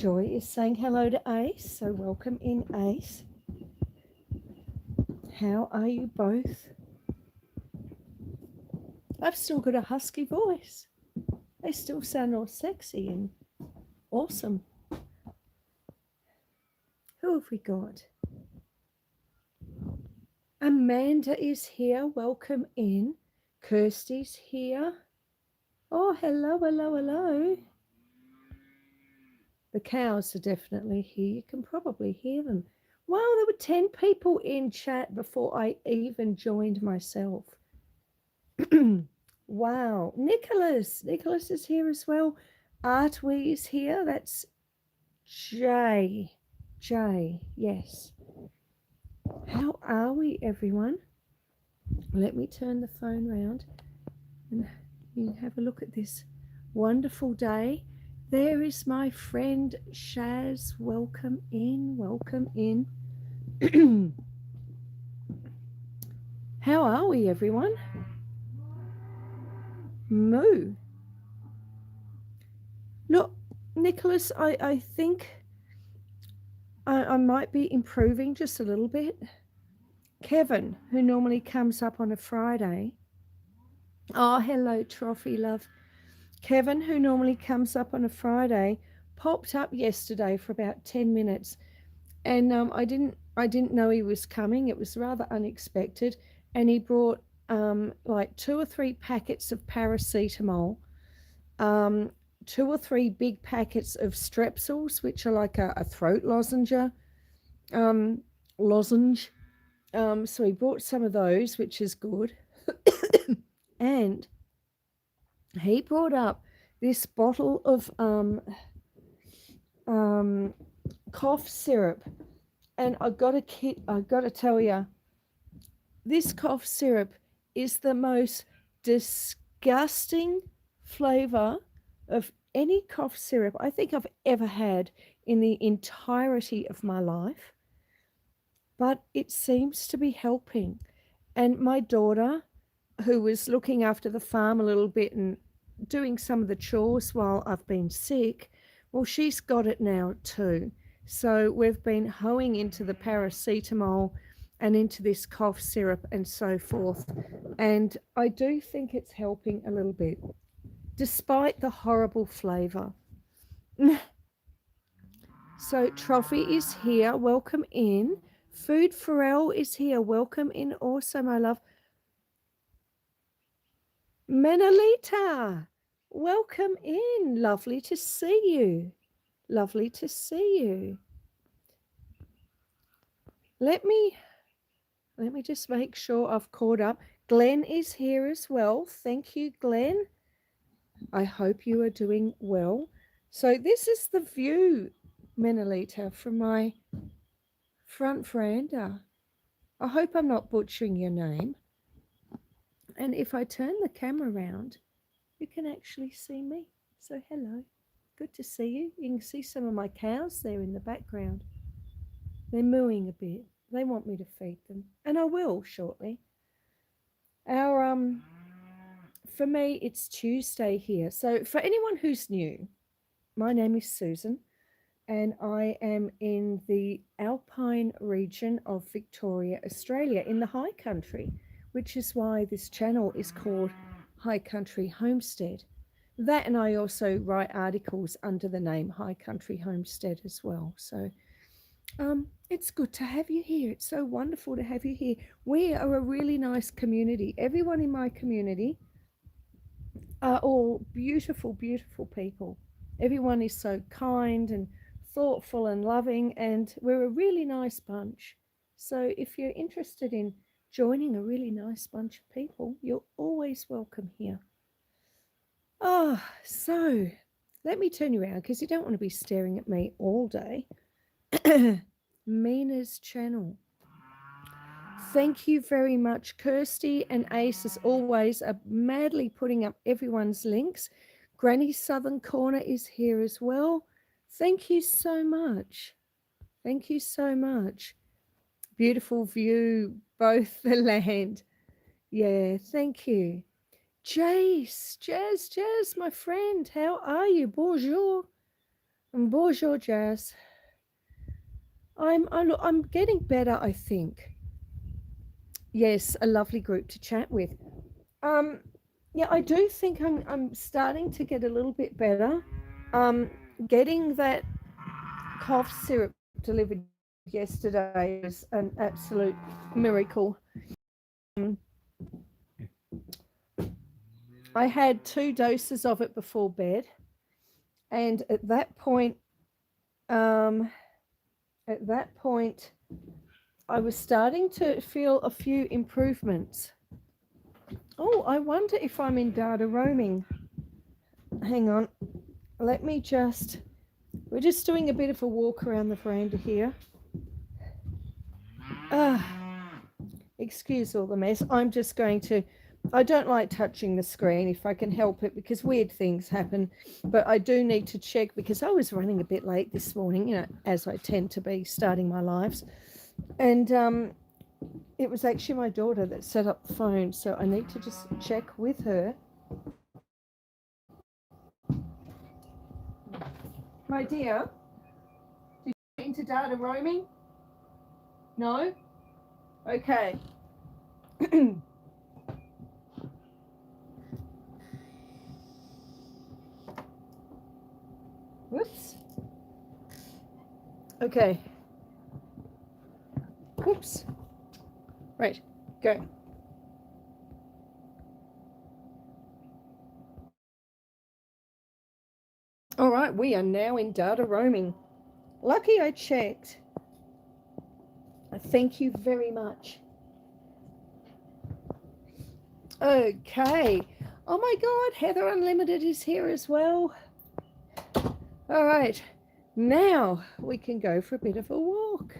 Joy is saying hello to Ace, so welcome in, Ace. How are you both? I've still got a husky voice. They still sound all sexy and awesome. Who have we got? Amanda is here. Welcome in. Kirsty's here. Oh, hello, hello, hello. The cows are definitely here. You can probably hear them. Wow, there were 10 people in chat before I even joined myself. Wow. Nicholas is here as well. Artwee is here. That's Jay, yes. How are we, everyone? Let me turn the phone round and you have a look at this wonderful day. There is my friend Shaz. Welcome in, welcome in. How are we, everyone? Moo. Look, Nicholas, I think I might be improving just a little bit. Kevin, who normally comes up on a Friday. Oh, hello, Trophy Love. Kevin, who normally comes up on a Friday, popped up yesterday for about 10 minutes. And I didn't know he was coming. It was rather unexpected. And he brought like 2 or 3 packets of paracetamol, 2 or 3 big packets of strepsils, which are like a throat lozenge. So he brought some of those, which is good. And he brought up this bottle of cough syrup. And I got to tell you, this cough syrup is the most disgusting flavor of any cough syrup I think I've ever had in the entirety of my life. But it seems to be helping. And my daughter, who was looking after the farm a little bit and doing some of the chores while I've been sick, well, she's got it now too. So we've been hoeing into the paracetamol and into this cough syrup and so forth. And I do think it's helping a little bit, despite the horrible flavor. So Trophy is here. Welcome in. Food Pharrell is here. Welcome in also, my love. Menalita, welcome in. Lovely to see you. Lovely to see you. Let me just make sure I've caught up. Glenn is here as well. Thank you, Glenn. I hope you are doing well. So this is the view, Menalita, from my front veranda. I hope I'm not butchering your name. And if I turn the camera around, you can actually see me. So hello, good to see you. You can see some of my cows there in the background. They're mooing a bit. They want me to feed them, and I will shortly. For me, it's Tuesday here. So for anyone who's new, my name is Susan, and I am in the Alpine region of Victoria, Australia, in the high country, which is why this channel is called High Country Homestead. That, and I also write articles under the name High Country Homestead as well. So it's good to have you here. It's so wonderful to have you here. We are a really nice community. Everyone in my community are all beautiful, beautiful people. Everyone is so kind and thoughtful and loving, and we're a really nice bunch. So if you're interested in joining a really nice bunch of people, you're always welcome here. Oh, so let me turn you around because you don't want to be staring at me all day. Mina's channel. Thank you very much. Kirsty and Ace, as always, are madly putting up everyone's links. Granny Southern Corner is here as well. Thank you so much. Thank you so much. Beautiful view, both the land. Yeah, thank you. Jazz, my friend, how are you? Bonjour. Bonjour, Jazz. I'm getting better, I think. Yes, a lovely group to chat with. Um, yeah, I do think I'm starting to get a little bit better. Um, Getting that cough syrup delivered yesterday was an absolute miracle. Um, I had 2 doses of it before bed, and um, at that point, I was starting to feel a few improvements. Oh, I wonder if I'm in data roaming. Hang on. Let me just. We're just doing a bit of a walk around the veranda here. Ah, excuse all the mess. I'm just going to. I don't like touching the screen if I can help it because weird things happen. But I do need to check because I was running a bit late this morning, as I tend to be starting my lives. And it was actually my daughter that set up the phone. So I need to just check with her. My dear, did you get into data roaming? No? Okay. Whoops. Okay. Whoops. Right. Go. All right. We are now in data roaming. Lucky I checked. Thank you very much. Okay. Oh my God. Heather Unlimited is here as well. All right. Now we can go for a bit of a walk.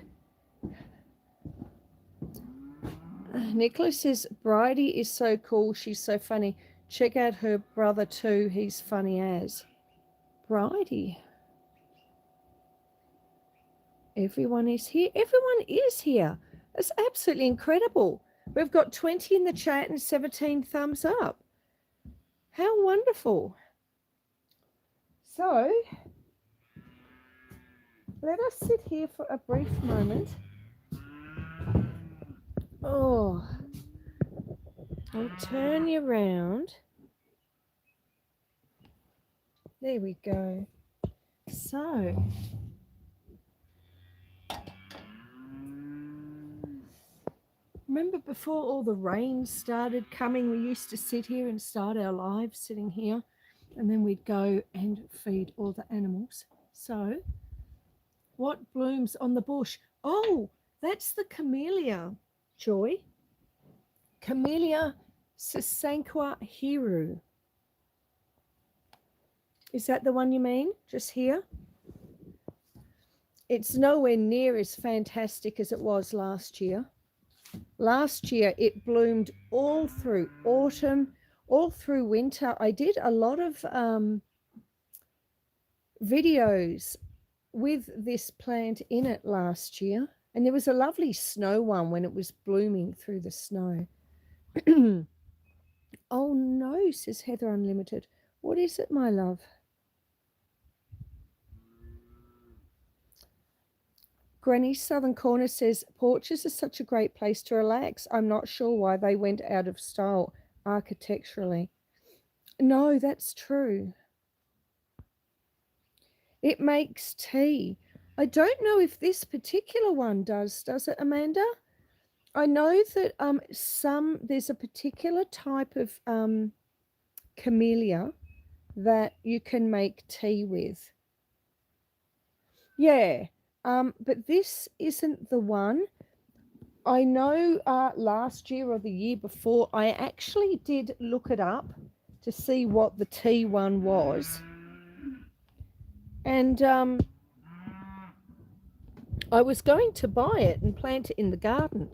Nicholas says, Bridie is so cool. She's so funny. Check out her brother too. He's funny as. Bridie. Everyone is here. Everyone is here. It's absolutely incredible. We've got 20 in the chat and 17 thumbs up. How wonderful. So, let us sit here for a brief moment. Oh, I'll turn you around. There we go. So, remember before all the rain started coming, we used to sit here and start our lives sitting here, and then we'd go and feed all the animals. So, what blooms on the bush? Oh, that's the camellia, Joy. Camellia sasanqua hiru. Is that the one you mean? Just here? It's nowhere near as fantastic as it was last year. Last year, it bloomed all through autumn, all through winter. I did a lot of videos with this plant in it last year. And there was a lovely snow one when it was blooming through the snow. Oh no, says Heather Unlimited. What is it, my love? Granny's Southern Corner says, porches are such a great place to relax. I'm not sure why they went out of style architecturally. No, that's true. It makes tea. I don't know if this particular one does it, Amanda? I know that there's a particular type of camellia that you can make tea with. Yeah, but this isn't the one. I know last year or the year before, I actually did look it up to see what the tea one was. And I was going to buy it and plant it in the garden.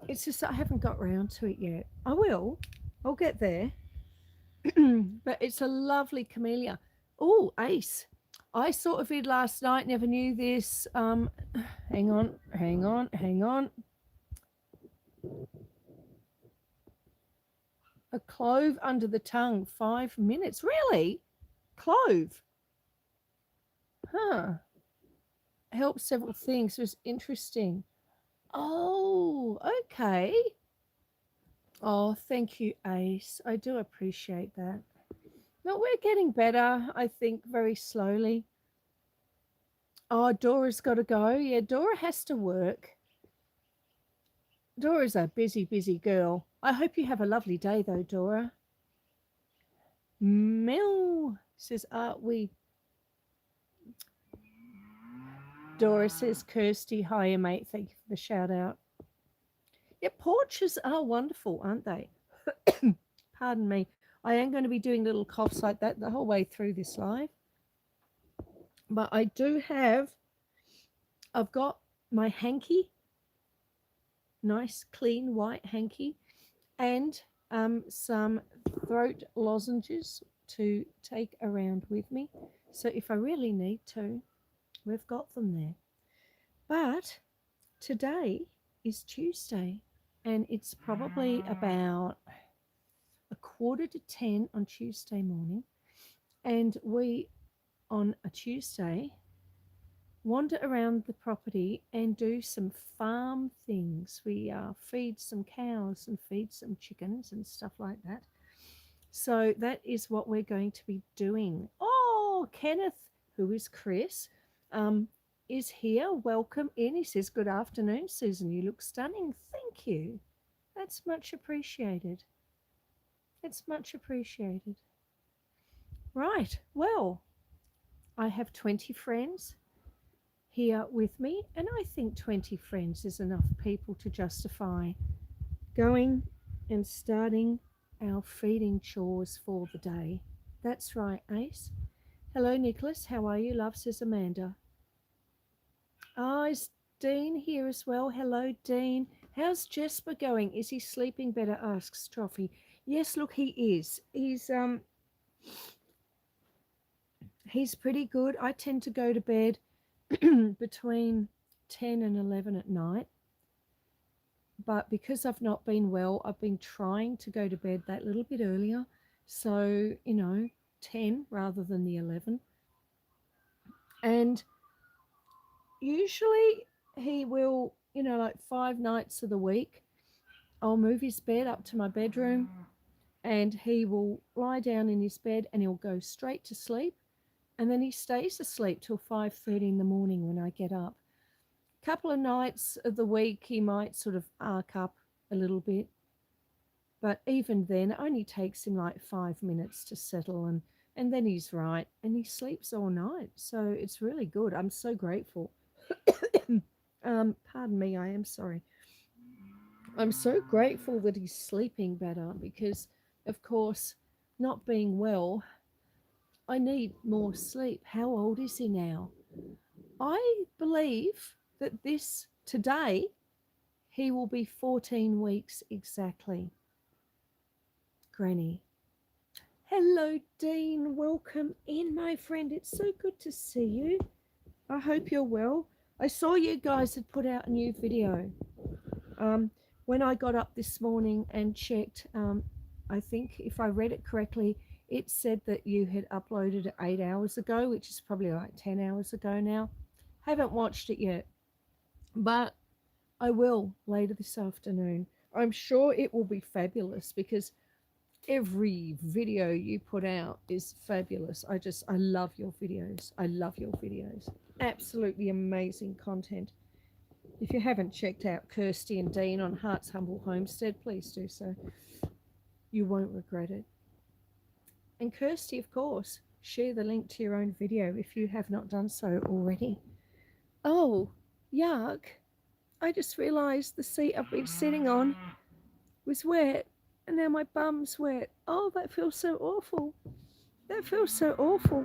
It's just I haven't got round to it yet. I will. I'll get there. But it's a lovely camellia. Oh, Ace. I saw a vid last night, never knew this. Hang on. A clove under the tongue, 5 minutes. Really? Clove? Huh. Help several things. It was interesting. Oh, okay. Oh, thank you, Ace. I do appreciate that. No, we're getting better, I think, very slowly. Oh, Dora's got to go. Yeah, Dora has to work. Dora's a busy, busy girl. I hope you have a lovely day, though, Dora. Mel says, we. Dora says, Kirsty, hiya, mate. Thank you for the shout out. Yeah, porches are wonderful, aren't they? Pardon me. I am going to be doing little coughs like that the whole way through this live. But I do have, I've got my hanky, nice, clean, white hanky, and some throat lozenges to take around with me. So if I really need to, we've got them there. But today is Tuesday, and it's probably about 9:45 on Tuesday morning. And we, on a Tuesday, wander around the property and do some farm things. We feed some cows and feed some chickens and stuff like that. So that is what we're going to be doing. Oh, Kenneth, who is Chris, is here. Welcome in. He says, "Good afternoon, Susan. You look stunning." Thank you. That's much appreciated. It's much appreciated. Right. Well, I have 20 friends here with me, and I think 20 friends is enough people to justify going and starting our feeding chores for the day. That's right, Ace. Hello, Nicholas. How are you, love? Says Amanda. Oh, is Dean here as well? Hello, Dean. How's Jesper going? Is he sleeping better? Asks Trophy. Yes, look, he is. He's pretty good. I tend to go to bed between 10 and 11 at night. But because I've not been well, I've been trying to go to bed that little bit earlier. So, 10 rather than the 11. And usually he will, like 5 nights of the week, I'll move his bed up to my bedroom and he will lie down in his bed and he'll go straight to sleep. And then he stays asleep till 5:30 in the morning when I get up. Couple of nights of the week he might sort of arc up a little bit, but even then it only takes him like 5 minutes to settle, and then he's right and he sleeps all night. So it's really good. I'm so grateful. Pardon me, I am sorry. I'm so grateful that he's sleeping better because, of course, not being well, I need more sleep. How old is he now? I believe that today he will be 14 weeks exactly. Granny. Hello, Dean. Welcome in, my friend. It's so good to see you. I hope you're well. I saw you guys had put out a new video. When I got up this morning and checked, I think if I read it correctly, it said that you had uploaded it 8 hours ago, which is probably like 10 hours ago now. Haven't watched it yet, but I will later this afternoon. I'm sure it will be fabulous because every video you put out is fabulous. I love your videos. I love your videos. Absolutely amazing content. If you haven't checked out Kirsty and Dean on Heart's Humble Homestead, please do so. You won't regret it. And Kirsty, of course, share the link to your own video if you have not done so already. Oh, yuck. I just realised the seat I've been sitting on was wet and now my bum's wet. Oh, that feels so awful. That feels so awful.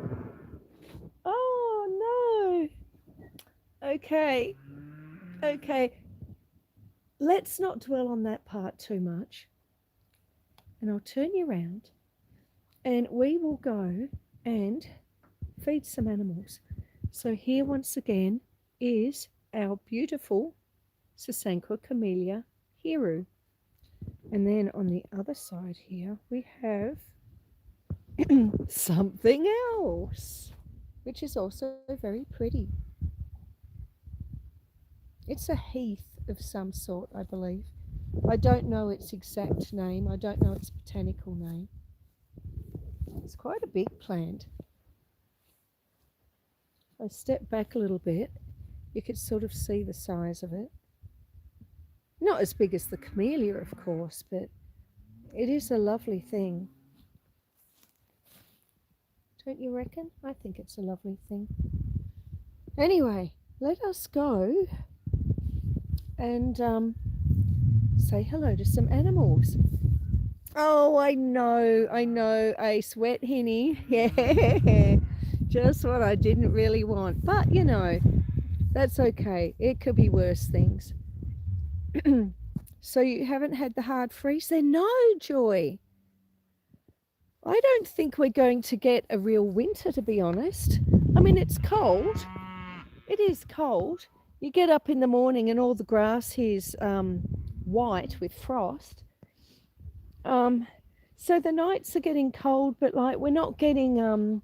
Oh, no. Okay. Let's not dwell on that part too much. And I'll turn you around and we will go and feed some animals. So here once again is our beautiful Sasanqua Camellia Hiru. And then on the other side here we have something else. which is also very pretty. It's a heath of some sort, I believe. I don't know its exact name. I don't know its botanical name. It's quite a big plant. If I step back a little bit, you could sort of see the size of it. Not as big as the camellia, of course, but it is a lovely thing. Don't you reckon? I think it's a lovely thing. Anyway, let us go and say hello to some animals. Oh, I know, Ace, wet hinny. Yeah, just what I didn't really want. But, that's okay. It could be worse things. So you haven't had the hard freeze then? No, Joy. I don't think we're going to get a real winter, to be honest. I mean, it's cold. It is cold. You get up in the morning and all the grass here's white with frost. So the nights are getting cold, but like we're not getting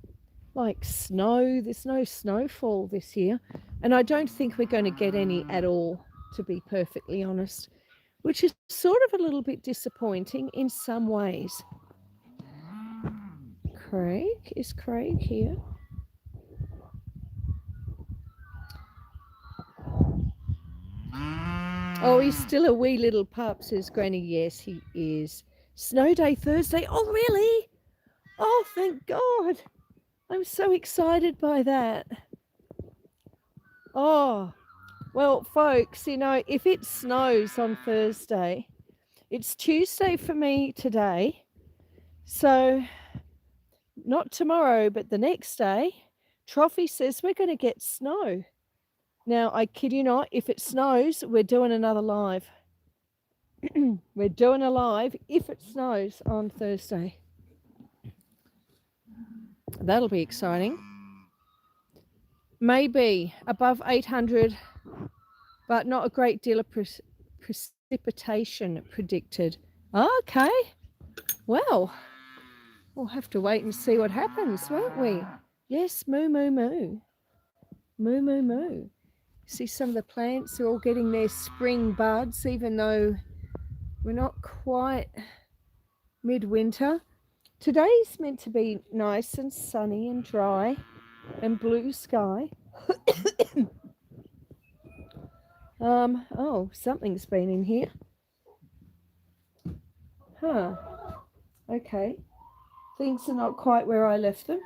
like snow. There's no snowfall this year, and I don't think we're going to get any at all, to be perfectly honest, which is sort of a little bit disappointing in some ways. Is Craig here? Oh, he's still a wee little pup, says Granny. Yes, he is. Snow day Thursday. Oh, really? Oh, thank God. I'm so excited by that. Oh, well, folks, if it snows on Thursday, it's Tuesday for me today. So, not tomorrow, but the next day, Trophy says we're going to get snow. Now, I kid you not, if it snows, we're doing another live. We're doing a live if it snows on Thursday. That'll be exciting. Maybe above 800, but not a great deal of precipitation predicted. Okay. Well, we'll have to wait and see what happens, won't we? Yes, moo, moo, moo. Moo, moo, moo. See, some of the plants are all getting their spring buds, even though we're not quite midwinter. Today's meant to be nice and sunny and dry and blue sky. Oh, something's been in here. Huh. Okay. Things are not quite where I left them.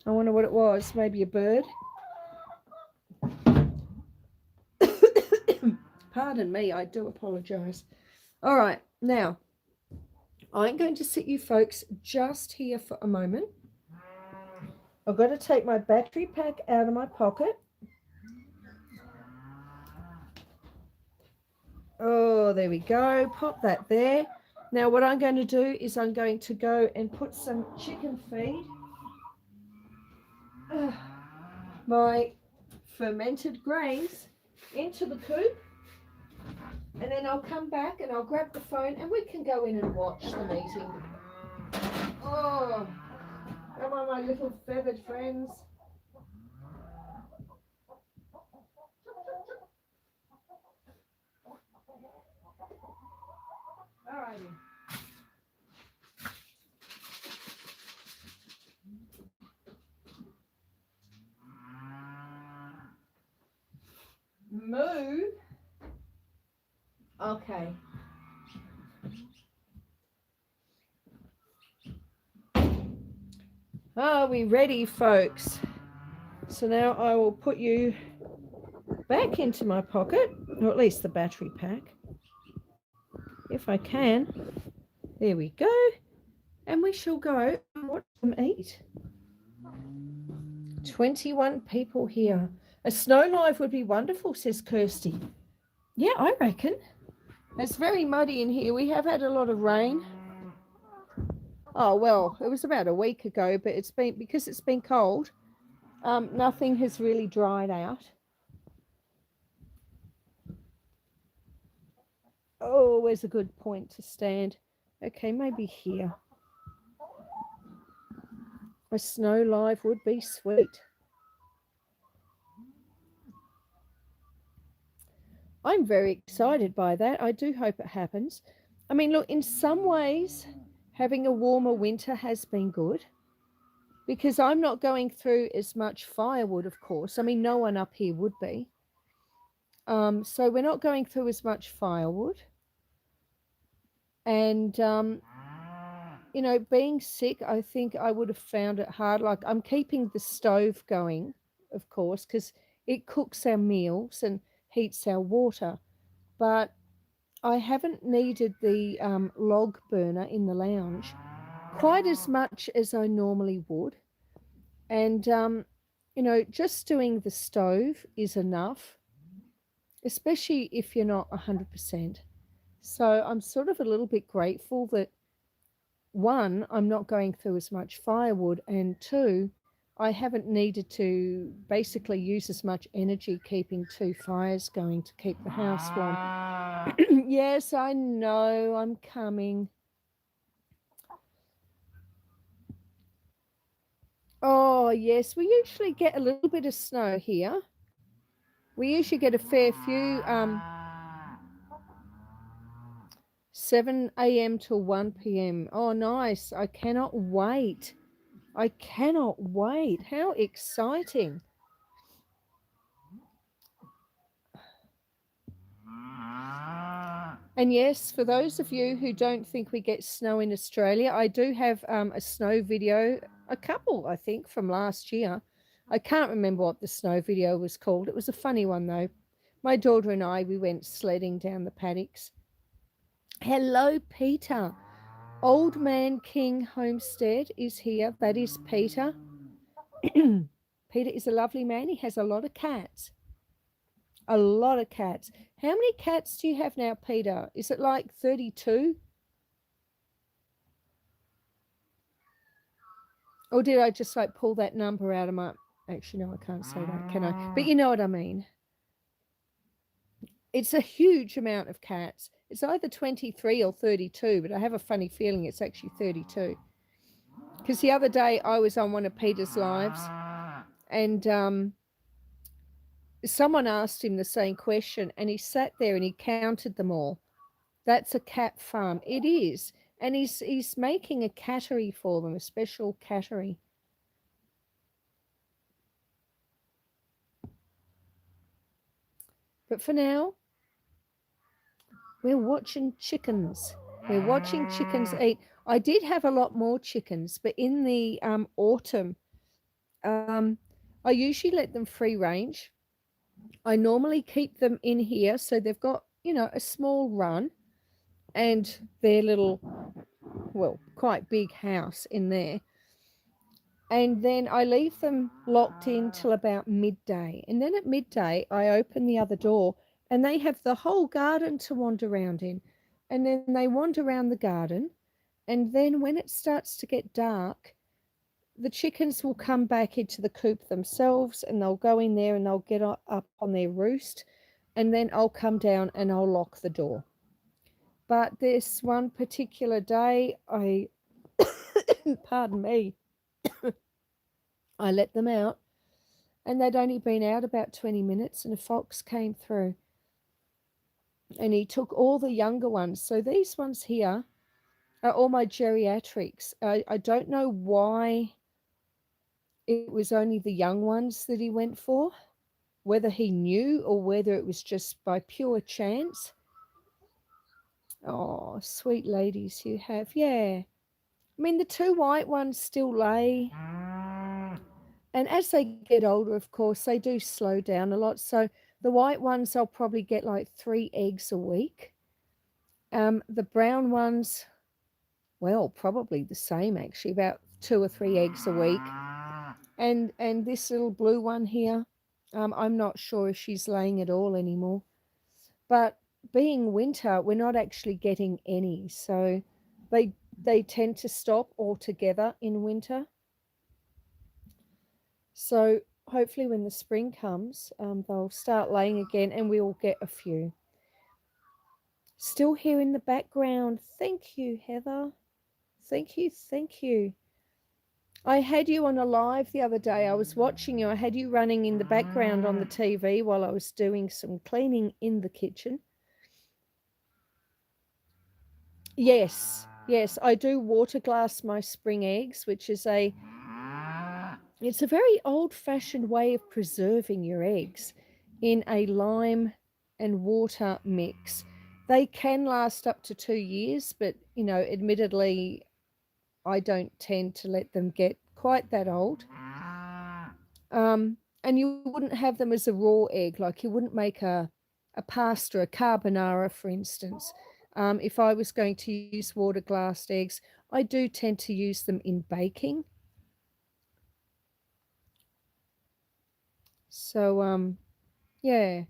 I wonder what it was. Maybe a bird. Pardon me, I do apologise. All right, now, I'm going to sit you folks just here for a moment. I've got to take my battery pack out of my pocket. Oh, there we go. Pop that there. Now, what I'm going to do is I'm going to go and put some chicken feed, my fermented grains, into the coop. And then I'll come back and I'll grab the phone and we can go in and watch the meeting. Oh, come on, my little feathered friends. All righty. Moo. Okay. Are we ready, folks? So now I will put you back into my pocket, or at least the battery pack, if I can. There we go. And we shall go and watch them eat. 21 people here. A snow live would be wonderful, says Kirsty. Yeah, I reckon. It's very muddy in here. We have had a lot of rain. Oh, well, it was about a week ago, but because it's been cold, nothing has really dried out. Oh, where's a good point to stand? Okay, maybe here. A snow live would be sweet. I'm very excited by that. I do hope it happens. I mean, look, in some ways, having a warmer winter has been good because I'm not going through as much firewood, of course. I mean, no one up here would be. So we're not going through as much firewood. And, being sick, I think I would have found it hard. Like, I'm keeping the stove going, of course, because it cooks our meals and heats our water. But I haven't needed the log burner in the lounge quite as much as I normally would. And, just doing the stove is enough, especially if you're not 100%. So I'm sort of a little bit grateful that one, I'm not going through as much firewood, and two, I haven't needed to basically use as much energy keeping two fires going to keep the house warm. Yes, I know, I'm coming. Oh, yes, we usually get a little bit of snow here. We usually get a fair few, 7 a.m. till 1 p.m. Oh, nice. I cannot wait. I cannot wait. How exciting. And yes, for those of you who don't think we get snow in Australia, I do have a snow video, a couple, I think, from last year. I can't remember what the snow video was called. It was a funny one, though. My daughter and I, we went sledding down the paddocks. Hello, Peter. Old Man King Homestead is here. That is Peter. Peter is a lovely man. He has a lot of cats. A lot of cats. How many cats do you have now, Peter? Is it like 32? Or did I just like pull that number out of my. Actually, no, I can't say that, can I? But you know what I mean. It's a huge amount of cats. It's either 23 or 32, but I have a funny feeling it's actually 32. Because the other day I was on one of Peter's lives and someone asked him the same question and he sat there and he counted them all. That's a cat farm. It is. And he's making a cattery for them, a special cattery. But for now, we're watching chickens. We're watching chickens eat. I did have a lot more chickens, but in the autumn, I usually let them free range. I normally keep them in here so they've got, a small run and their little, well, quite big house in there. And then I leave them locked in till about midday. And then at midday, I open the other door and they have the whole garden to wander around in. And then they wander around the garden. And then when it starts to get dark, the chickens will come back into the coop themselves and they'll go in there and they'll get up on their roost. And then I'll come down and I'll lock the door. But this one particular day, pardon me, I let them out and they'd only been out about 20 minutes and a fox came through and he took all the younger ones. So these ones here are all my geriatrics. I don't know why it was only the young ones that he went for, whether he knew or whether it was just by pure chance. Oh, sweet ladies you have. Yeah. I mean, the two white ones still lay. And as they get older, of course, they do slow down a lot. So the white ones, I'll probably get like 3 eggs a week. The brown ones, well, probably the same actually, about 2 or 3 eggs a week. And this little blue one here, I'm not sure if she's laying at all anymore. But being winter, we're not actually getting any. So they tend to stop altogether in winter. So hopefully when the spring comes, they'll start laying again and we'll get a few. Still here in the background. Thank you, Heather. Thank you. Thank you. I had you on a live the other day. I was watching you. I had you running in the background on the TV while I was doing some cleaning in the kitchen. Yes, yes, I do water glass my spring eggs, which is it's a very old-fashioned way of preserving your eggs in a lime and water mix. They can last up to 2 years, but admittedly, I don't tend to let them get quite that old. And you wouldn't have them as a raw egg, like you wouldn't make a pasta, a carbonara, for instance. If I was going to use water glassed eggs, I do tend to use them in baking. So, yeah,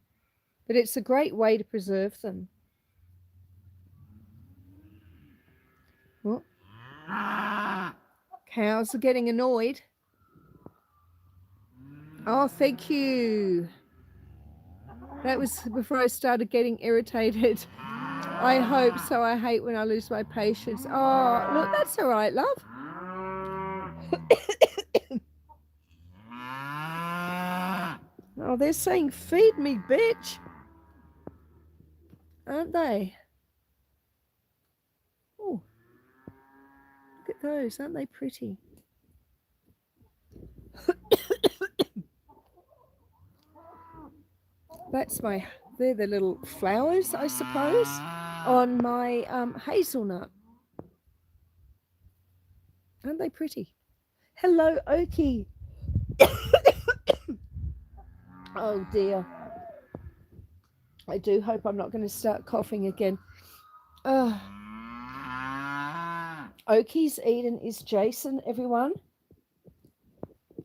but it's a great way to preserve them. Well, cows are getting annoyed. Oh, thank you. That was before I started getting irritated. I hope so. I hate when I lose my patience. Oh, look, that's all right, love. Oh, they're saying, feed me, bitch. Aren't they? Oh, look at those. Aren't they pretty? They're the little flowers, I suppose, on my hazelnut. Aren't they pretty? Hello, Okie. Oh, dear. I do hope I'm not going to start coughing again. Okie's Eden is Jason, everyone.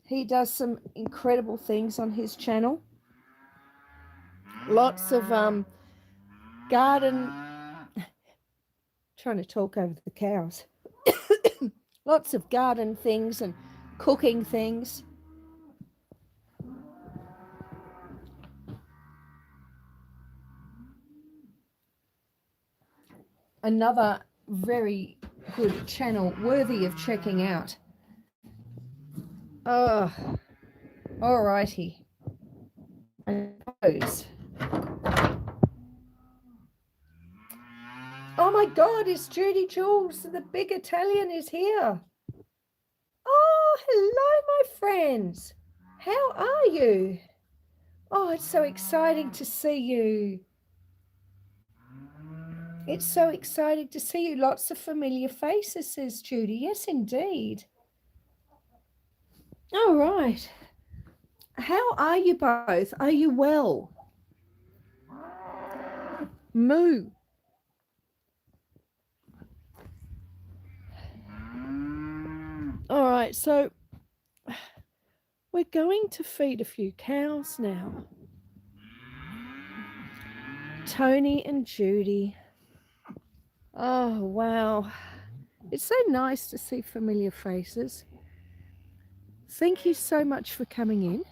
He does some incredible things on his channel. Lots of garden... trying to talk over the cows. Lots of garden things and cooking things. Another very good channel worthy of checking out. Oh, alrighty. I suppose. Oh my God, it's Judy Jules. The big Italian is here. Oh, hello, my friends. How are you? Oh, it's so exciting to see you. It's so exciting to see you. Lots of familiar faces, says Judy. Yes, indeed. All right. How are you both? Are you well? Moo. All right, so we're going to feed a few cows now. Tony and Judy. Oh, wow. It's so nice to see familiar faces. Thank you so much for coming in.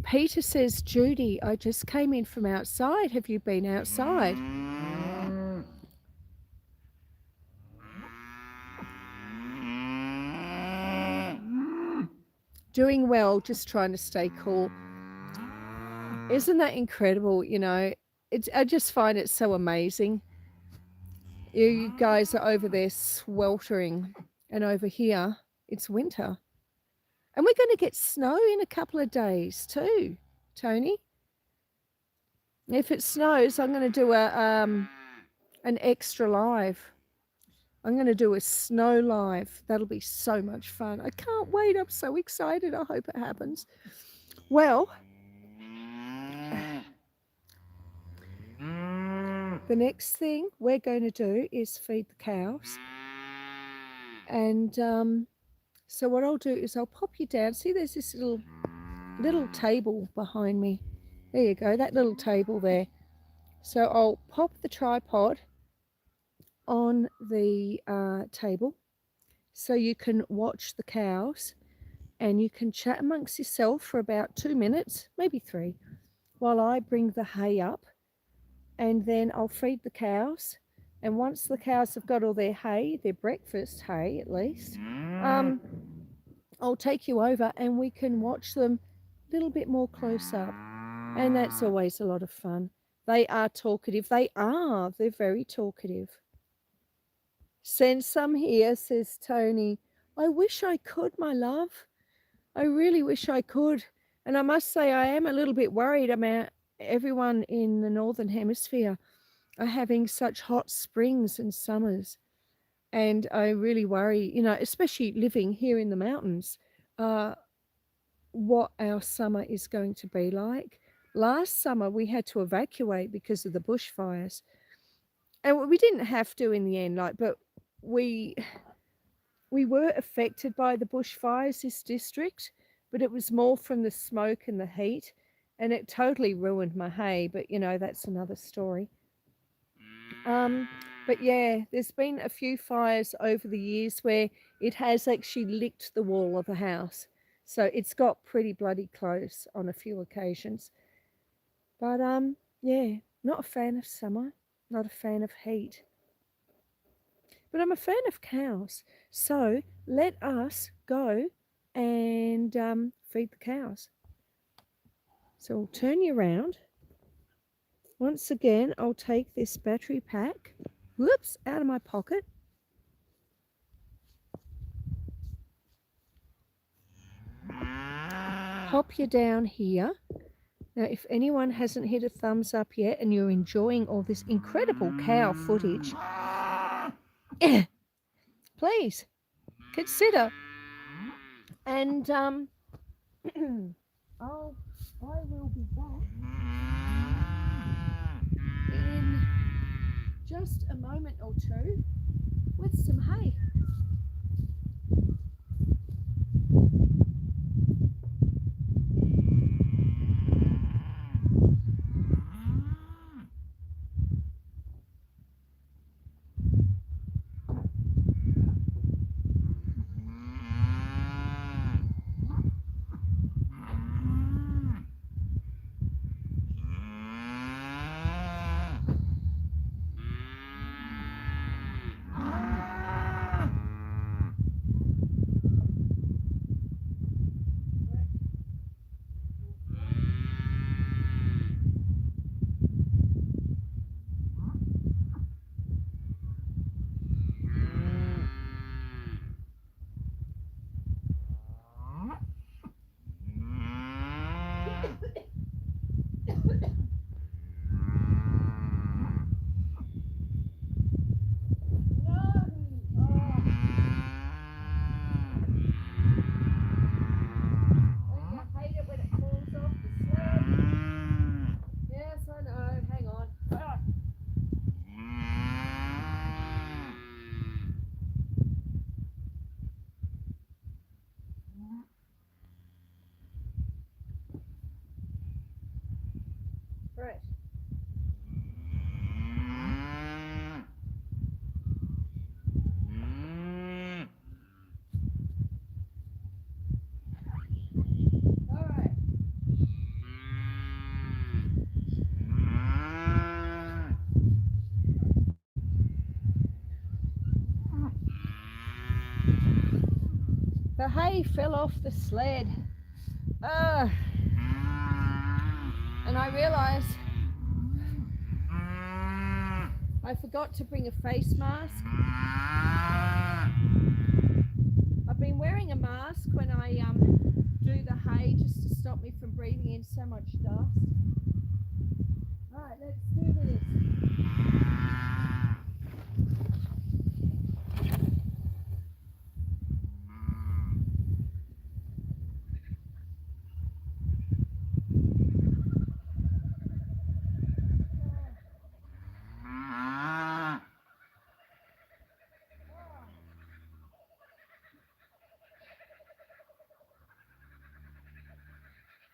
Peter says, Judy, I just came in from outside. Have you been outside? Doing well, just trying to stay cool. Isn't that incredible? I just find it so amazing. You guys are over there sweltering, and over here it's winter. And we're going to get snow in a couple of days too, Tony. If it snows, I'm going to do an extra live. I'm going to do a snow live. That'll be so much fun. I can't wait. I'm so excited. I hope it happens. Well, the next thing we're going to do is feed the cows. And so what I'll do is I'll pop you down. See, there's this little table behind me. There you go, that little table there. So I'll pop the tripod on the table so you can watch the cows and you can chat amongst yourself for about 2 minutes, maybe 3, while I bring the hay up, and then I'll feed the cows And once the cows have got all their hay, their breakfast hay at least, um, I'll take you over and we can watch them a little bit more close up. And that's always a lot of fun. They are talkative. They're very talkative. Send some here, says Tony. I wish I could, my love. I really wish I could. And I must say, I am a little bit worried about everyone in the Northern Hemisphere are having such hot springs and summers. And I really worry, especially living here in the mountains, uh, what our summer is going to be like. Last summer, we had to evacuate because of the bushfires. And we didn't have to in the end, but we we were affected by the bushfires, this district, but it was more from the smoke and the heat, and it totally ruined my hay. But that's another story. Um, but yeah, there's been a few fires over the years where it has actually licked the wall of the house, so it's got pretty bloody close on a few occasions. But yeah, not a fan of summer, not a fan of heat. But I'm a fan of cows. So let us go and feed the cows. So I'll turn you around. Once again, I'll take this battery pack, whoops, out of my pocket. Pop you down here. Now, if anyone hasn't hit a thumbs up yet and you're enjoying all this incredible cow footage, please consider. And I will be back in just a moment or two with some hay. Right. All right. The hay fell off the sled. Uh, and I realised I forgot to bring a face mask. I've been wearing a mask when I do the hay just to stop me from breathing in so much dust. Alright, let's do this.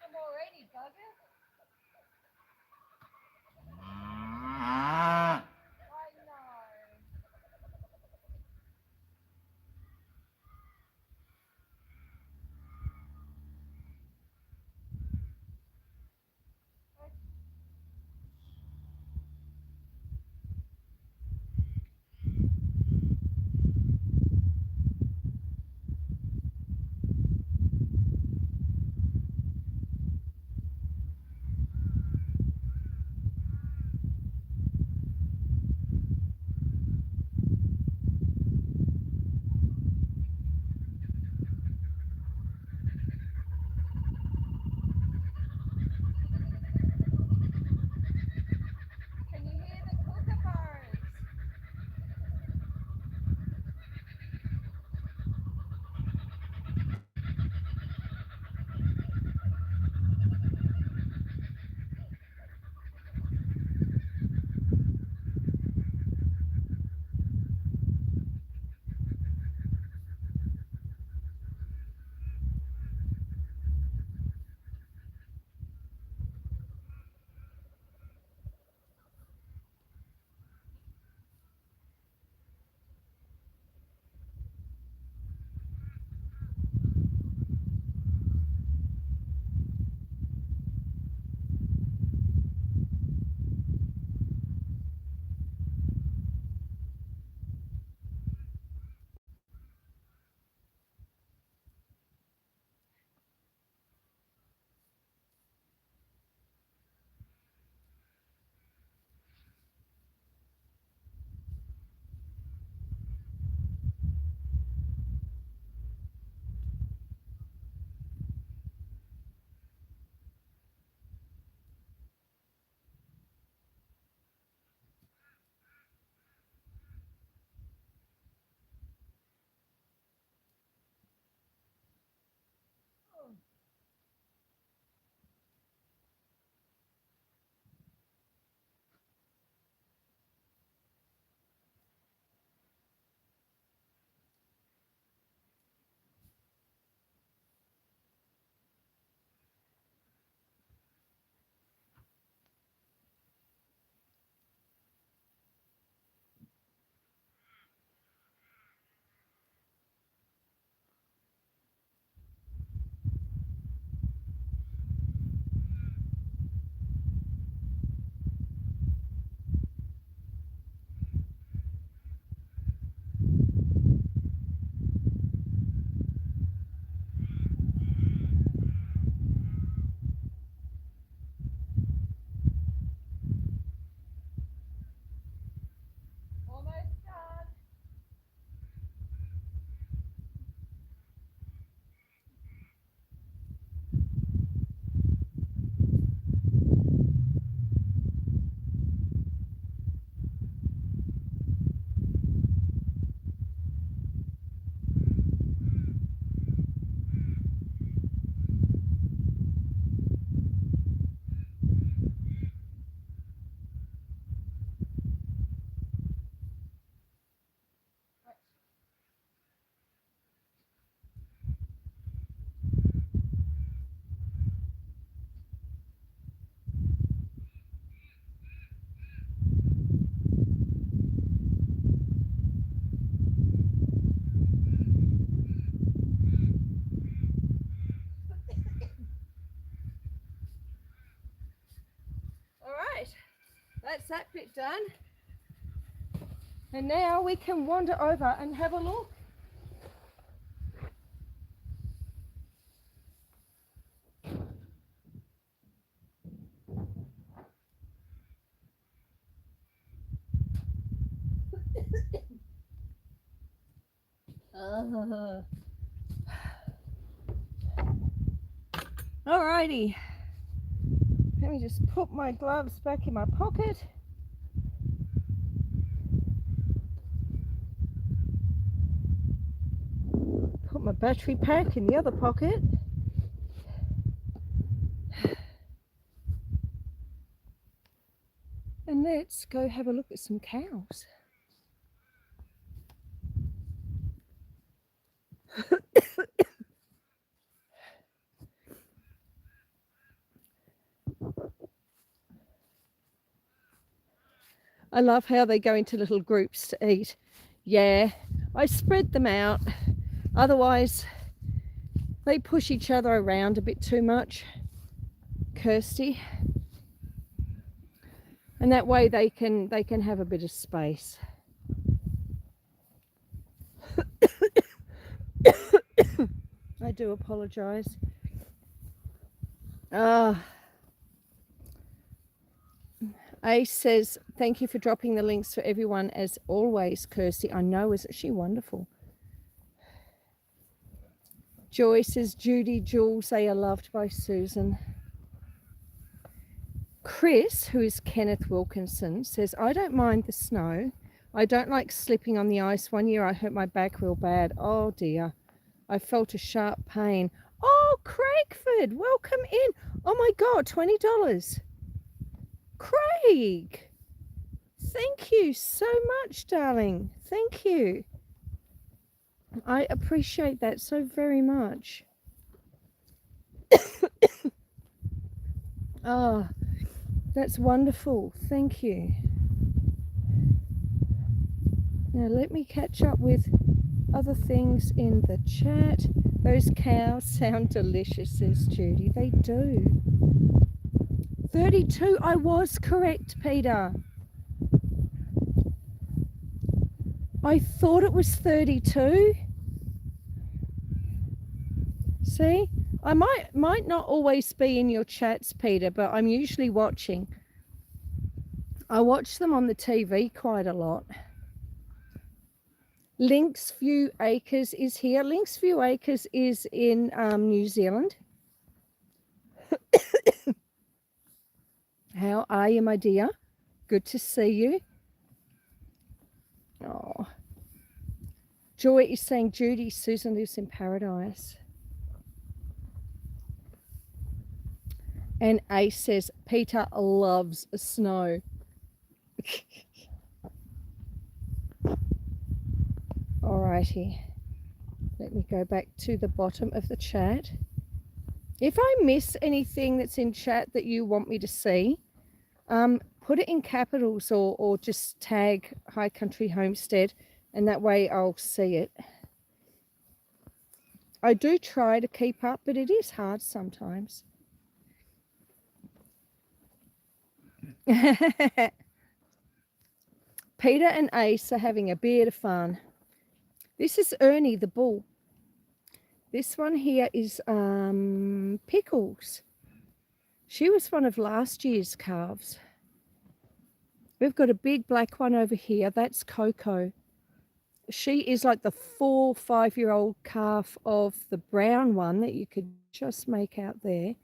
I'm already bugger. that's that bit done. And now we can wander over and have a look. Alrighty. Let me just put my gloves back in my pocket. Put my battery pack in the other pocket. And let's go have a look at some cows. I love how they go into little groups to eat. Yeah, I spread them out. Otherwise, they push each other around a bit too much, Kirsty. And that way they can have a bit of space. I do apologise. Ace says, thank you for dropping the links for everyone as always, Kirsty. I know, isn't she wonderful? Joy says, Judy, Jules, they are loved by Susan. Chris, who is Kenneth Wilkinson, says, I don't mind the snow. I don't like slipping on the ice. One year I hurt my back real bad. Oh dear. I felt a sharp pain. Oh, Craigford, welcome in. Oh my God, $20. Craig, thank you so much, darling. Thank you. I appreciate that so very much. Oh, that's wonderful. Thank you. Now let me catch up with other things in the chat. Those cows sound delicious, says Judy. They do. 32. I was correct, Peter. I thought it was 32. See, I might not always be in your chats, Peter, but I'm usually watching. I watch them on the TV quite a lot. Lynxview Acres is here. Lynxview Acres is in New Zealand. How are you, my dear? Good to see you. Oh, Joy is saying, Judy, Susan lives in paradise. And Ace says, Peter loves snow. Alrighty. Let me go back to the bottom of the chat. If I miss anything that's in chat that you want me to see, put it in capitals or just tag High Country Homestead, and that way I'll see it. I do try to keep up, but it is hard sometimes. Peter and Ace are having a bit of fun. This is Ernie the bull. This one here is Pickles. She was one of last year's calves. We've got a big black one over here. That's Coco. She is like the 4 or 5-year-old calf of the brown one that you could just make out there.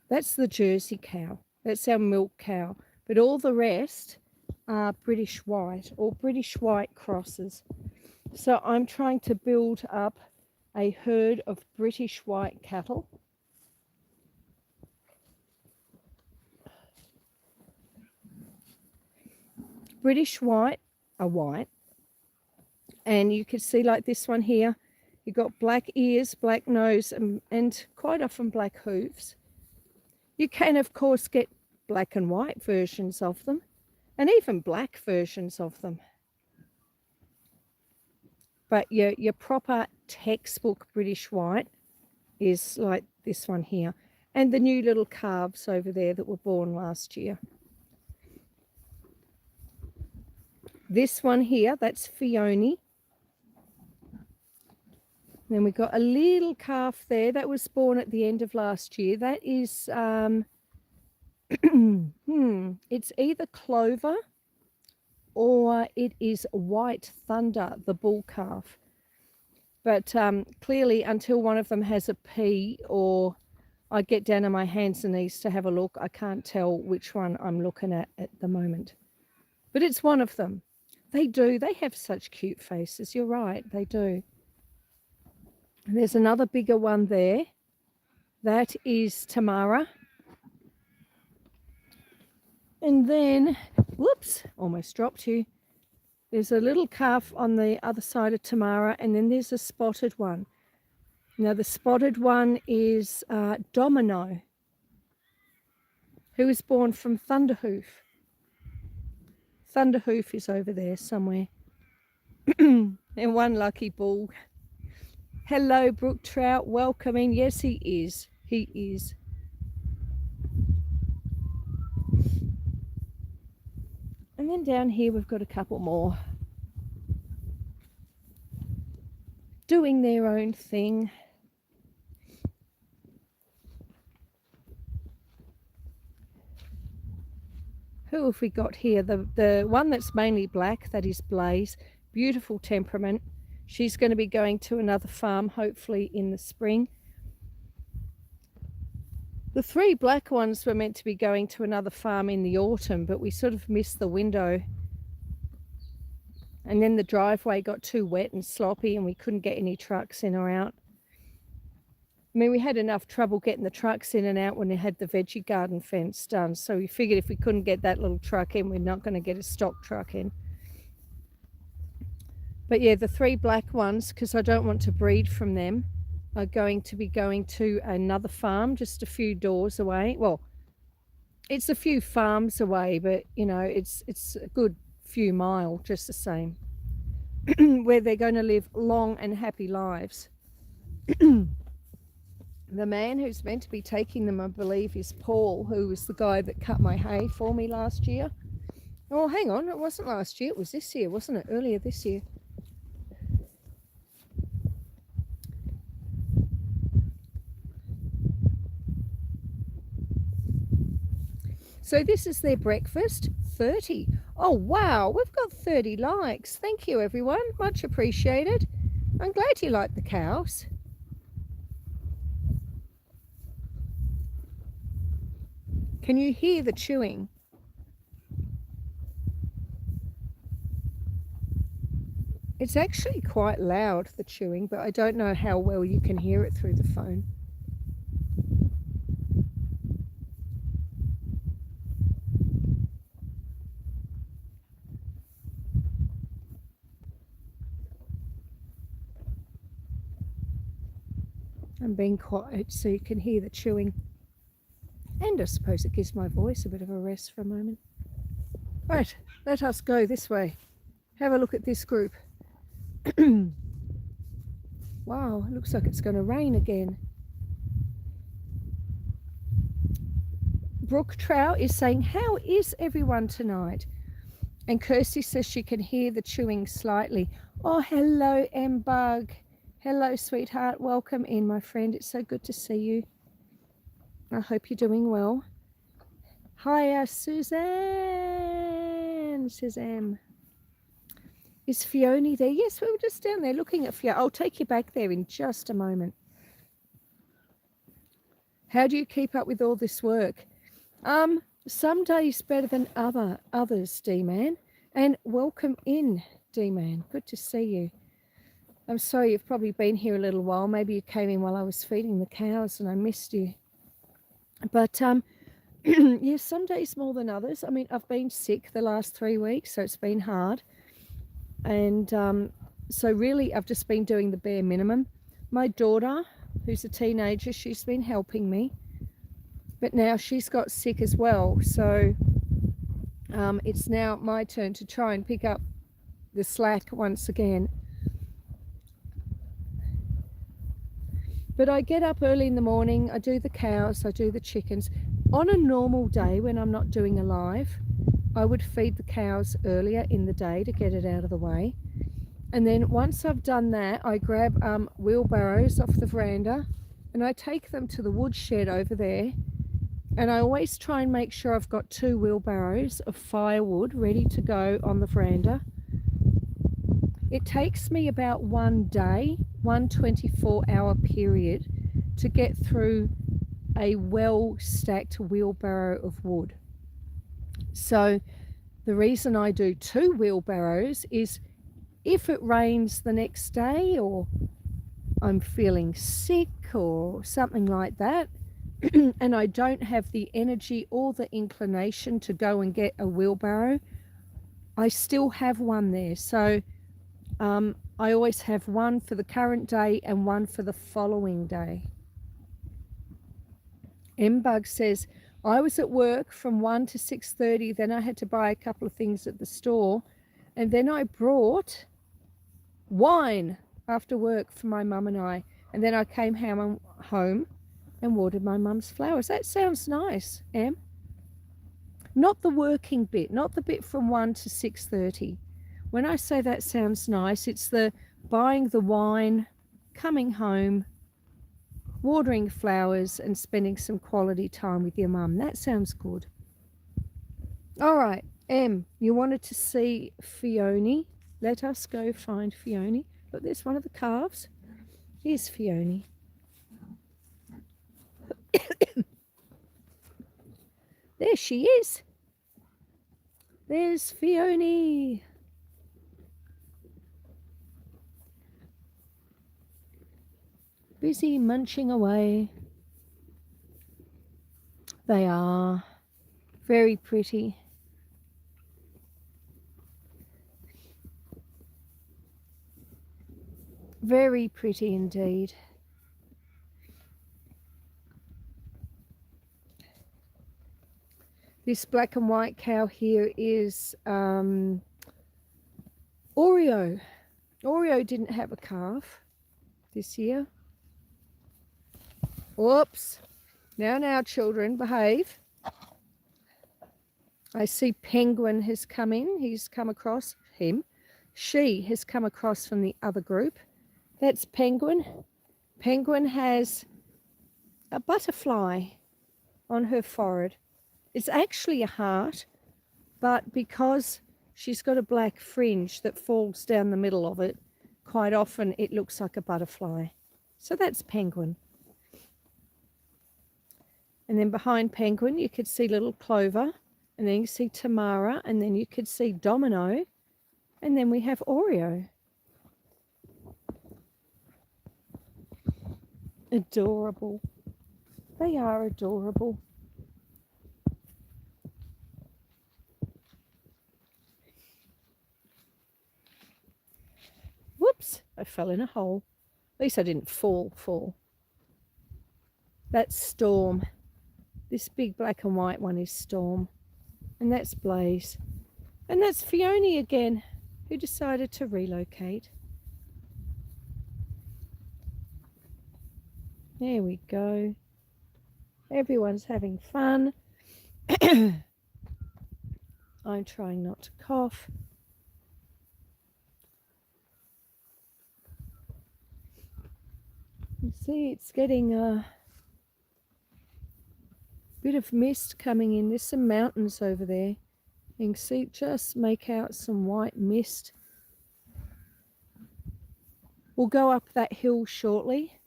That's the Jersey cow. That's our milk cow. But all the rest are British white or British white crosses. So I'm trying to build up a herd of British white cattle. British white are white. And you can see like this one here, you've got black ears, black nose, and quite often black hooves. You can, of course, get black and white versions of them, and even black versions of them. But your proper textbook British white is like this one here. And the new little calves over there that were born last year. This one here, that's Fiona. Then we've got a little calf there that was born at the end of last year. That is, it's either Clover or it is White Thunder, the bull calf. But clearly, until one of them has a P or I get down on my hands and knees to have a look, I can't tell which one I'm looking at the moment. But it's one of them. They have such cute faces. You're right, they do. And there's another bigger one there. That is Tamara. And then, whoops, almost dropped you. There's a little calf on the other side of Tamara, and then there's a spotted one. Now, the spotted one is Domino, who was born from Thunderhoof. Thunderhoof is over there somewhere. And one lucky bull. Hello, Brook Trout. Welcome in. Yes, he is. He is. And then down here we've got a couple more doing their own thing. Who have we got here? The one that's mainly black, that is Blaze. Beautiful temperament. She's going to be going to another farm, hopefully in the spring. The 3 black ones were meant to be going to another farm in the autumn, but we sort of missed the window. And then the driveway got too wet and sloppy and we couldn't get any trucks in or out. I mean, we had enough trouble getting the trucks in and out when we had the veggie garden fence done. So we figured if we couldn't get that little truck in, we're not going to get a stock truck in. But yeah, the 3 black ones, because I don't want to breed from them, are going to be going to another farm just a few doors away. Well, it's a few farms away, but you know, it's a good few mile just the same, where they're going to live long and happy lives. The man who's meant to be taking them, I believe, is Paul, who was the guy that cut my hay for me last year. Oh, hang on, it wasn't last year, it was this year, wasn't it? Earlier this year. So this is their breakfast. 30. Oh, wow. We've got 30 likes. Thank you, everyone. Much appreciated. I'm glad you like the cows. Can you hear the chewing? It's actually quite loud, the chewing, but I don't know how well you can hear it through the phone. I'm being quiet so you can hear the chewing. And I suppose it gives my voice a bit of a rest for a moment. Right, let us go this way. Have a look at this group. Wow, it looks like it's going to rain again. Brook Trout is saying, how is everyone tonight? And Kirsty says she can hear the chewing slightly. Oh, hello, M-Bug. Hello, sweetheart. Welcome in, my friend. It's so good to see you. I hope you're doing well. Hi, Suzanne. Suzanne. Is Fiona there? Yes, we were just down there looking at Fiona. I'll take you back there in just a moment. How do you keep up with all this work? Some days better than others, D-Man. And welcome in, D-Man. Good to see you. I'm sorry you've probably been here a little while. Maybe you came in while I was feeding the cows and I missed you. But yeah, some days more than others. I mean, I've been sick the last 3 weeks, so it's been hard. And so really I've just been doing the bare minimum. My daughter, who's a teenager, she's been helping me. But now she's got sick as well. So it's now my turn to try and pick up the slack once again. But I get up early in the morning, I do the cows, I do the chickens. On a normal day when I'm not doing a live, I would feed the cows earlier in the day to get it out of the way. And then once I've done that, I grab wheelbarrows off the veranda and I take them to the woodshed over there. And I always try and make sure I've got 2 wheelbarrows of firewood ready to go on the veranda. It takes me about 1 day, 1 24-hour period to get through a well-stacked wheelbarrow of wood. So the reason I do 2 wheelbarrows is if it rains the next day or I'm feeling sick or something like that, and I don't have the energy or the inclination to go and get a wheelbarrow, I still have one there. So I always have one for the current day and one for the following day. M-Bug says, I was at work from 1 to 6:30, then I had to buy a couple of things at the store, and then I brought wine after work for my mum and I, and then I came home and watered my mum's flowers. That sounds nice, Em. Not the working bit, not the bit from 1 to 6:30. When I say that sounds nice, it's the buying the wine, coming home, watering flowers and spending some quality time with your mum. That sounds good. All right, Em, you wanted to see Fiona. Let us go find Fiona. Look, there's one of the calves. Here's Fiona. There she is. There's Fiona. Busy munching away. They are very pretty. Very pretty indeed. This black and white cow here is Oreo. Oreo didn't have a calf this year. Whoops. Now, children, behave. I see Penguin has come in. He's come across him. She has come across from the other group. That's Penguin. Penguin has a butterfly on her forehead. It's actually a heart, but because she's got a black fringe that falls down the middle of it, quite often it looks like a butterfly. So that's Penguin. And then behind Penguin, you could see little Clover, and then you see Tamara, and then you could see Domino, and then we have Oreo. Adorable. They are adorable. Whoops, I fell in a hole. At least I didn't fall. That's Storm. This big black and white one is Storm. And that's Blaze. And that's Fiona again, who decided to relocate. There we go. Everyone's having fun. I'm trying not to cough. You see, it's getting a bit of mist coming in. There's some mountains over there. You can see, just make out some white mist. We'll go up that hill shortly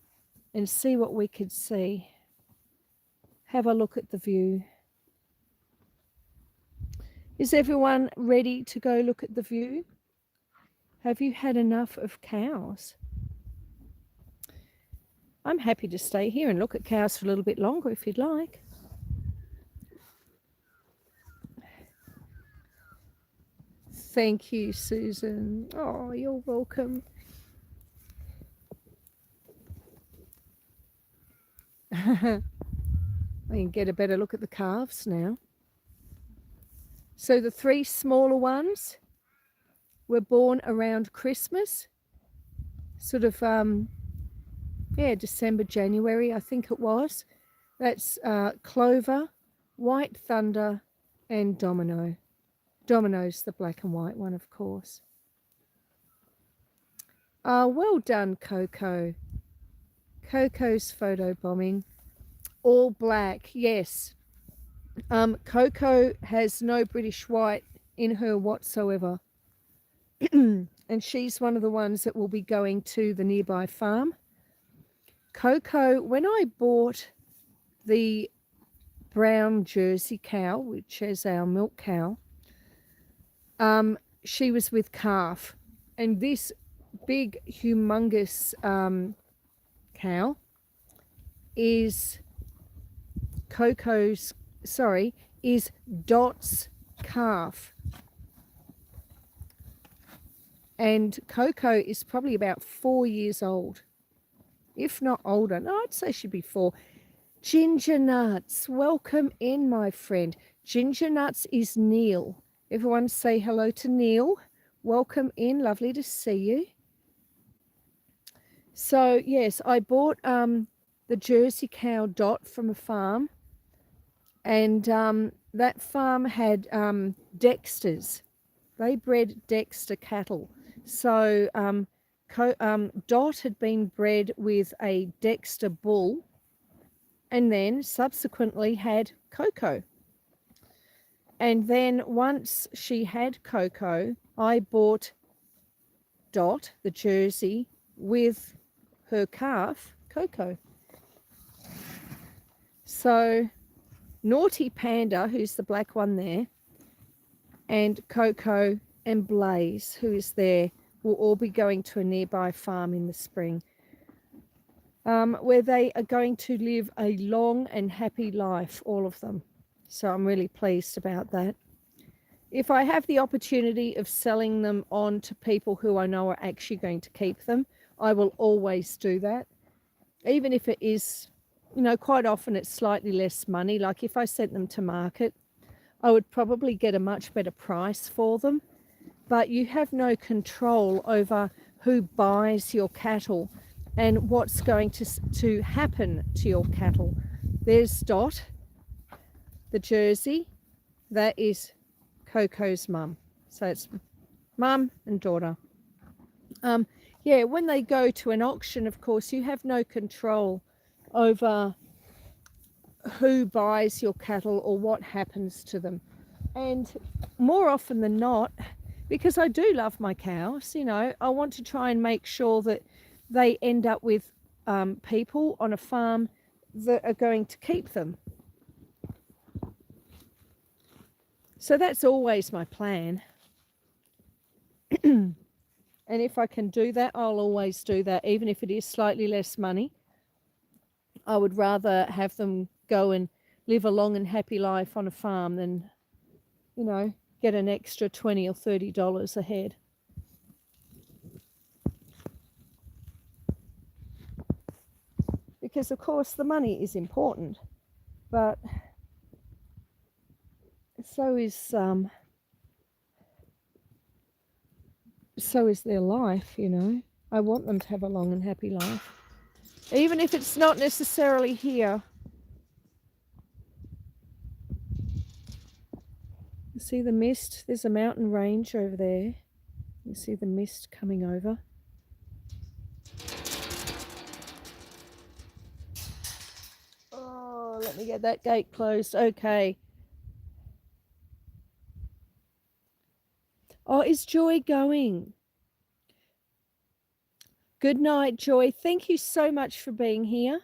and see what we could see. Have a look at the view. Is everyone ready to go look at the view? Have you had enough of cows? I'm happy to stay here and look at cows for a little bit longer if you'd like. Thank you, Susan. Oh, you're welcome. I can get a better look at the calves now. So the 3 smaller ones were born around Christmas, sort of, December, January, I think it was. That's Clover, White Thunder, and Domino. Domino's, the black and white one, of course. Well done, Coco. Coco's photo bombing. All black, yes. Coco has no British white in her whatsoever. And she's one of the ones that will be going to the nearby farm. Coco, when I bought the brown Jersey cow, which is our milk cow, she was with calf. And this big, humongous cow is is Dot's calf. And Coco is probably about 4 years old, if not older. No, I'd say she'd be 4. Ginger Nuts, welcome in, my friend. Ginger Nuts is Neil. Everyone say hello to Neil. Welcome in, lovely to see you. So, yes, I bought the Jersey cow Dot from a farm. And that farm had Dexters. They bred Dexter cattle. So Dot had been bred with a Dexter bull and then subsequently had Coco. And then once she had Coco, I bought Dot, the Jersey, with her calf, Coco. So Naughty Panda, who's the black one there, and Coco and Blaze, who is there, will all be going to a nearby farm in the spring, where they are going to live a long and happy life, all of them. So I'm really pleased about that. If I have the opportunity of selling them on to people who I know are actually going to keep them, I will always do that. Even if it is, you know, quite often it's slightly less money. Like if I sent them to market, I would probably get a much better price for them. But you have no control over who buys your cattle and what's going to happen to your cattle. There's Dot, the Jersey. That is Coco's mum. So it's mum and daughter. Yeah, when they go to an auction, of course, you have no control over who buys your cattle or what happens to them. And more often than not, because I do love my cows, you know, I want to try and make sure that they end up with people on a farm that are going to keep them. So that's always my plan. And if I can do that, I'll always do that, even if it is slightly less money. I would rather have them go and live a long and happy life on a farm than, you know, get an extra $20 or $30 a head. Because, of course, the money is important, but so is their life, you know. I want them to have a long and happy life, even if it's not necessarily here. You see the mist? There's a mountain range over there. You see the mist coming over. Oh, let me get that gate closed. Okay. Oh, is Joy going? Good night, Joy. Thank you so much for being here.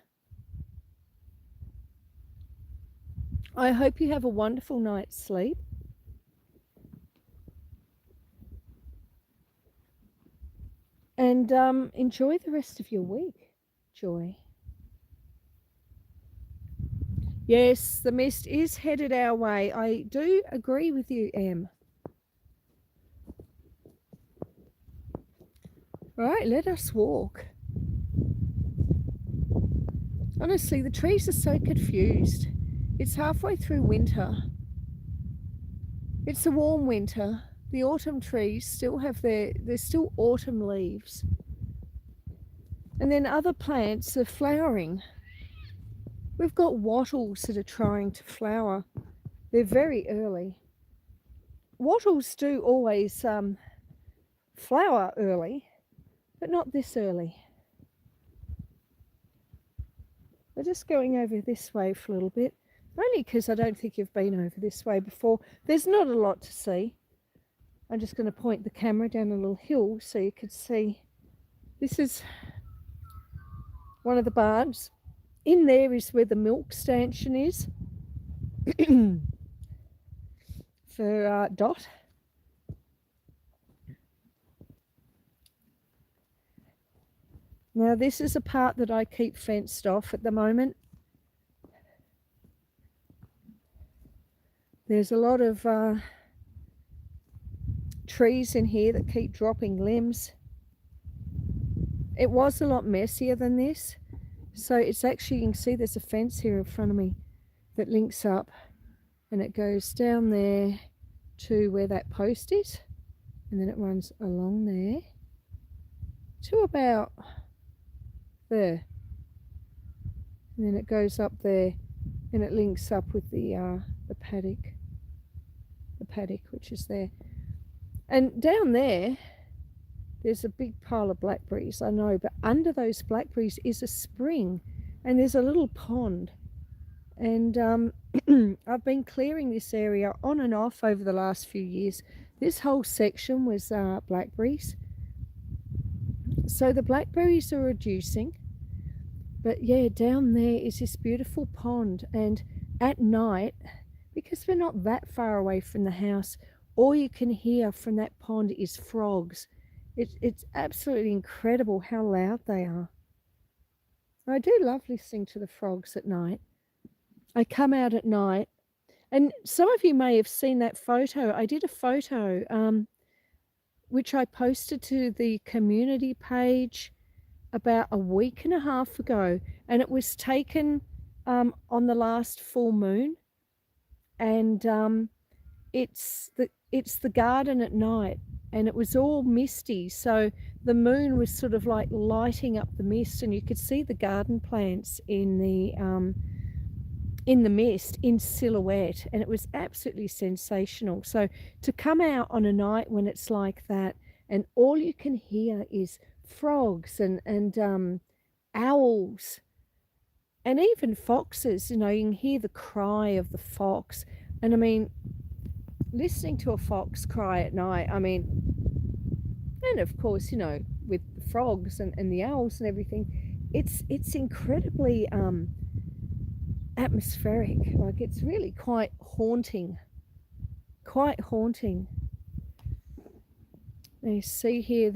I hope you have a wonderful night's sleep. And enjoy the rest of your week, Joy. Yes, the mist is headed our way. I do agree with you, Em. All right, let us walk. Honestly, the trees are so confused. It's halfway through winter. It's a warm winter. The autumn trees still have they're still autumn leaves. And then other plants are flowering. We've got wattles that are trying to flower. They're very early. wattles do always flower early, but not this early. We're just going over this way for a little bit, only because I don't think you've been over this way before. There's not a lot to see. I'm just going to point the camera down a little hill so you could see. This is one of the barns. In there is where the milk stanchion is for Dot. Now this is a part that I keep fenced off at the moment. There's a lot of trees in here that keep dropping limbs. It was a lot messier than this. So it's actually, you can see there's a fence here in front of me that links up, and it goes down there to where that post is, and then it runs along there to about there, and then it goes up there and it links up with the paddock, which is there. And down there there's a big pile of blackberries, I know, but under those blackberries is a spring and there's a little pond. And I've been clearing this area on and off over the last few years. This whole section was blackberries. So the blackberries are reducing. But yeah, down there is this beautiful pond. And at night, because we're not that far away from the house, all you can hear from that pond is frogs. It's absolutely incredible how loud they are. I do love listening to the frogs at night. I come out at night, and some of you may have seen that photo. I did a photo which I posted to the community page about a week and a half ago, and it was taken on the last full moon, and it's the garden at night, and it was all misty, so the moon was sort of like lighting up the mist, and you could see the garden plants in the mist in silhouette, and it was absolutely sensational. So to come out on a night when it's like that, and all you can hear is frogs and owls, and even foxes, you know, you can hear the cry of the fox. And I mean, listening to a fox cry at night, I mean, and of course, you know, with the frogs and the owls and everything, it's incredibly atmospheric. Like, it's really quite haunting. You see here,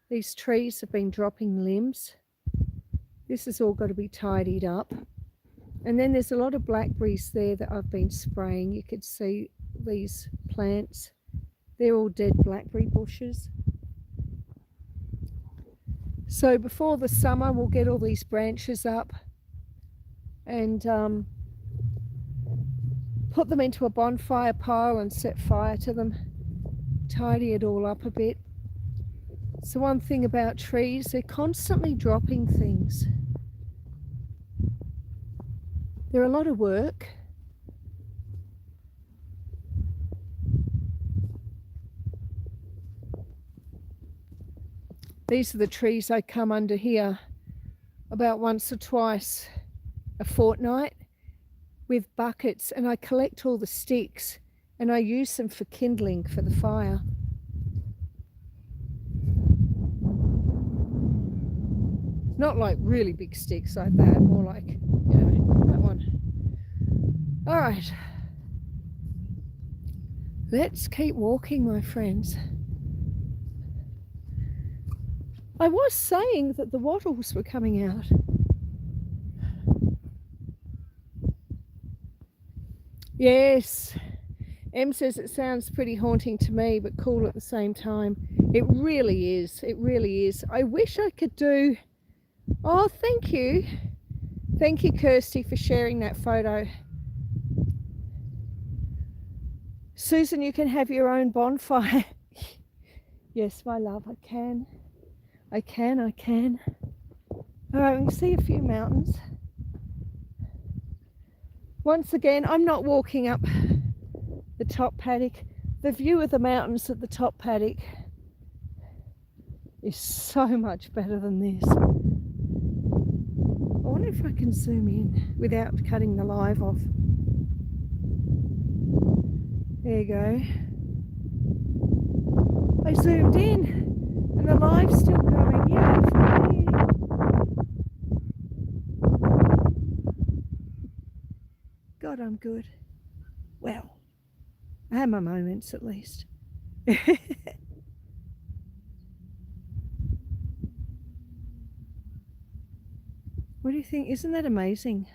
these trees have been dropping limbs. This has all got to be tidied up. And then there's a lot of blackberries there that I've been spraying. You could see these plants. They're all dead blackberry bushes. So before the summer, we'll get all these branches up and put them into a bonfire pile and set fire to them. Tidy it all up a bit. So one thing about trees, they're constantly dropping things. They're a lot of work. These are the trees I come under here about once or twice a fortnight with buckets, and I collect all the sticks and I use them for kindling for the fire. Not like really big sticks like that, more like, you know, that one. All right, let's keep walking, my friends. I was saying that the wattles were coming out. Yes, Em says it sounds pretty haunting to me, but cool at the same time. It really is. It really is. I wish I could do... Oh, thank you. Thank you, Kirsty, for sharing that photo. Susan, you can have your own bonfire. Yes, my love, I can. I can. All right, we can see a few mountains. Once again, I'm not walking up the the top paddock. The view of the mountains at the top paddock is so much better than this. I wonder if I can zoom in without cutting the live off. There you go. I zoomed in and the live's still going. Yeah, for me. God, I'm good. Well, I had my moments at least. What do you think? Isn't that amazing?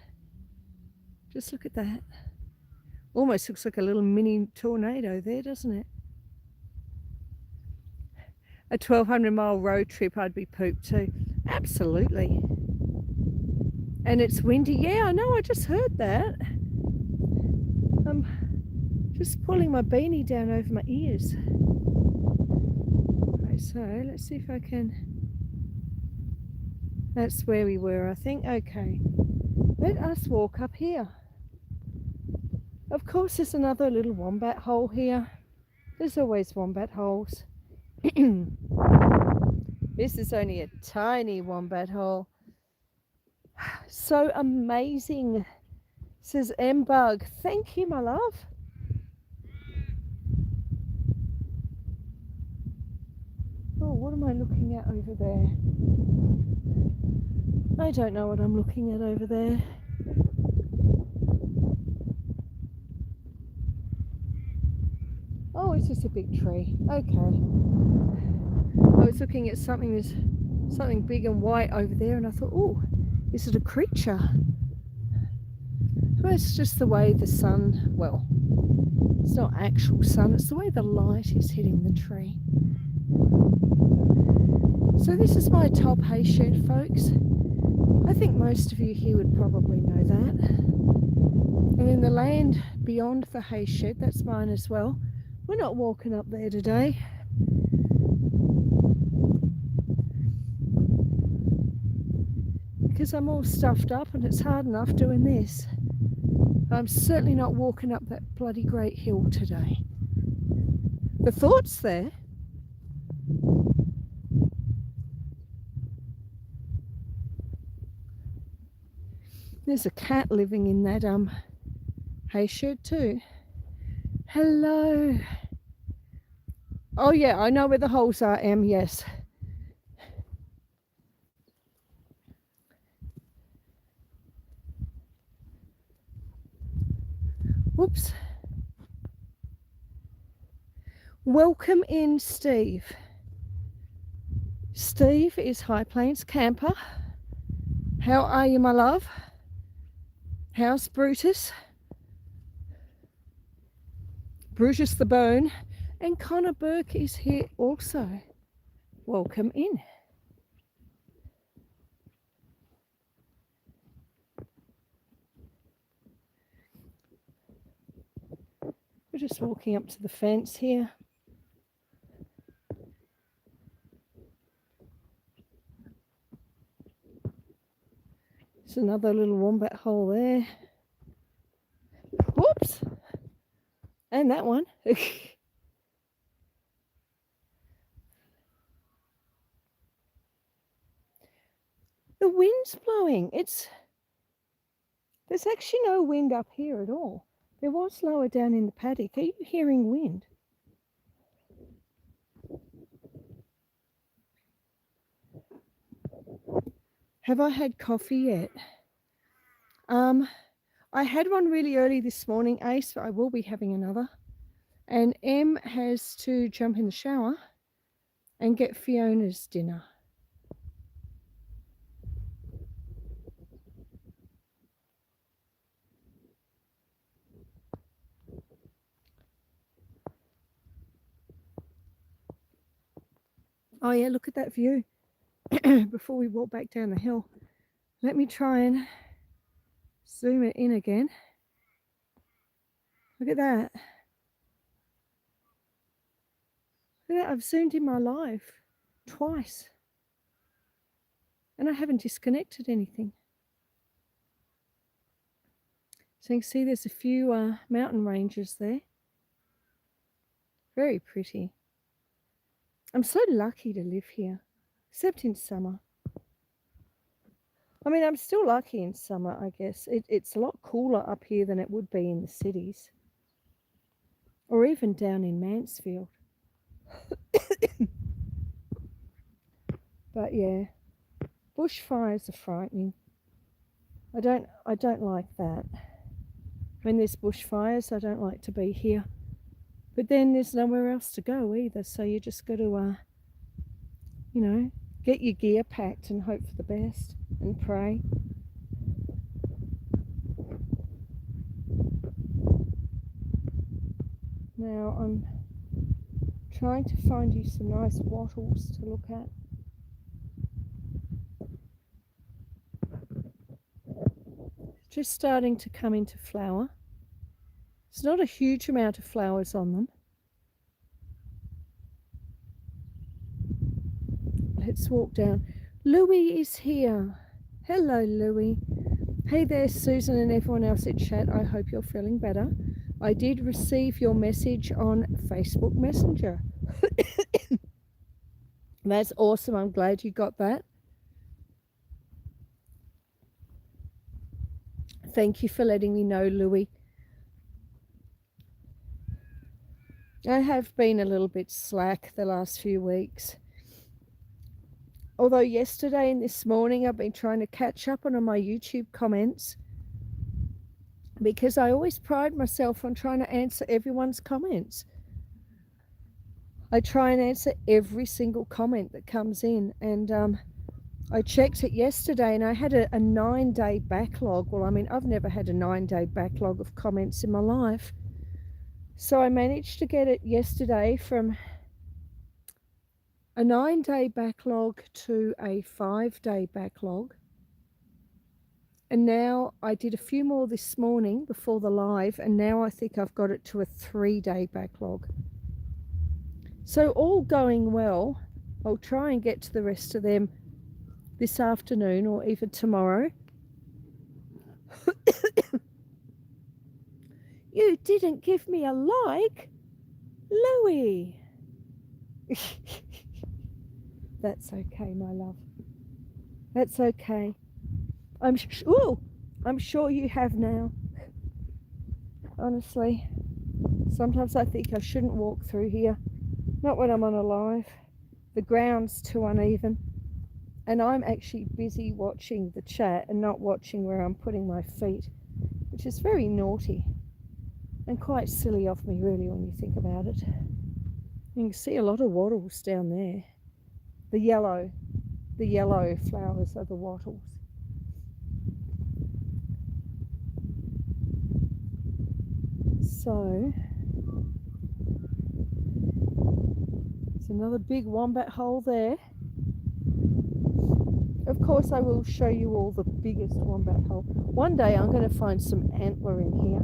Just look at that. Almost looks like a little mini tornado there, doesn't it? A 1,200-mile road trip, I'd be pooped too. Absolutely. And it's windy. Yeah, I know, I just heard that. I'm just pulling my beanie down over my ears. Okay, so let's see if I can... That's where we were, I think. Okay. Let us walk up here. Of course, there's another little wombat hole here. There's always wombat holes. This is only a tiny wombat hole. So amazing, says M-Bug. Thank you, my love. Oh, what am I looking at over there? I don't know what I'm looking at over there. Oh, it's just a big tree. Okay. I was looking at something big and white over there, and I thought, oh, is it a creature? Well, it's just the way the sun, well, it's not actual sun, it's the way the light is hitting the tree. So this is my top hay shed, folks. I think most of you here would probably know that. And then the land beyond the hay shed, that's mine as well. We're not walking up there today. Because I'm all stuffed up and it's hard enough doing this. I'm certainly not walking up that bloody great hill today. The thought's there. There's a cat living in that hay shed too. Hello. Oh yeah, I know where the holes are, Em, yes. Whoops. Welcome in, Steve. Steve is High Plains Camper. How are you, my love? How's Brutus? Brutus the Bone. And Connor Burke is here also. Welcome in. We're just walking up to the fence here. There's another little wombat hole there. Whoops! And that one. The wind's blowing. There's actually no wind up here at all. There was lower down in the paddock. Are you hearing wind? Have I had coffee yet? I had one really early this morning, Ace, but I will be having another. And Em has to jump in the shower and get Fiona's dinner. Oh yeah, look at that view. Before we walk back down the hill. Let me try and zoom it in again. Look at that. Look at that. I've zoomed in my live twice. And I haven't disconnected anything. So you can see there's a few mountain ranges there. Very pretty. I'm so lucky to live here, except in summer. I mean, I'm still lucky in summer, I guess. It's a lot cooler up here than it would be in the cities, or even down in Mansfield. But yeah, bushfires are frightening. I don't like that. When there's bushfires, I don't like to be here. But then there's nowhere else to go either, so you just got to, get your gear packed and hope for the best and pray. Now I'm trying to find you some nice wattles to look at. Just starting to come into flower. There's not a huge amount of flowers on them. Let's walk down. Louie is here. Hello, Louie. Hey there, Susan and everyone else in chat. I hope you're feeling better. I did receive your message on Facebook Messenger. That's awesome. I'm glad you got that. Thank you for letting me know, Louie. I have been a little bit slack the last few weeks. Although yesterday and this morning I've been trying to catch up on my YouTube comments, because I always pride myself on trying to answer everyone's comments. I try and answer every single comment that comes in, and I checked it yesterday and I had a 9-day backlog. Well, I mean, I've never had a 9-day backlog of comments in my life. So I managed to get it yesterday from a 9-day backlog to a 5-day backlog. And now I did a few more this morning before the live, and now I think I've got it to a 3-day backlog. So all going well. I'll try and get to the rest of them this afternoon or even tomorrow. You didn't give me a like, Louie. That's okay, my love. That's okay. I'm sure you have now. Honestly, sometimes I think I shouldn't walk through here. Not when I'm on a live. The ground's too uneven. And I'm actually busy watching the chat and not watching where I'm putting my feet, which is very naughty and quite silly of me, really, when you think about it. You can see a lot of wattles down there. The yellow flowers are the wattles. So there's another big wombat hole there. Of course, I will show you all the biggest wombat hole. One day I'm going to find some antler in here.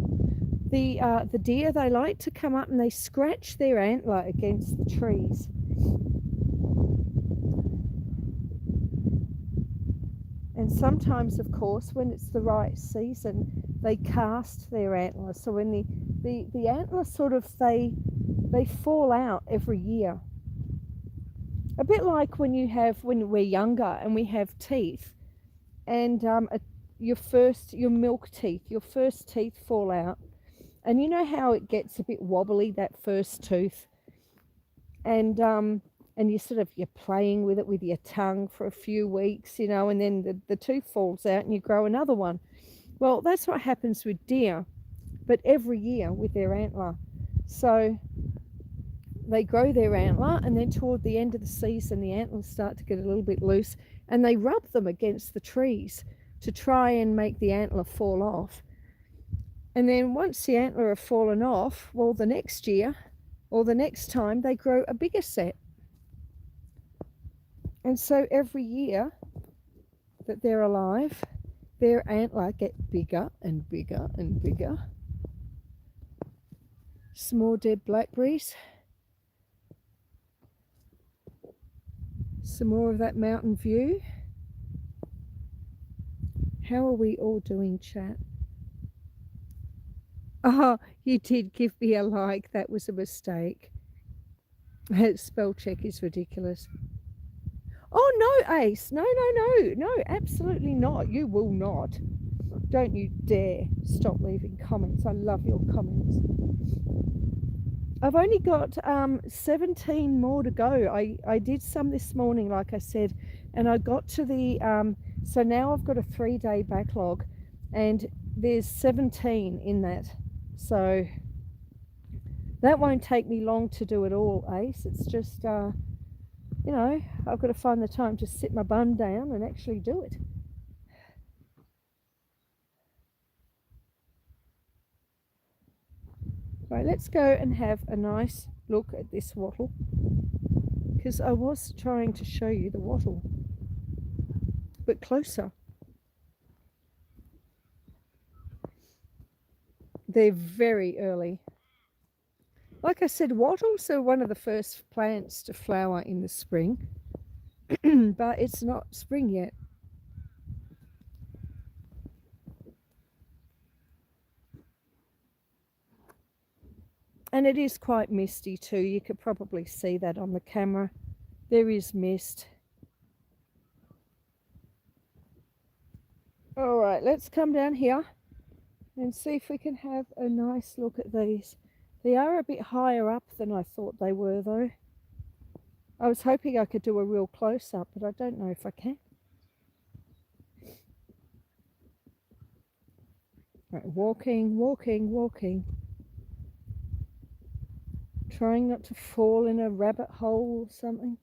The deer, they like to come up and they scratch their antler against the trees. And sometimes, of course, when it's the right season, they cast their antler. So when the antler sort of, they fall out every year. A bit like when we're younger and we have teeth, and your milk teeth, your first teeth fall out, and you know how it gets a bit wobbly, that first tooth, and you're playing with it with your tongue for a few weeks, and then the tooth falls out and you grow another one. Well, that's what happens with deer, but every year with their antler. So they grow their antler, and then toward the end of the season, the antlers start to get a little bit loose, and they rub them against the trees to try and make the antler fall off. And then once the antler have fallen off, well, the next year or the next time they grow a bigger set. And so every year that they're alive, their antler get bigger and bigger and bigger. Some more dead blackberries. Some more of that mountain view. How are we all doing, chat? Oh, you did give me a like. That was a mistake. Spell check is ridiculous. Oh no, Ace. No, no, no. No, absolutely not. You will not. Don't you dare stop leaving comments. I love your comments. I've only got 17 more to go. I did some this morning, like I said, and I got to the so now I've got a 3-day backlog, and there's 17 in that. So that won't take me long to do it all, Ace. It's just you know, I've got to find the time to sit my bum down and actually do it. Right, let's go and have a nice look at this wattle, because I was trying to show you the wattle, but closer. They're very early. Like I said, wattles are one of the first plants to flower in the spring, but it's not spring yet. And it is quite misty too. You could probably see that on the camera. There is mist. All right, let's come down here and see if we can have a nice look at these. They are a bit higher up than I thought they were, though. I was hoping I could do a real close-up, but I don't know if I can. Right, walking, walking, walking. Trying not to fall in a rabbit hole or something.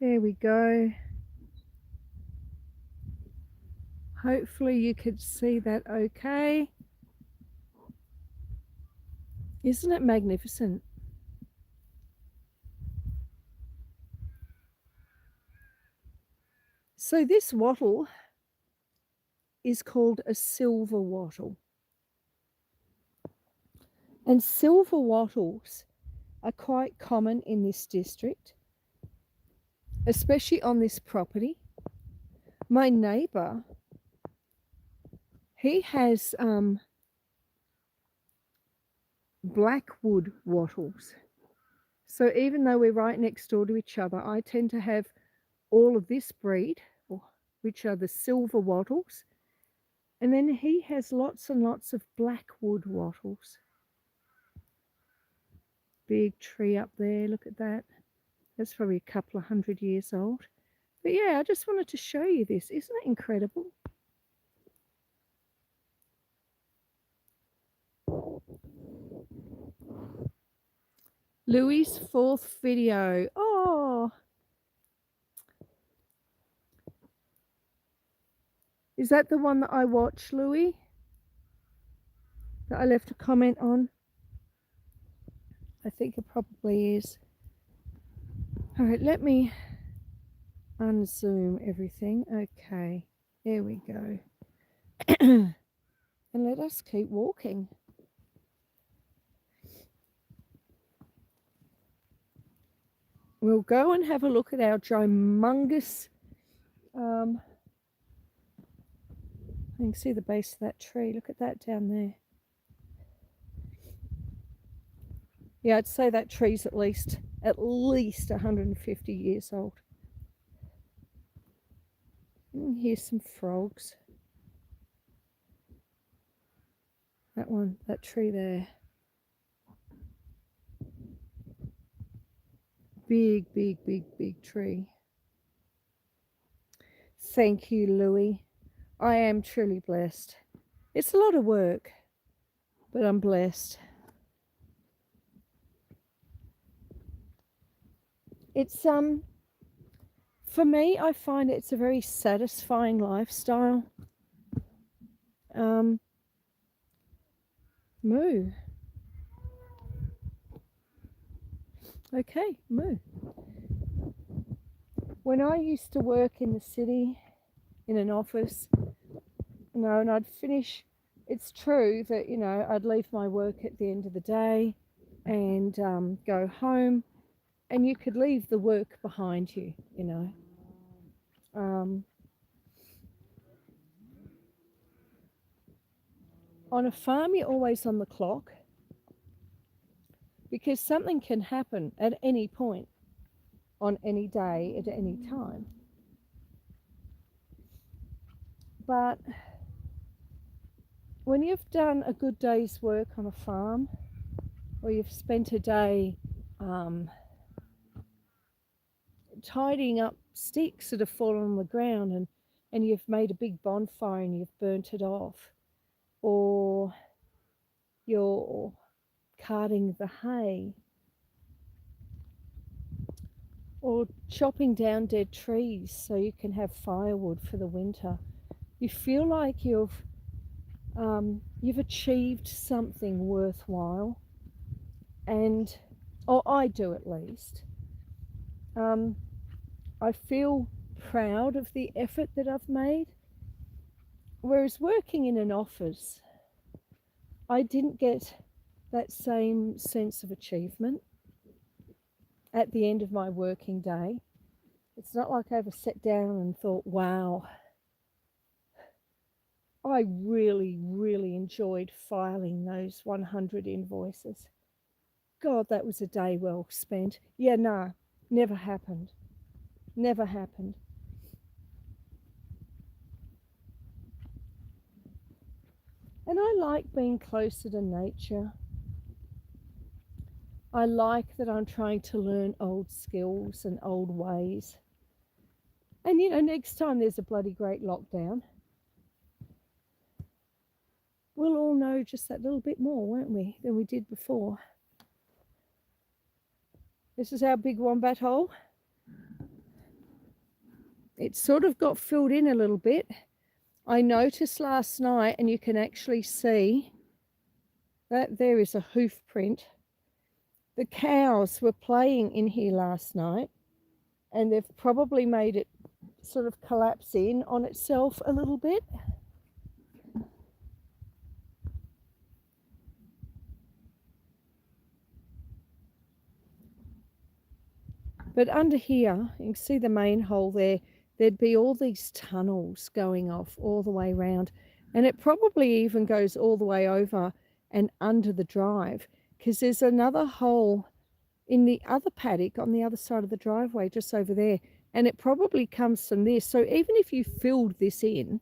There we go. Hopefully you could see that okay. Isn't it magnificent? So this wattle is called a silver wattle. And silver wattles are quite common in this district, especially on this property. My neighbour, he has blackwood wattles. So even though we're right next door to each other, I tend to have all of this breed, which are the silver wattles. And then he has lots and lots of blackwood wattles. Big tree up there, look at that. That's probably a couple of 100 years old. But yeah, I just wanted to show you this. Isn't it incredible? Louis' 4th video. Oh, is that the one that I watched, Louis? That I left a comment on? I think it probably is. All right, let me unzoom everything. Okay, there we go. And let us keep walking. We'll go and have a look at our humongous, you can see the base of that tree. Look at that down there. Yeah, I'd say that tree's at least 150 years old. Here's some frogs. That one, that tree there. Big, big, big, big tree. Thank you, Louis. I am truly blessed. It's a lot of work, but I'm blessed. It's for me, I find it's a very satisfying lifestyle. Moo. Okay, moo. When I used to work in the city, in an office, you know, and I'd finish, it's true that, you know, I'd leave my work at the end of the day and go home. and you could leave the work behind you, you know. On a farm, you're always on the clock because something can happen at any point, on any day, at any time. But when you've done a good day's work on a farm, or you've spent a day tidying up sticks that have fallen on the ground, and you've made a big bonfire and you've burnt it off, or you're carting the hay, or chopping down dead trees so you can have firewood for the winter, you feel like you've achieved something worthwhile, and or I do at least. I feel proud of the effort that I've made. Whereas working in an office, I didn't get that same sense of achievement at the end of my working day. It's not like I ever sat down and thought, wow, I really, really enjoyed filing those 100 invoices. God, that was a day well spent. Yeah, no, never happened. Never happened. And I like being closer to nature. I like that I'm trying to learn old skills and old ways. And, you know, next time there's a bloody great lockdown, we'll all know just that little bit more, won't we, than we did before. This is our big wombat hole. It sort of got filled in a little bit. I noticed last night, and you can actually see that there is a hoof print. The cows were playing in here last night, and they've probably made it sort of collapse in on itself a little bit. But under here, you can see the main hole there, there'd be all these tunnels going off all the way around. And it probably even goes all the way over and under the drive, because there's another hole in the other paddock on the other side of the driveway, just over there. And it probably comes from this. So even if you filled this in,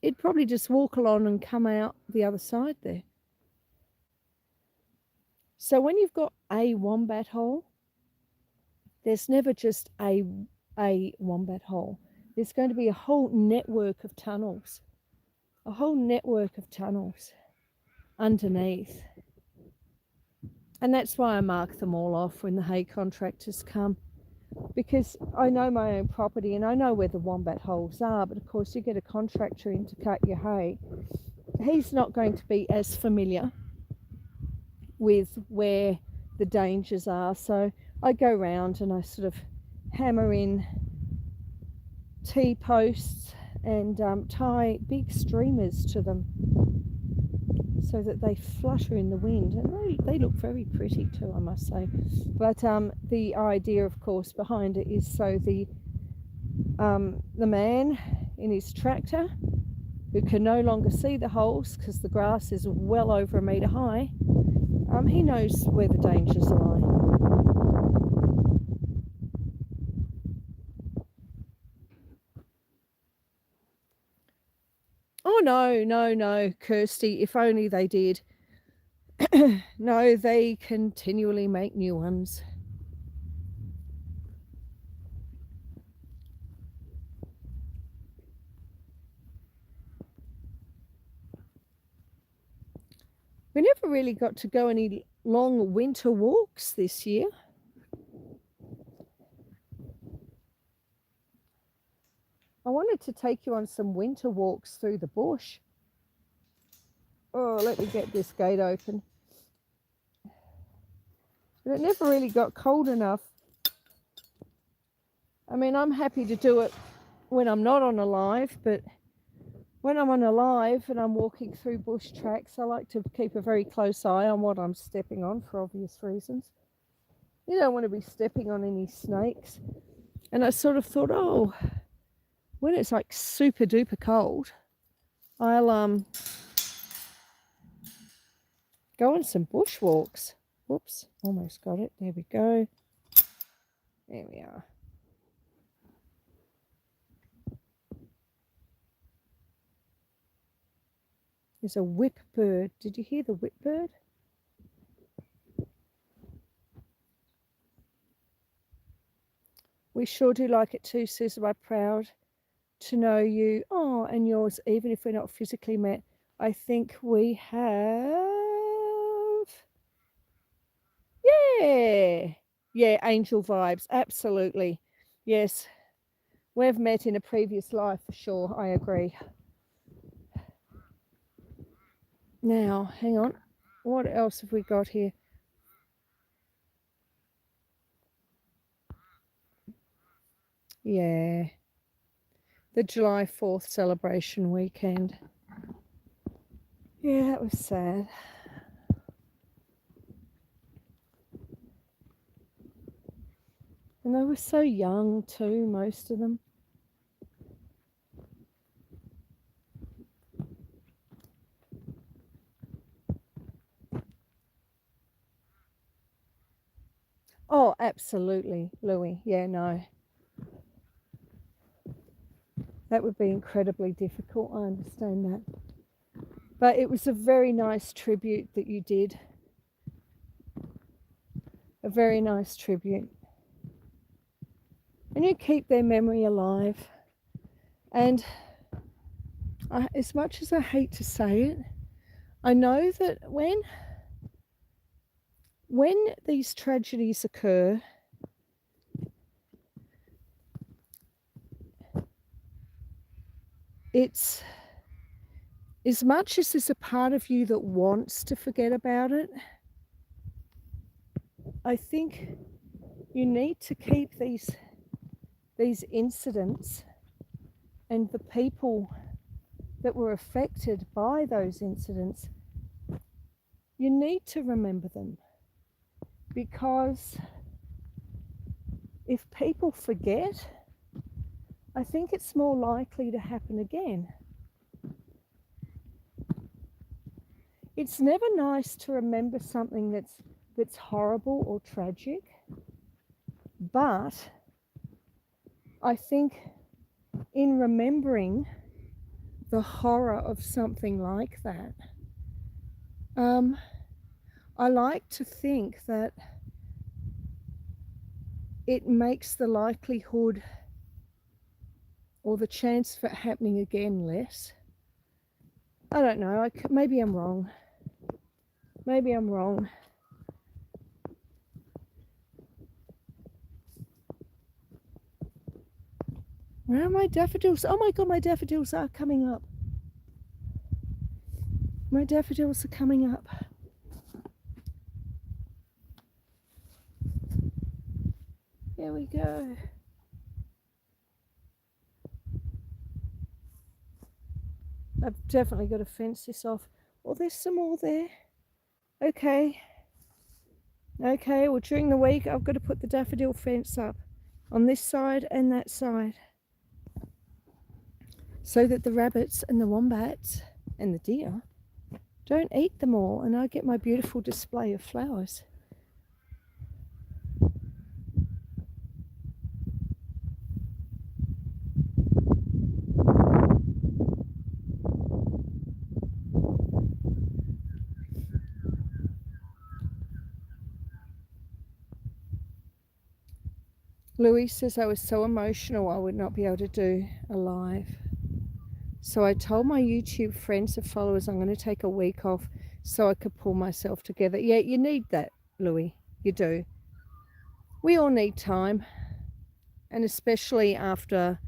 it'd probably just walk along and come out the other side there. So when you've got a wombat hole, there's never just a wombat hole. There's going to be a whole network of tunnels, underneath. And that's why I mark them all off when the hay contractors come, because I know my own property and I know where the wombat holes are. But of course, you get a contractor in to cut your hay, he's not going to be as familiar with where the dangers are. So I go round and I sort of hammer in T-posts and tie big streamers to them so that they flutter in the wind, and they look very pretty too, I must say. But the idea, of course, behind it is so the man in his tractor, who can no longer see the holes because the grass is well over 1 metre high, he knows where the dangers lie. Oh, no, Kirsty, if only they did. No, they continually make new ones. We never really got to go any long winter walks this year. I wanted to take you on some winter walks through the bush. Oh, let me get this gate open. But it never really got cold enough. I mean, I'm happy to do it when I'm not on a live, but when I'm on a live and I'm walking through bush tracks, I like to keep a very close eye on what I'm stepping on for obvious reasons. You don't want to be stepping on any snakes. And I sort of thought, oh, when it's like super duper cold, I'll go on some bushwalks. Whoops, almost got it. There we go. There we are. There's a whip bird. Did you hear the whip bird? We sure do like it too, Susan. I'm proud to know you. Oh, and yours, even if we're not physically met. I think we have. Yeah. Yeah, angel vibes. Absolutely. Yes. We've met in a previous life for sure. I agree. Now, hang on. What else have we got here? Yeah. The July 4th celebration weekend. Yeah, that was sad. And they were so young too, most of them. Oh, absolutely, Louis. Yeah, no. That would be incredibly difficult. I understand that. But it was a very nice tribute that you did. A very nice tribute. And you keep their memory alive. And as much as I hate to say it, I know that when these tragedies occur, it's as much as there's a part of you that wants to forget about it, I think you need to keep these incidents and the people that were affected by those incidents, you need to remember them. Because if people forget, I think it's more likely to happen again. It's never nice to remember something that's horrible or tragic, but I think in remembering the horror of something like that, I like to think that it makes the likelihood or the chance for it happening again less. I don't know. Maybe I'm wrong. Maybe I'm wrong. Where are my daffodils? Oh my God, my daffodils are coming up. My daffodils are coming up. Here we go. I've definitely got to fence this off. Oh, there's some more there. Okay. Okay, well, during the week, I've got to put the daffodil fence up on this side and that side so that the rabbits and the wombats and the deer don't eat them all and I get my beautiful display of flowers. Louis says I was so emotional I would not be able to do a live. So I told my YouTube friends and followers I'm going to take a week off so I could pull myself together. Yeah, you need that, Louis. You do. We all need time. And especially after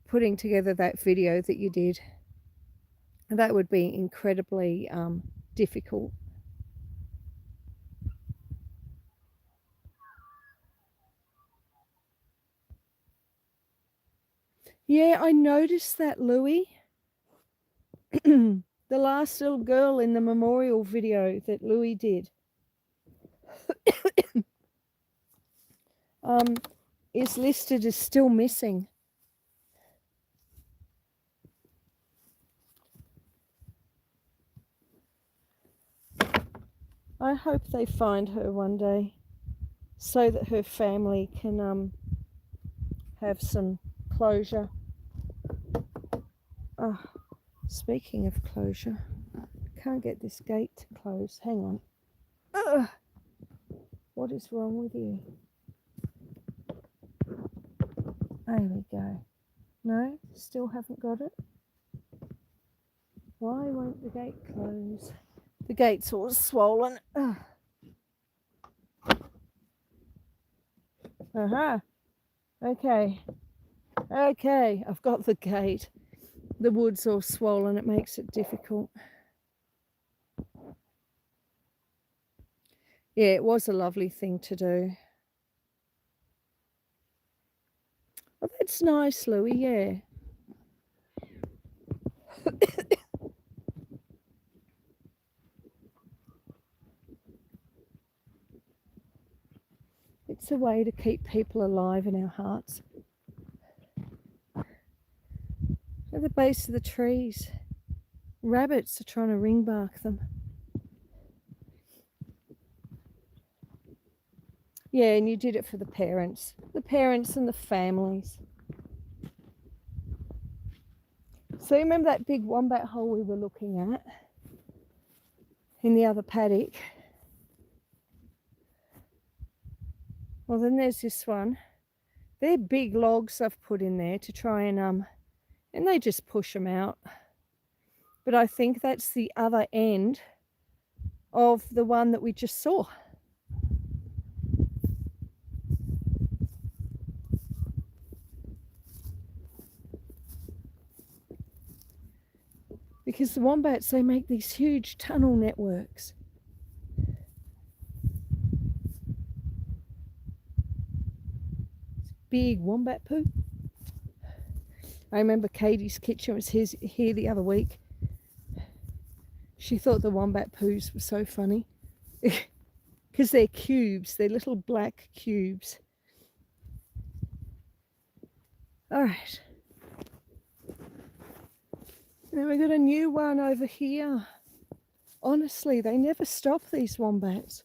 putting together that video that you did. That would be incredibly difficult. Yeah, I noticed that, Louis. The last little girl in the memorial video that Louis did. is listed as still missing. I hope they find her one day so that her family can have some closure. Oh, speaking of closure, I can't get this gate to close. Hang on. Ugh. What is wrong with you? There we go. No, still haven't got it. Why won't the gate close? The gate's all swollen. Ugh. Aha. Okay. Okay, I've got the gate. The wood's all swollen. It makes it difficult. Yeah, it was a lovely thing to do. Oh, that's nice, Louie, yeah. It's a way to keep people alive in our hearts. At the base of the trees, rabbits are trying to ring bark them. Yeah, and you did it for the parents and the families. So you remember that big wombat hole we were looking at in the other paddock? Well, then there's this one. They're big logs I've put in there to try and they just push them out. But I think that's the other end of the one that we just saw. Because the wombats, they make these huge tunnel networks. Big wombat poo. I remember Katie's kitchen was here the other week. She thought the wombat poos were so funny because they're cubes, they're little black cubes. All right. And then we got a new one over here. Honestly, they never stop, these wombats.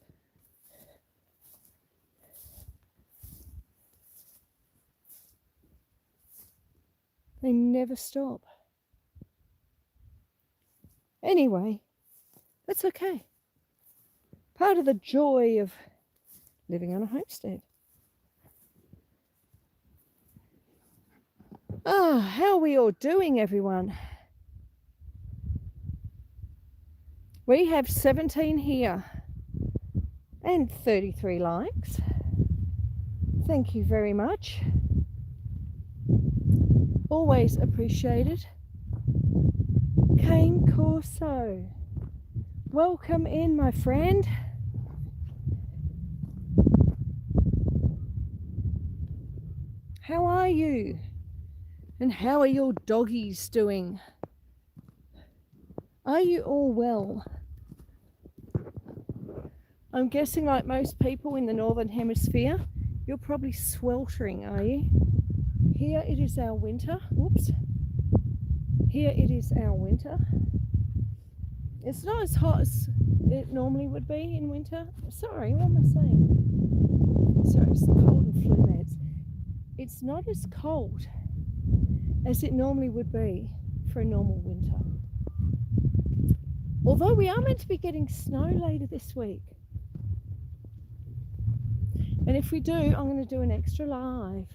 They never stop. Anyway, that's okay. Part of the joy of living on a homestead. Ah, how are we all doing, everyone? We have 17 here and 33 likes. Thank you very much. Always appreciated. Cane Corso, welcome in, my friend. How are you? And how are your doggies doing? Are you all well? I'm guessing, like most people in the Northern Hemisphere, you're probably sweltering, are you? Here it is our winter. Whoops. Here it is our winter. It's not as hot as it normally would be in winter. Sorry, what am I saying? Sorry, it's the cold and flu meds. It's not as cold as it normally would be for a normal winter. Although we are meant to be getting snow later this week. And if we do, I'm going to do an extra live.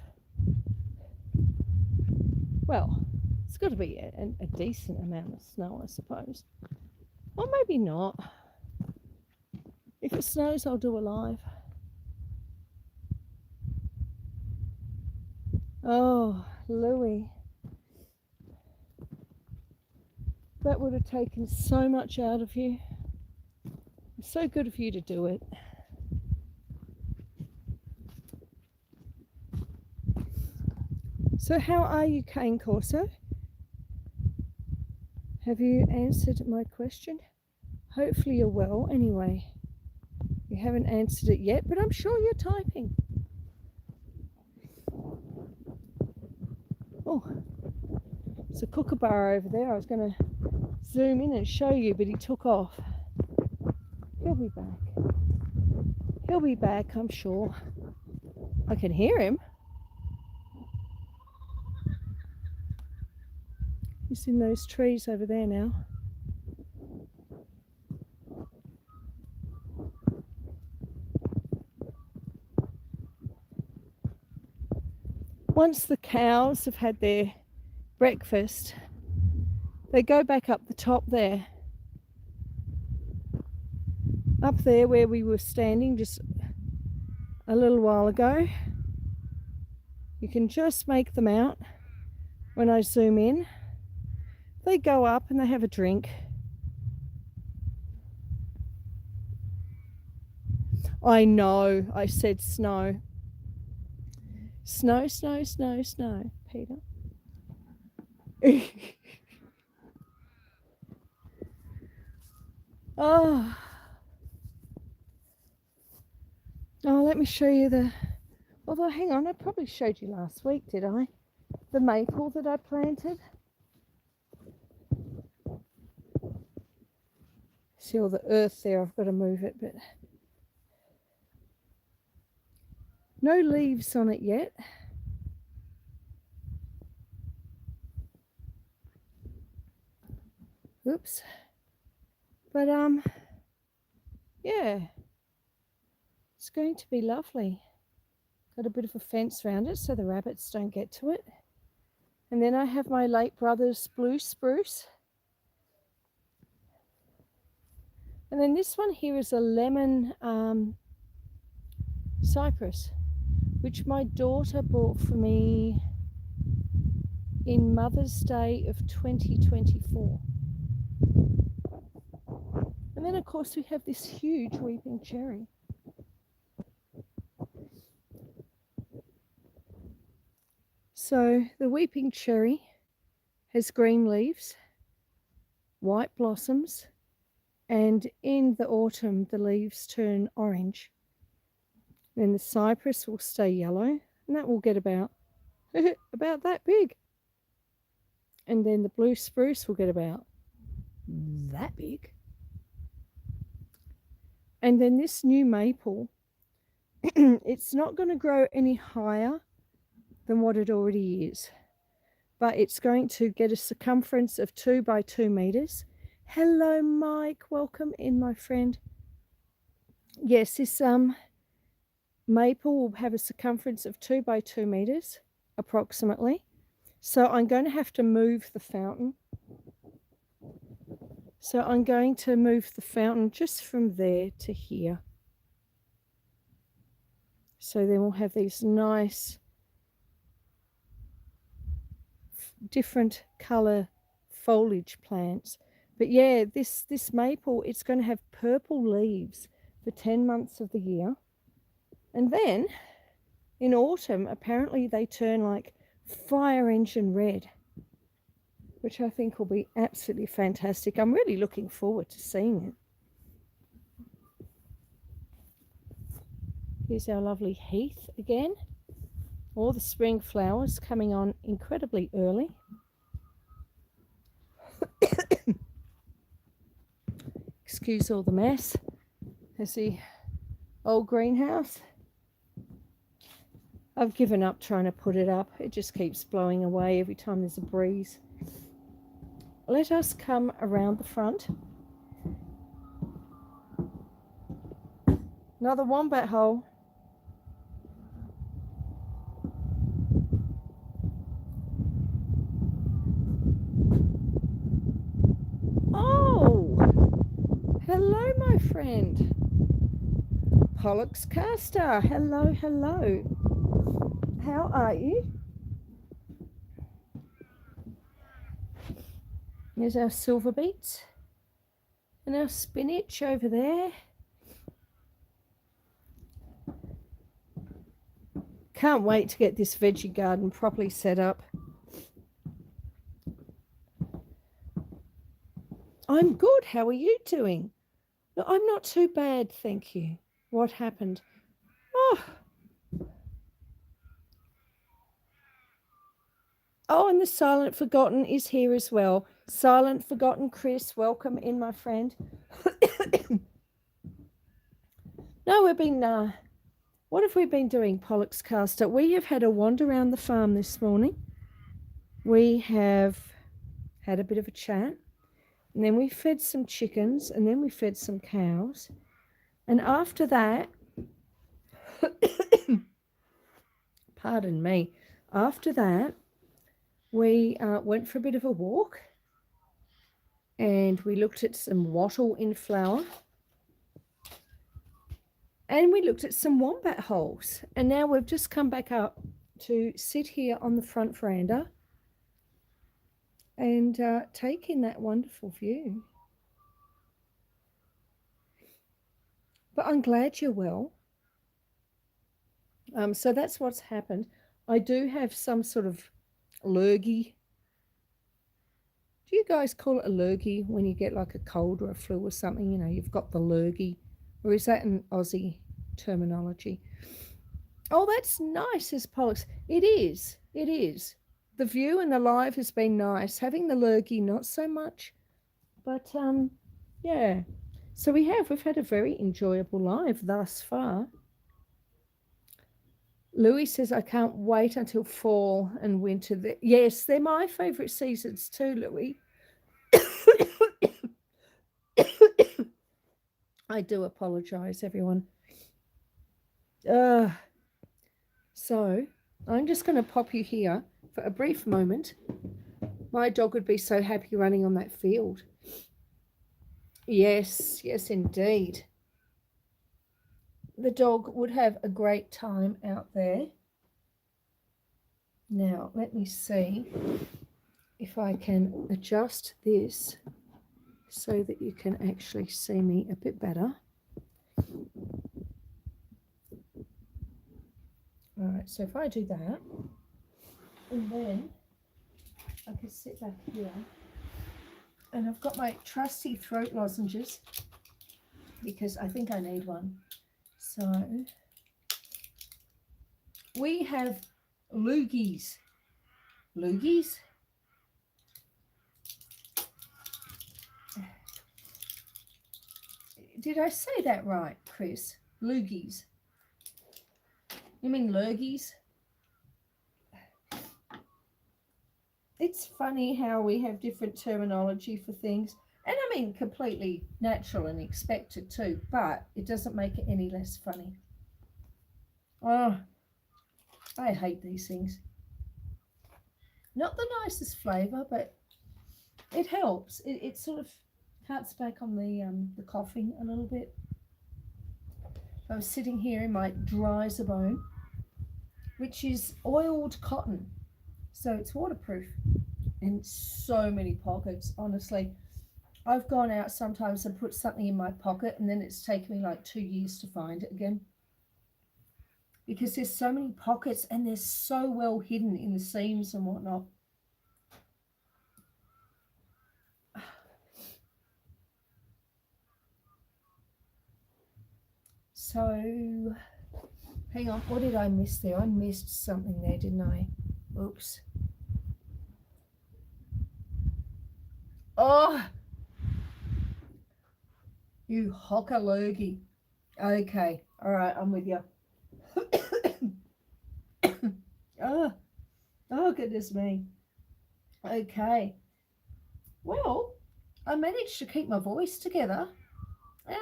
Well, it's got to be a decent amount of snow, I suppose. Or maybe not. If it snows, I'll do a live. Oh, Louie. That would have taken so much out of you. It's so good of you to do it. So how are you, Cane Corso? Have you answered my question? Hopefully you're well anyway. You haven't answered it yet, but I'm sure you're typing. Oh, it's a kookaburra over there. I was going to zoom in and show you, but he took off. He'll be back. He'll be back, I'm sure. I can hear him. He's in those trees over there now. Once the cows have had their breakfast, they go back up the top there. Up there where we were standing just a little while ago. You can just make them out when I zoom in. They go up and they have a drink. I know, I said snow. Snow, snow, snow, snow, Peter. Oh, let me show you the... Although, hang on, I probably showed you last week, did I? The maple that I planted. See all the earth there, I've got to move it, but... No leaves on it yet. Oops. But, yeah. It's going to be lovely. Got a bit of a fence around it so the rabbits don't get to it. And then I have my late brother's blue spruce. And then this one here is a lemon cypress, which my daughter bought for me in Mother's Day of 2024. And then of course we have this huge weeping cherry. So the weeping cherry has green leaves, white blossoms, and in the autumn the leaves turn orange. Then the cypress will stay yellow, and that will get about that big. And then the blue spruce will get about that big. And then this new maple, it's not going to grow any higher than what it already is, but it's going to get a circumference of 2 by 2 meters. Hello, Mike. Welcome in, my friend. Yes, this maple will have a circumference of 2 by 2 meters, approximately. So I'm going to have to move the fountain. So I'm going to move the fountain just from there to here. So then we'll have these nice different color foliage plants. But yeah, this maple, it's going to have purple leaves for 10 months of the year. And then in autumn, apparently they turn like fire engine red, which I think will be absolutely fantastic. I'm really looking forward to seeing it. Here's our lovely heath again. All the spring flowers coming on incredibly early. Excuse all the mess. There's the old greenhouse. I've given up trying to put it up. It just keeps blowing away every time there's a breeze. Let us come around the front. Another wombat hole. Oh, hello, my friend. Pollux Castor. Hello, hello. How are you? Here's our silver beets and our spinach over there. Can't wait to get this veggie garden properly set up. I'm good. How are you doing? No, I'm not too bad, thank you. What happened? Oh, and the Silent Forgotten is here as well. Silent Forgotten, Chris, welcome in, my friend. No, we've been, what have we been doing, Pollux Caster? We have had a wander around the farm this morning. We have had a bit of a chat, and then we fed some chickens, and then we fed some cows. And after that, pardon me, after that, we went for a bit of a walk, and we looked at some wattle in flower, and we looked at some wombat holes. And now we've just come back up to sit here on the front veranda and take in that wonderful view. But I'm glad you're well. So that's what's happened. I do have some sort of lurgy. Do you guys call it a lurgy when you get like a cold or a flu or something? You know, you've got the lurgy. Or is that an Aussie terminology? Oh, that's nice, says Pollux. It is. It is. The view and the live has been nice. Having the lurgy, not so much. But, yeah. So we've had a very enjoyable live thus far. Louis says, I can't wait until fall and winter. Yes, they're my favourite seasons too, Louis. I do apologise, everyone. So I'm just going to pop you here for a brief moment. My dog would be so happy running on that field. Yes, yes, indeed. The dog would have a great time out there. Now, let me see if I can adjust this so that you can actually see me a bit better. All right, so if I do that, and then I can sit back here, and I've got my trusty throat lozenges because I think I need one. So we have loogies. Loogies? Did I say that right, Chris? Loogies. You mean lurgies? It's funny how we have different terminology for things. And I mean, completely natural and expected too, but it doesn't make it any less funny. Oh, I hate these things. Not the nicest flavour, but it helps. It sort of cuts back on the coughing a little bit. I'm sitting here in my dry as a bone, which is oiled cotton. So it's waterproof and so many pockets, honestly. I've gone out sometimes and put something in my pocket and then it's taken me like 2 years to find it again. Because there's so many pockets and they're so well hidden in the seams and whatnot. So, hang on, what did I miss there? I missed something there, didn't I? Oops. Oh, you hockalurgy. Okay, all right, I'm with you. Oh, goodness me. Okay. Well, I managed to keep my voice together.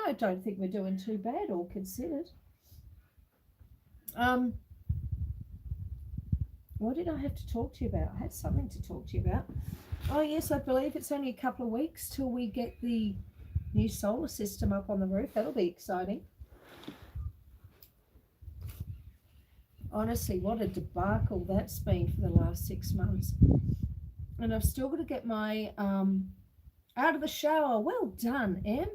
I don't think we're doing too bad, all considered. What did I have to talk to you about? I had something to talk to you about. Oh, yes, I believe it's only a couple of weeks till we get the new solar system up on the roof. That'll be exciting. Honestly, what a debacle that's been for the last 6 months. And I've still got to get my out of the shower. Well done, Em.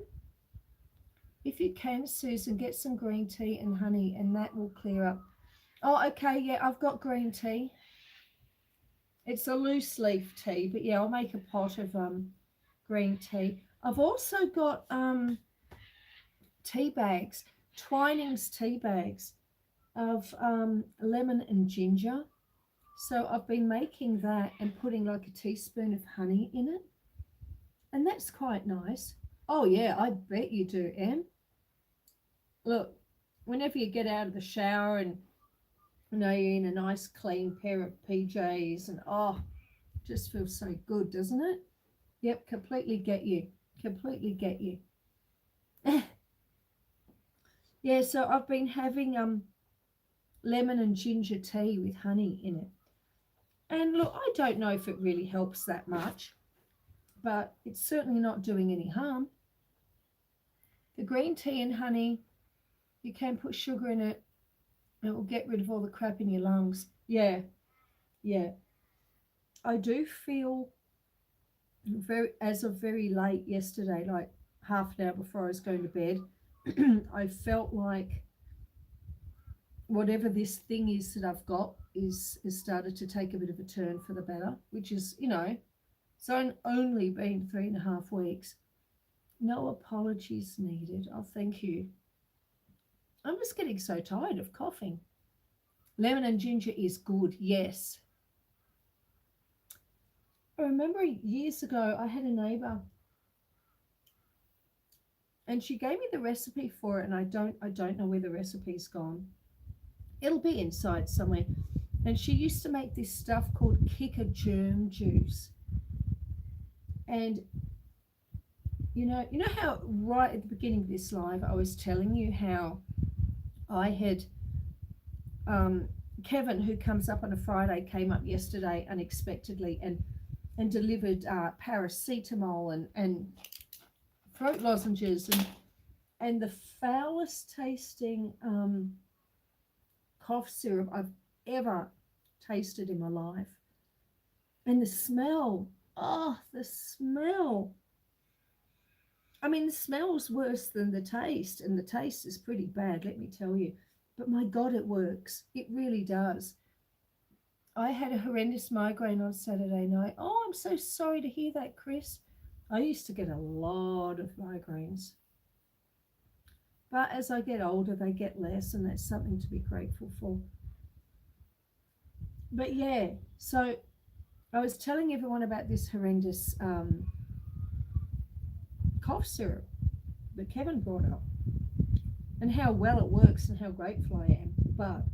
If you can, Susan, get some green tea and honey and that will clear up. Oh, okay, yeah, I've got green tea. It's a loose leaf tea, but yeah, I'll make a pot of green tea. I've also got tea bags, Twinings tea bags of lemon and ginger. So I've been making that and putting like a teaspoon of honey in it. And that's quite nice. Oh, yeah, I bet you do, Em. Look, whenever you get out of the shower and you're in a nice clean pair of PJs and just feels so good, doesn't it? Yep, completely get you. Completely get you. Yeah, so I've been having lemon and ginger tea with honey in it. And look, I don't know if it really helps that much, but it's certainly not doing any harm. The green tea and honey, you can put sugar in it, and it will get rid of all the crap in your lungs. Yeah, yeah. I do feel as of very late yesterday, like half an hour before I was going to bed, I felt like whatever this thing is that I've got is started to take a bit of a turn for the better, which is, it's only been 3.5 weeks. No apologies needed. Oh, thank you. I'm just getting so tired of coughing. Lemon and ginger is good, yes. I remember years ago I had a neighbour and she gave me the recipe for it, and I don't know where the recipe's gone. It'll be inside somewhere. And she used to make this stuff called cuppa germ juice. And you know how right at the beginning of this live I was telling you how I had Kevin, who comes up on a Friday, came up yesterday unexpectedly and delivered paracetamol and throat lozenges and the foulest tasting cough syrup I've ever tasted in my life. And the smell, the smell. I mean, the smell's worse than the taste, and the taste is pretty bad, let me tell you. But my God, it works. It really does. I had a horrendous migraine on Saturday night. Oh, I'm so sorry to hear that, Chris. I used to get a lot of migraines. But as I get older, they get less, and that's something to be grateful for. But yeah, so I was telling everyone about this horrendous cough syrup that Kevin brought up and how well it works and how grateful I am. But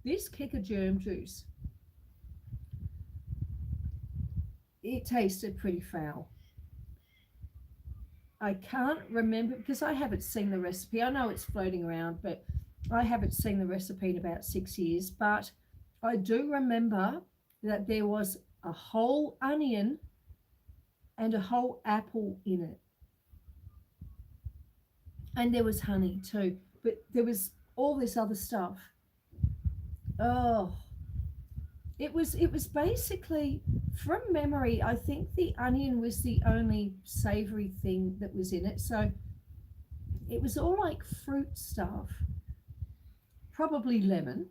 this cuppa germ juice, it tasted pretty foul. I can't remember because I haven't seen the recipe. I know it's floating around, but I haven't seen the recipe in about 6 years. But I do remember that there was a whole onion and a whole apple in it. And there was honey too, but there was all this other stuff. Oh, it was basically, from memory, I think the onion was the only savory thing that was in it. So it was all like fruit stuff, probably lemon.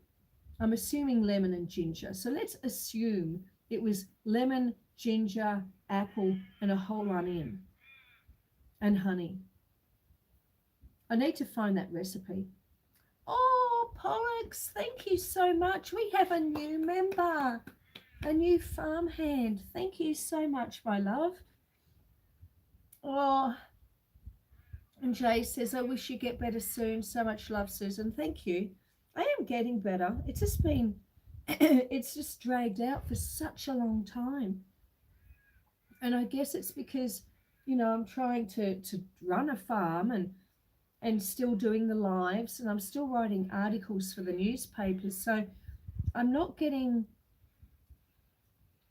I'm assuming lemon and ginger. So let's assume it was lemon, ginger, apple, and a whole onion and honey. I need to find that recipe. Oh, Pollux, thank you so much. We have a new member, a new farmhand. Thank you so much, my love. Oh, and Jay says, I wish you get better soon. So much love, Susan. Thank you. I am getting better. It's just been, it's just dragged out for such a long time. And I guess it's because, I'm trying to run a farm and still doing the lives, and I'm still writing articles for the newspapers. So I'm not getting,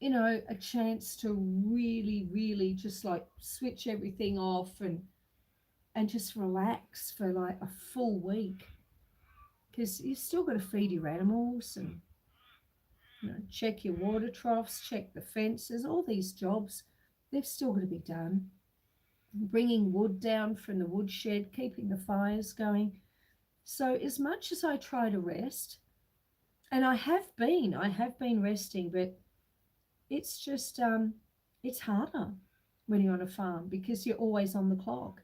a chance to really, really just like switch everything off and just relax for like a full week. Because you've still got to feed your animals and check your water troughs, check the fences, all these jobs, they've still got to be done. Bringing wood down from the woodshed, keeping the fires going. So as much as I try to rest, and I have been resting, but it's just, it's harder when you're on a farm because you're always on the clock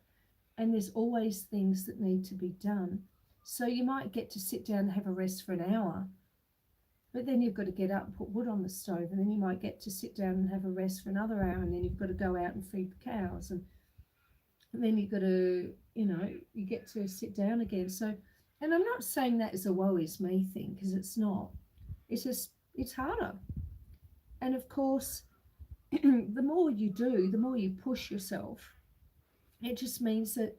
and there's always things that need to be done. So you might get to sit down and have a rest for an hour, But then you've got to get up and put wood on the stove, and then you might get to sit down and have a rest for another hour, and then you've got to go out and feed the cows, and then you've got to, you get to sit down again. So, and I'm not saying that is a woe is me thing, because it's not. It's just, it's harder. And of course, the more you do, the more you push yourself. It just means that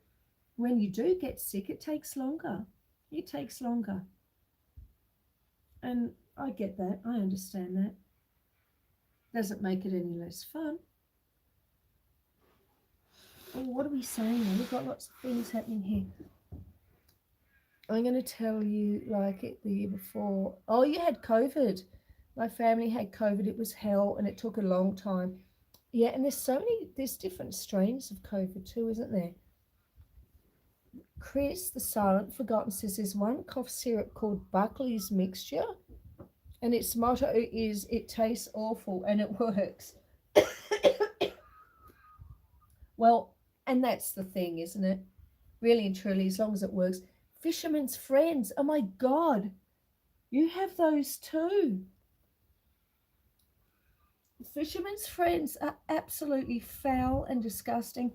when you do get sick, it takes longer. It takes longer. And I get that. I understand that. Doesn't make it any less fun. Oh, what are we saying? We've got lots of things happening here. I'm going to tell you, like the year before. Oh, you had COVID. My family had COVID. It was hell, and it took a long time. Yeah, and there's different strains of COVID too, isn't there? Chris, the Silent Forgotten, says there's one cough syrup called Buckley's Mixture, and its motto is, it tastes awful and it works. Well, and that's the thing, isn't it? Really and truly, as long as it works. Fisherman's Friends, oh my God, you have those too. Fisherman's Friends are absolutely foul and disgusting,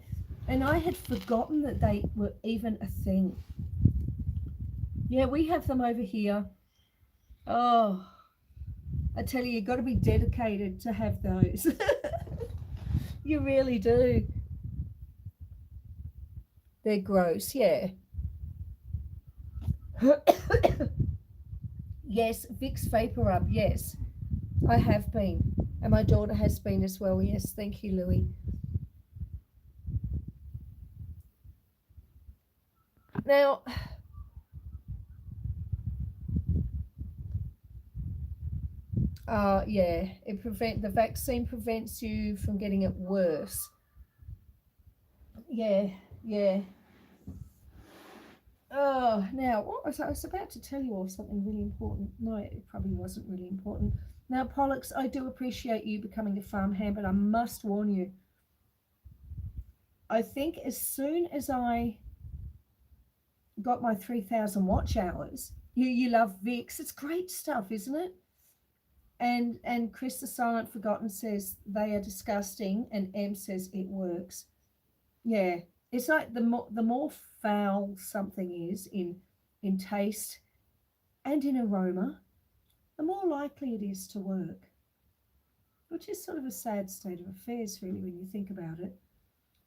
and I had forgotten that they were even a thing. Yeah, we have them over here. Oh, I tell you, you've got to be dedicated to have those. You really do. They're gross, yeah. Yes, Vicks Vapor Rub, yes. I have been. And my daughter has been as well. Yes, thank you, Louie. Now, yeah, the vaccine prevents you from getting it worse. Yeah, yeah. Oh, now, what was I was about to tell you all something really important. No, it probably wasn't really important. Now, Pollux, I do appreciate you becoming a farmhand, but I must warn you. I think as soon as I got my 3,000 watch hours, you love Vicks. It's great stuff, isn't it? And Chris the Silent Forgotten says they are disgusting, and Em says it works. Yeah, it's like the more foul something is in taste and in aroma, the more likely it is to work, which is sort of a sad state of affairs, really, when you think about it.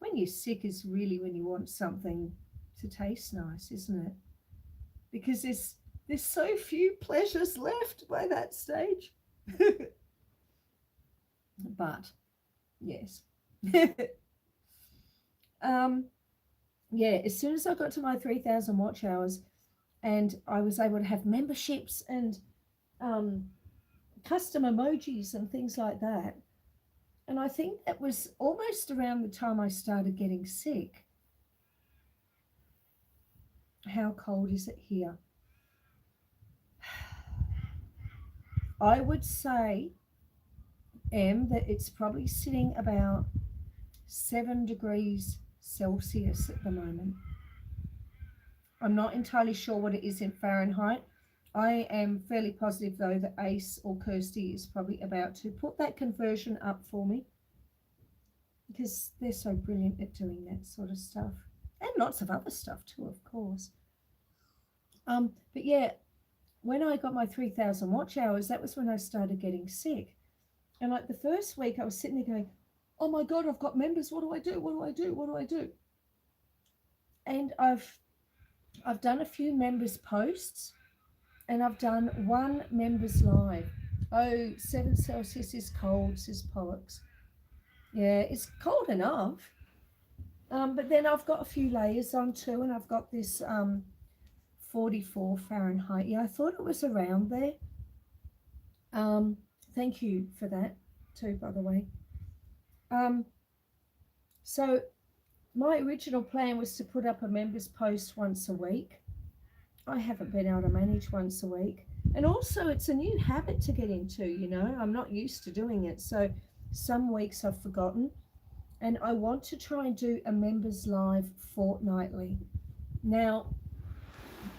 When you're sick is really when you want something to taste nice, isn't it? Because there's so few pleasures left by that stage. But yes. Yeah, as soon as I got to my 3,000 watch hours, and I was able to have memberships and custom emojis and things like that, and I think that was almost around the time I started getting sick. How cold is it here? I would say, Em, that it's probably sitting about 7 degrees Celsius at the moment. I'm not entirely sure what it is in Fahrenheit. I am fairly positive, though, that Ace or Kirsty is probably about to put that conversion up for me, because they're so brilliant at doing that sort of stuff, and lots of other stuff too, of course. But yeah, when I got my 3,000 watch hours, that was when I started getting sick. And like the first week, I was sitting there going, oh my God, I've got members. What do I do? What do I do? What do I do? And I've done a few members posts, and I've done one members live. Oh, 7 Celsius is cold, says Pollux. Yeah, it's cold enough. But then I've got a few layers on too, and I've got this 44 Fahrenheit. Yeah, I thought it was around there. Thank you for that too, by the way. So my original plan was to put up a members post once a week. I haven't been able to manage once a week. And also it's a new habit to get into, I'm not used to doing it. So some weeks I've forgotten. And I want to try and do a members live fortnightly. Now,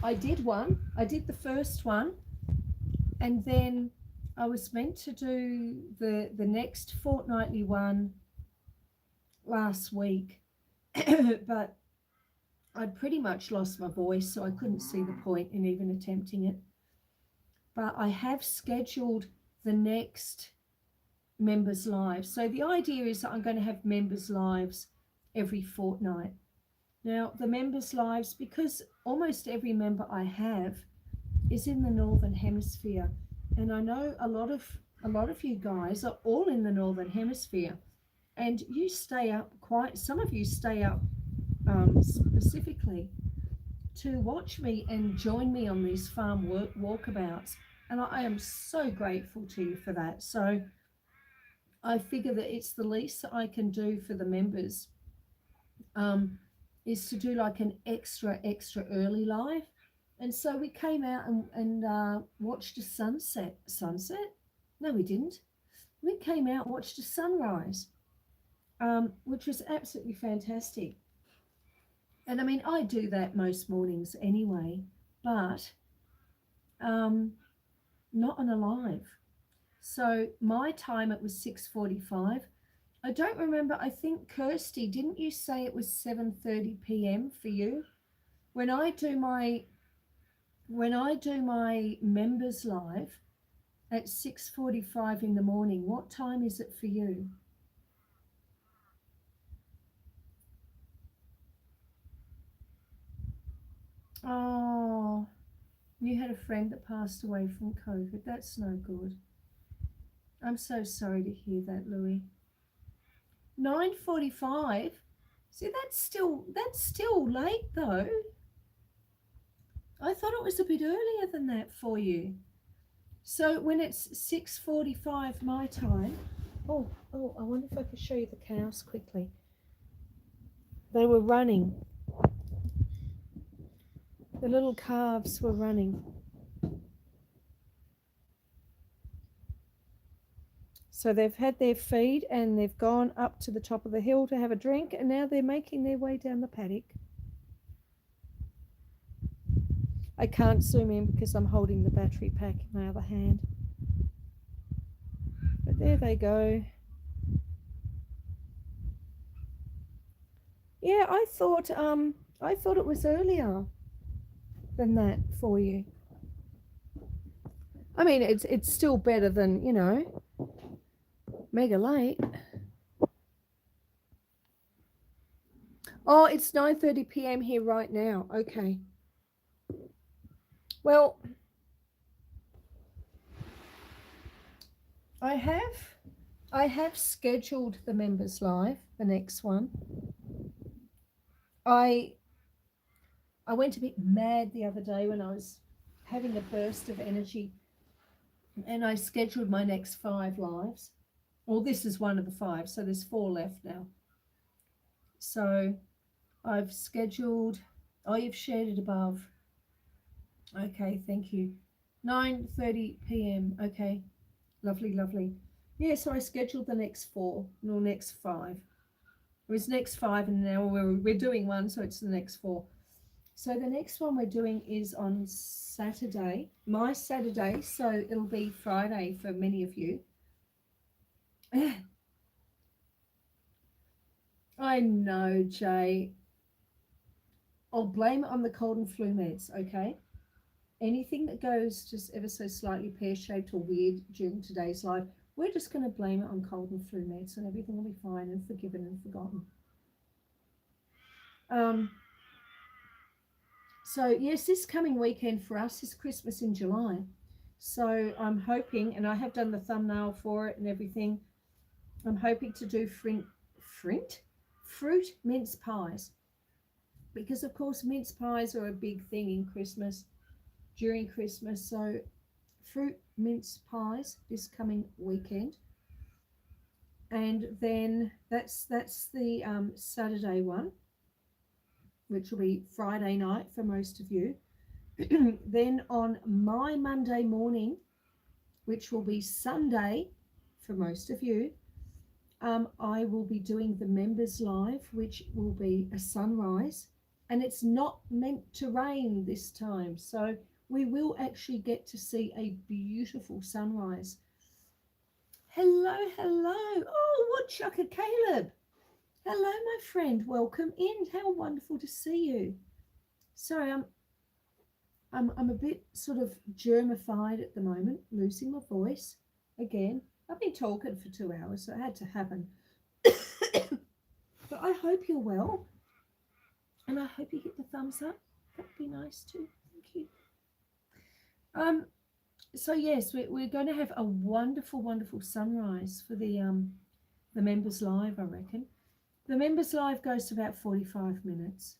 I did the first one, and then I was meant to do the next fortnightly one last week, but I'd pretty much lost my voice, so I couldn't see the point in even attempting it. But I have scheduled the next members live. So the idea is that I'm going to have members lives every fortnight. Now the members lives, because almost every member I have is in the Northern Hemisphere, and I know a lot of you guys are all in the Northern Hemisphere, and you stay up some of you stay up specifically to watch me and join me on these farm walkabouts, and I am so grateful to you for that. So I figure that it's the least that I can do for the members, is to do like an extra early live. And so we came out and watched a sunset. No, we didn't. We came out and watched a sunrise, which was absolutely fantastic. And I mean, I do that most mornings anyway, but not on a live. So my time, it was 6:45. I don't remember. I think, Kirsty, didn't you say it was 7:30 p.m. for you? When I do my members live at 6:45 in the morning, what time is it for you? Oh, you had a friend that passed away from COVID. That's no good. I'm so sorry to hear that, Louis. 9:45. See, that's still late though. I thought it was a bit earlier than that for you. So when it's 6:45 my time, oh, I wonder if I could show you the cows quickly. They were running. The little calves were running. So they've had their feed and they've gone up to the top of the hill to have a drink, and now they're making their way down the paddock. I can't zoom in because I'm holding the battery pack in my other hand. But there they go. Yeah, I thought it was earlier than that for you. I mean, it's still better than, mega late. Oh, it's 9:30 p.m. here right now. Okay. Well, I have scheduled the members live, the next one. I went a bit mad the other day when I was having a burst of energy, and I scheduled my next 5 lives. Well, this is one of the 5, so there's 4 left now. So I've scheduled, oh, you've shared it above. Okay, thank you. 9:30 p.m. Okay, lovely. Yeah, so I scheduled the next 4, no, next 5. It was next 5, and now we're doing one, so it's the next 4. So the next one we're doing is on Saturday, my Saturday, so it'll be Friday for many of you. I know, Jay. I'll blame it on the cold and flu meds, okay? Anything that goes just ever so slightly pear-shaped or weird during today's live, we're just going to blame it on cold and flu meds, and everything will be fine and forgiven and forgotten. So yes, this coming weekend for us is Christmas in July. So I'm hoping, and I have done the thumbnail for it and everything, I'm hoping to do fruit mince pies. Because of course mince pies are a big thing in Christmas, during Christmas. So fruit mince pies this coming weekend. And then that's the Saturday one, which will be Friday night for most of you. Then on my Monday morning, which will be Sunday for most of you, I will be doing the members live, which will be a sunrise, and it's not meant to rain this time, so we will actually get to see a beautiful sunrise Hello, hello. Oh, Woodchucker Caleb. Hello, my friend. Welcome in. How wonderful to see you. Sorry, I'm a bit sort of germified at the moment, losing my voice again. I've been talking for 2 hours, so it had to happen. But I hope you're well, and I hope you get the thumbs up. That'd be nice too. Thank you. So yes, we're going to have a wonderful, wonderful sunrise for the members live, I reckon. The members live goes to about 45 minutes.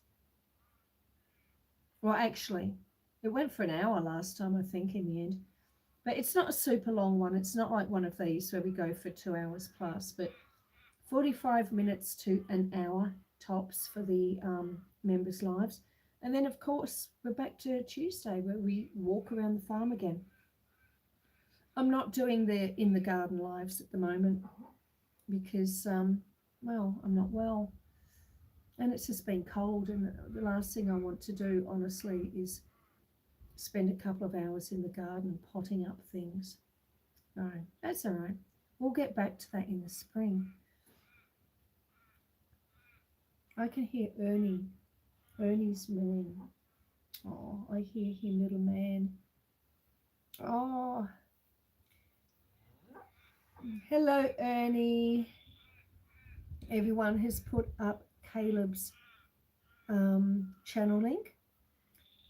Well, actually, it went for an hour last time, I think, in the end. But it's not a super long one. It's not like one of these where we go for 2 hours plus, but 45 minutes to an hour tops for the members' lives. And then, of course, we're back to Tuesday where we walk around the farm again. I'm not doing the in the garden lives at the moment because, well, I'm not well. And it's just been cold. And the last thing I want to do, honestly, is spend a couple of hours in the garden potting up things. No, that's all right. We'll get back to that in the spring. I can hear Ernie. Ernie's mooing. Oh, I hear him, little man. Oh. Hello, Ernie. Everyone has put up Caleb's channel link.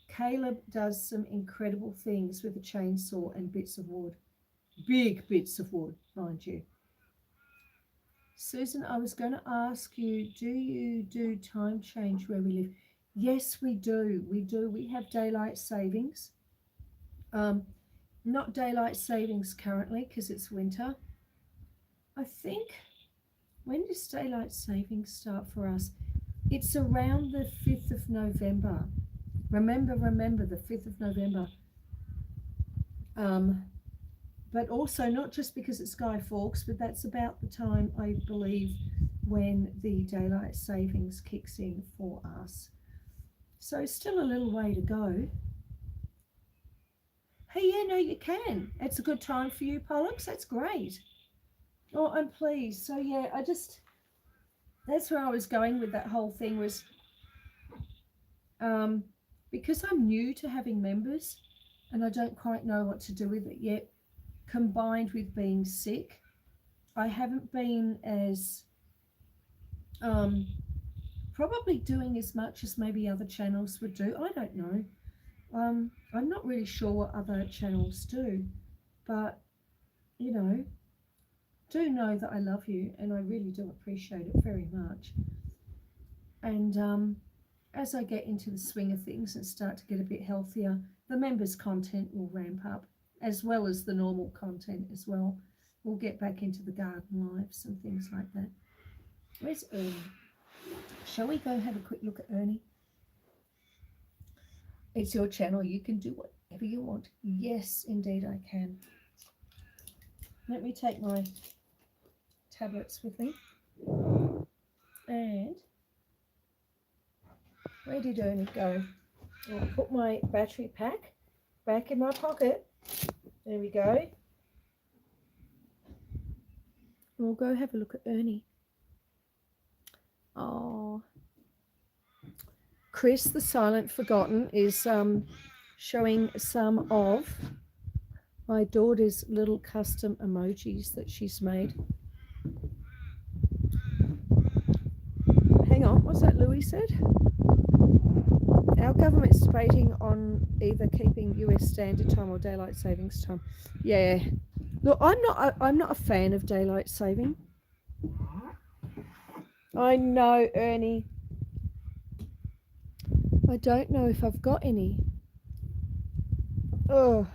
Caleb does some incredible things with a chainsaw and bits of wood. Big bits of wood, mind you. Susan, I was going to ask you, do you do time change where we live? Yes, we do. We do. We have daylight savings. Not daylight savings currently because it's winter. I think, when does daylight savings start for us? It's around the 5th of November. Remember, the 5th of November. But also not just because it's Sky Fawkes, but that's about the time, I believe, when the daylight savings kicks in for us. So still a little way to go. Hey, yeah, no, you can. It's a good time for you, Pollux. That's great. Oh, I'm pleased. So, yeah, that's where I was going with that whole thing was because I'm new to having members and I don't quite know what to do with it yet, combined with being sick, I haven't been as probably doing as much as maybe other channels would do. I don't know. I'm not really sure what other channels do, but, you know that I love you and I really do appreciate it very much. And as I get into the swing of things and start to get a bit healthier, the members' content will ramp up as well as the normal content as well. We'll get back into the garden lives and things like that. Where's Ernie? Shall we go have a quick look at Ernie? It's your channel. You can do whatever you want. Yes, indeed I can. Let me take my tablets with me. And where did Ernie go? I'll put my battery pack back in my pocket. There we go. We'll go have a look at Ernie. Oh. Chris, the Silent Forgotten, is showing some of my daughter's little custom emojis that she's made. Hang on, what's that Louis said? Our government's debating on either keeping US Standard Time or Daylight Savings Time. Yeah. Look, I'm not a fan of daylight saving. I know, Ernie. I don't know if I've got any. Oh,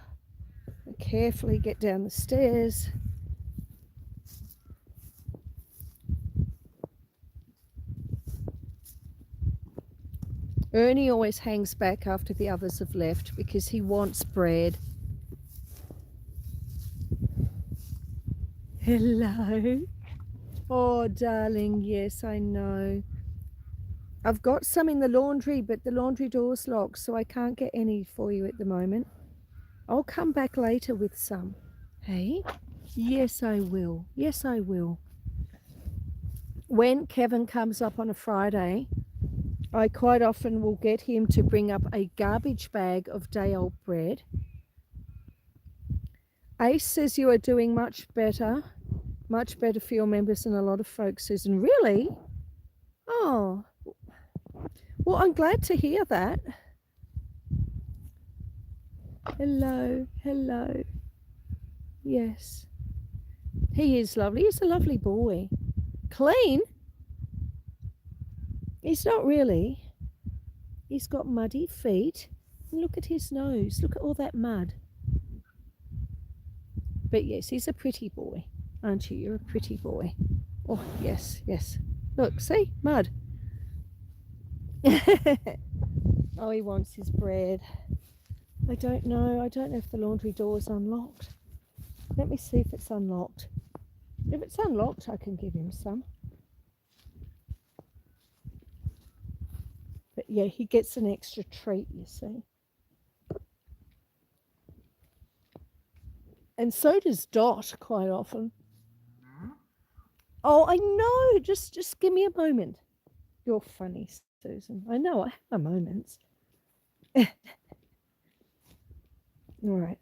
carefully get down the stairs. Ernie always hangs back after the others have left because he wants bread. Hello. Oh, darling, yes, I know. I've got some in the laundry, but the laundry door's locked, so I can't get any for you at the moment. I'll come back later with some. Hey? Yes, I will. Yes, I will. When Kevin comes up on a Friday, I quite often will get him to bring up a garbage bag of day old bread. Ace says you are doing much better for your members than a lot of folks, Susan. Really? Oh, well, I'm glad to hear that. Hello, hello. Yes, he is lovely. He's a lovely boy. Clean? He's not really. He's got muddy feet. And look at his nose. Look at all that mud. But yes, he's a pretty boy, aren't you? You're a pretty boy. Oh, yes, yes. Look, see? Mud. Oh, he wants his bread. I don't know. I don't know if the laundry door is unlocked. Let me see if it's unlocked. If it's unlocked, I can give him some. But yeah, he gets an extra treat, you see. And so does Dot quite often. Oh, I know. Just give me a moment. You're funny, Susan. I know, I have my moments. All right.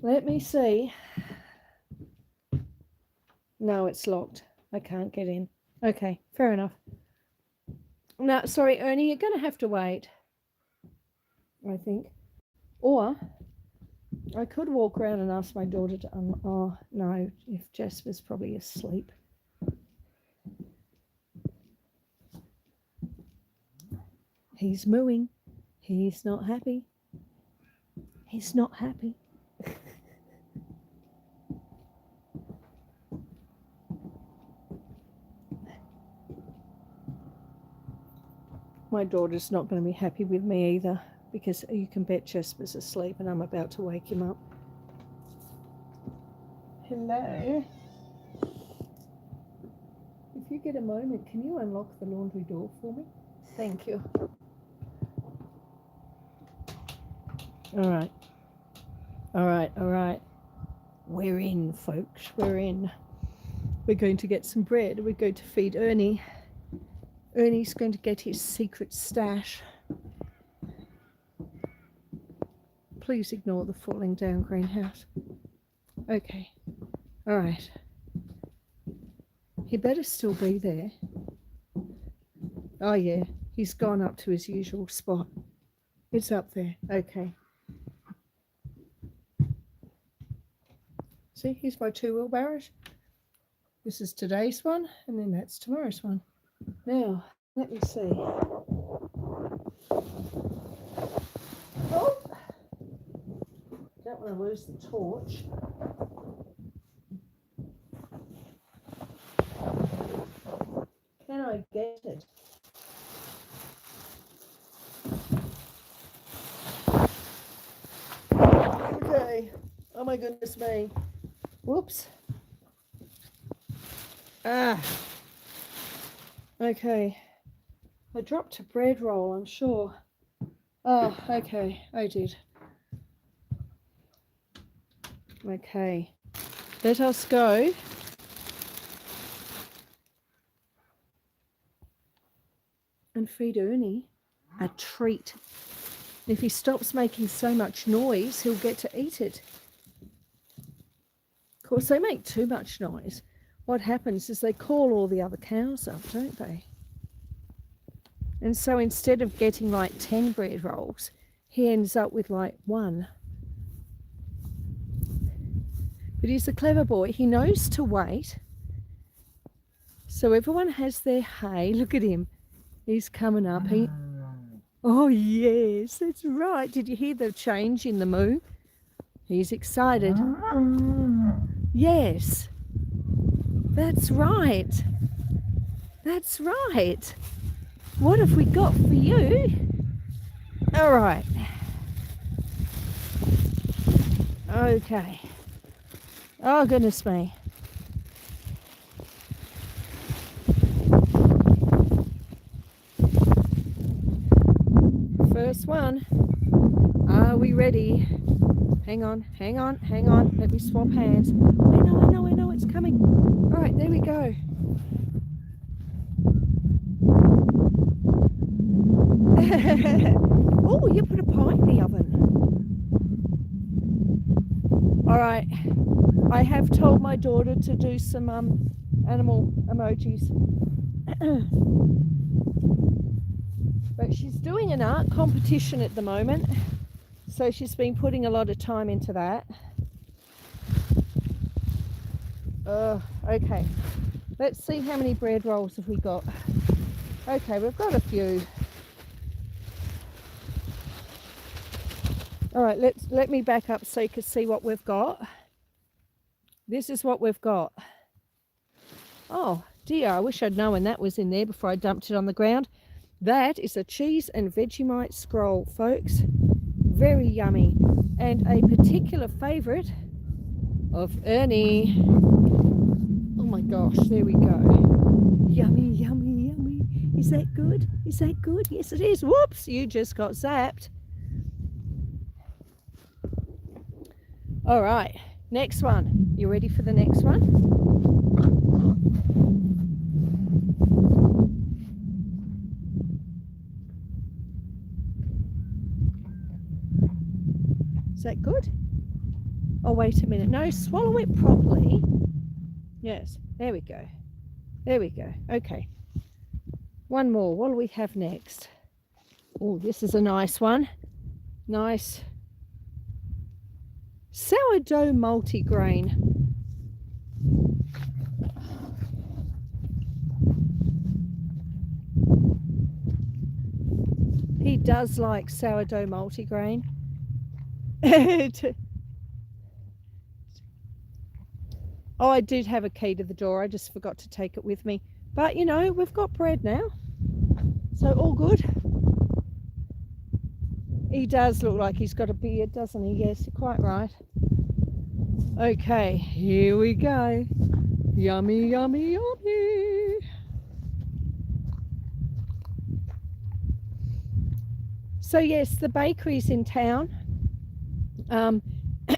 Let me see. No, it's locked. I can't get in. Okay, fair enough. No, sorry, Ernie, you're going to have to wait, I think. Or I could walk around and ask my daughter to oh, no, if Jasper's probably asleep. He's mooing. He's not happy. He's not happy. My daughter's not going to be happy with me either, because you can bet Jasper's asleep and I'm about to wake him up. Hello. If you get a moment, can you unlock the laundry door for me? Thank you. All right. All right, all right. We're in, folks. We're in. We're going to get some bread. We're going to feed Ernie. Ernie's going to get his secret stash. Please ignore the falling down greenhouse. Okay. All right. He better still be there. Oh, yeah. He's gone up to his usual spot. It's up there. Okay. See, here's my 2 wheelbarrows. This is today's one, and then that's tomorrow's one. Now, let me see. Oh! Don't want to lose the torch. Can I get it? Okay. Oh my goodness me. Whoops. Ah. Okay. I dropped a bread roll, I'm sure. Oh, okay. I did. Okay. Let us go. And feed Ernie a treat. If he stops making so much noise, he'll get to eat it. Of course, they make too much noise. What happens is they call all the other cows up, don't they? And so instead of getting like 10 bread rolls, he ends up with like 1. But he's a clever boy. He knows to wait. So everyone has their hay. Look at him. He's coming up. Oh, yes, that's right. Did you hear the change in the moo? He's excited. Yes. That's right. That's right. What have we got for you? All right. Okay. Oh, goodness me. First one. Are we ready? Hang on, hang on, hang on. Let me swap hands. I know, it's coming. All right, there we go. Oh, you put a pie in the oven. All right, I have told my daughter to do some animal emojis. But she's doing an art competition at the moment, so she's been putting a lot of time into that. Okay, let's see how many bread rolls have we got. Okay, we've got a few. All right, let me back up so you can see what we've got. This is what we've got. Oh dear, I wish I'd known that was in there before I dumped it on the ground. That is a cheese and Vegemite scroll, folks. Very yummy. And a particular favourite of Ernie. Oh my gosh, there we go. Yummy, yummy, yummy. Is that good? Is that good? Yes, it is. Whoops, you just got zapped. All right, next one. You ready for the next one? Is that good? Oh, wait a minute. No, swallow it properly. Yes, there we go. There we go. Okay. One more. What do we have next? Oh, this is a nice one. Nice. Sourdough multigrain. He does like sourdough multigrain. Oh, I did have a key to the door. I just forgot to take it with me. But, you know, we've got bread now. So all good. He does look like he's got a beard, doesn't he? Yes, you're quite right. Okay, here we go. Yummy, yummy, yummy. So yes, the bakery's in town.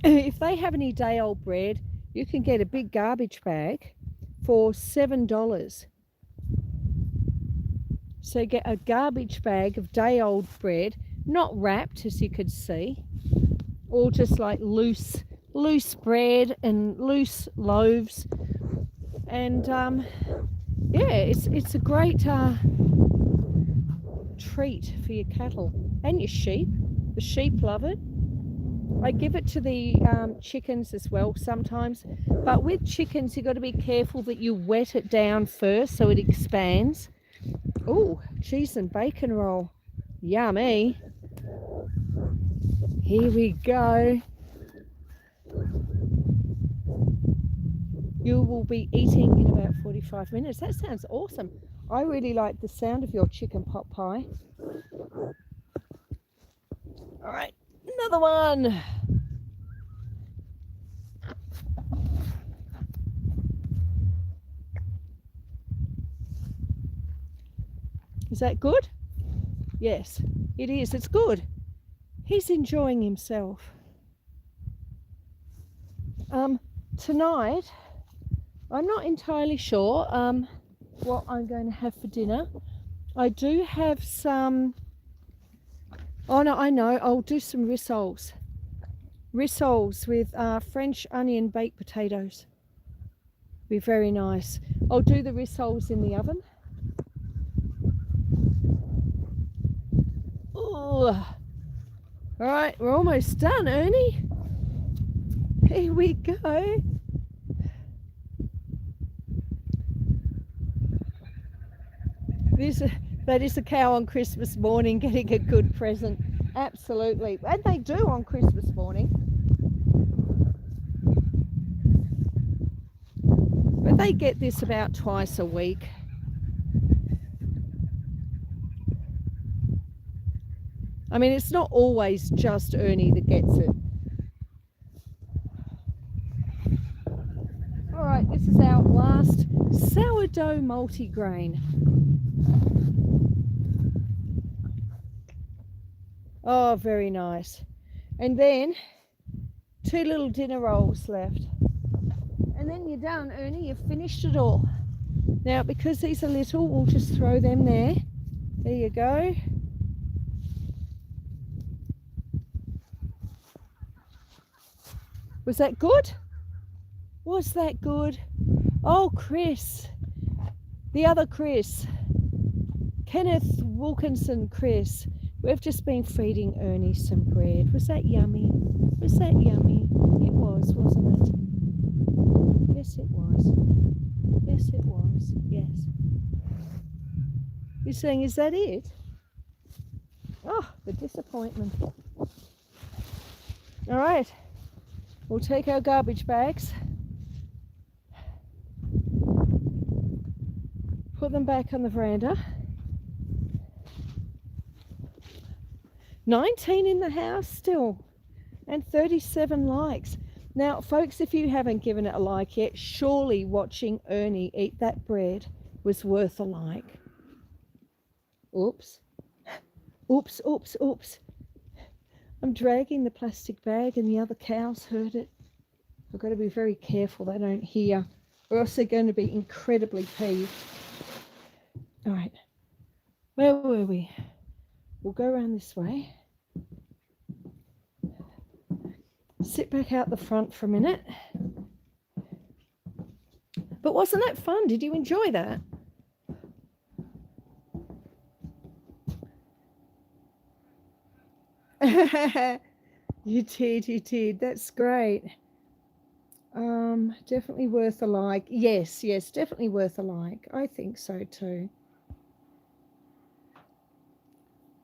If they have any day-old bread, you can get a big garbage bag for $7. So get a garbage bag of day-old bread, not wrapped as you could see, all just like loose bread and loose loaves. And yeah, it's a great treat for your cattle and your sheep. The sheep love it. I give it to the chickens as well sometimes, but with chickens you've got to be careful that you wet it down first so it expands. Oh, cheese and bacon roll. Yummy. Here we go. You will be eating in about 45 minutes. That sounds awesome. I really like the sound of your chicken pot pie. All right, another one. Is that good? Yes, it is. It's good. He's enjoying himself. Tonight, I'm not entirely sure what I'm going to have for dinner. I do have some... Oh no, I know. I'll do some rissoles. Rissoles with French onion baked potatoes. Be very nice. I'll do the rissoles in the oven. Ooh. All right, we're almost done, Ernie. Here we go. That is a cow on Christmas morning getting a good present. Absolutely. And they do on Christmas morning. But they get this about twice a week. I mean, it's not always just Ernie that gets it. All right, this is our last sourdough multigrain. Oh, very nice. And then 2 little dinner rolls left. And then you're done, Ernie. You've finished it all. Now, because these are little, we'll just throw them there. There you go. Was that good? Was that good? Oh, Chris. The other Chris. Kenneth Wilkinson Chris. We've just been feeding Ernie some bread. Was that yummy? Was that yummy? It was, wasn't it? Yes, it was. Yes, it was. Yes. You're saying, is that it? Oh, the disappointment. All right. We'll take our garbage bags. Put them back on the veranda. 19 in the house still. And 37 likes. Now, folks, if you haven't given it a like yet, surely watching Ernie eat that bread was worth a like. Oops. Oops, oops, oops. I'm dragging the plastic bag and the other cows heard it. I've got to be very careful they don't hear, or else they're going to be incredibly peeved. All right. Where were we? We'll go around this way. Sit back out the front for a minute. But wasn't that fun? Did you enjoy that? You did. That's great. Definitely worth a like. Yes, definitely worth a like. I think so too.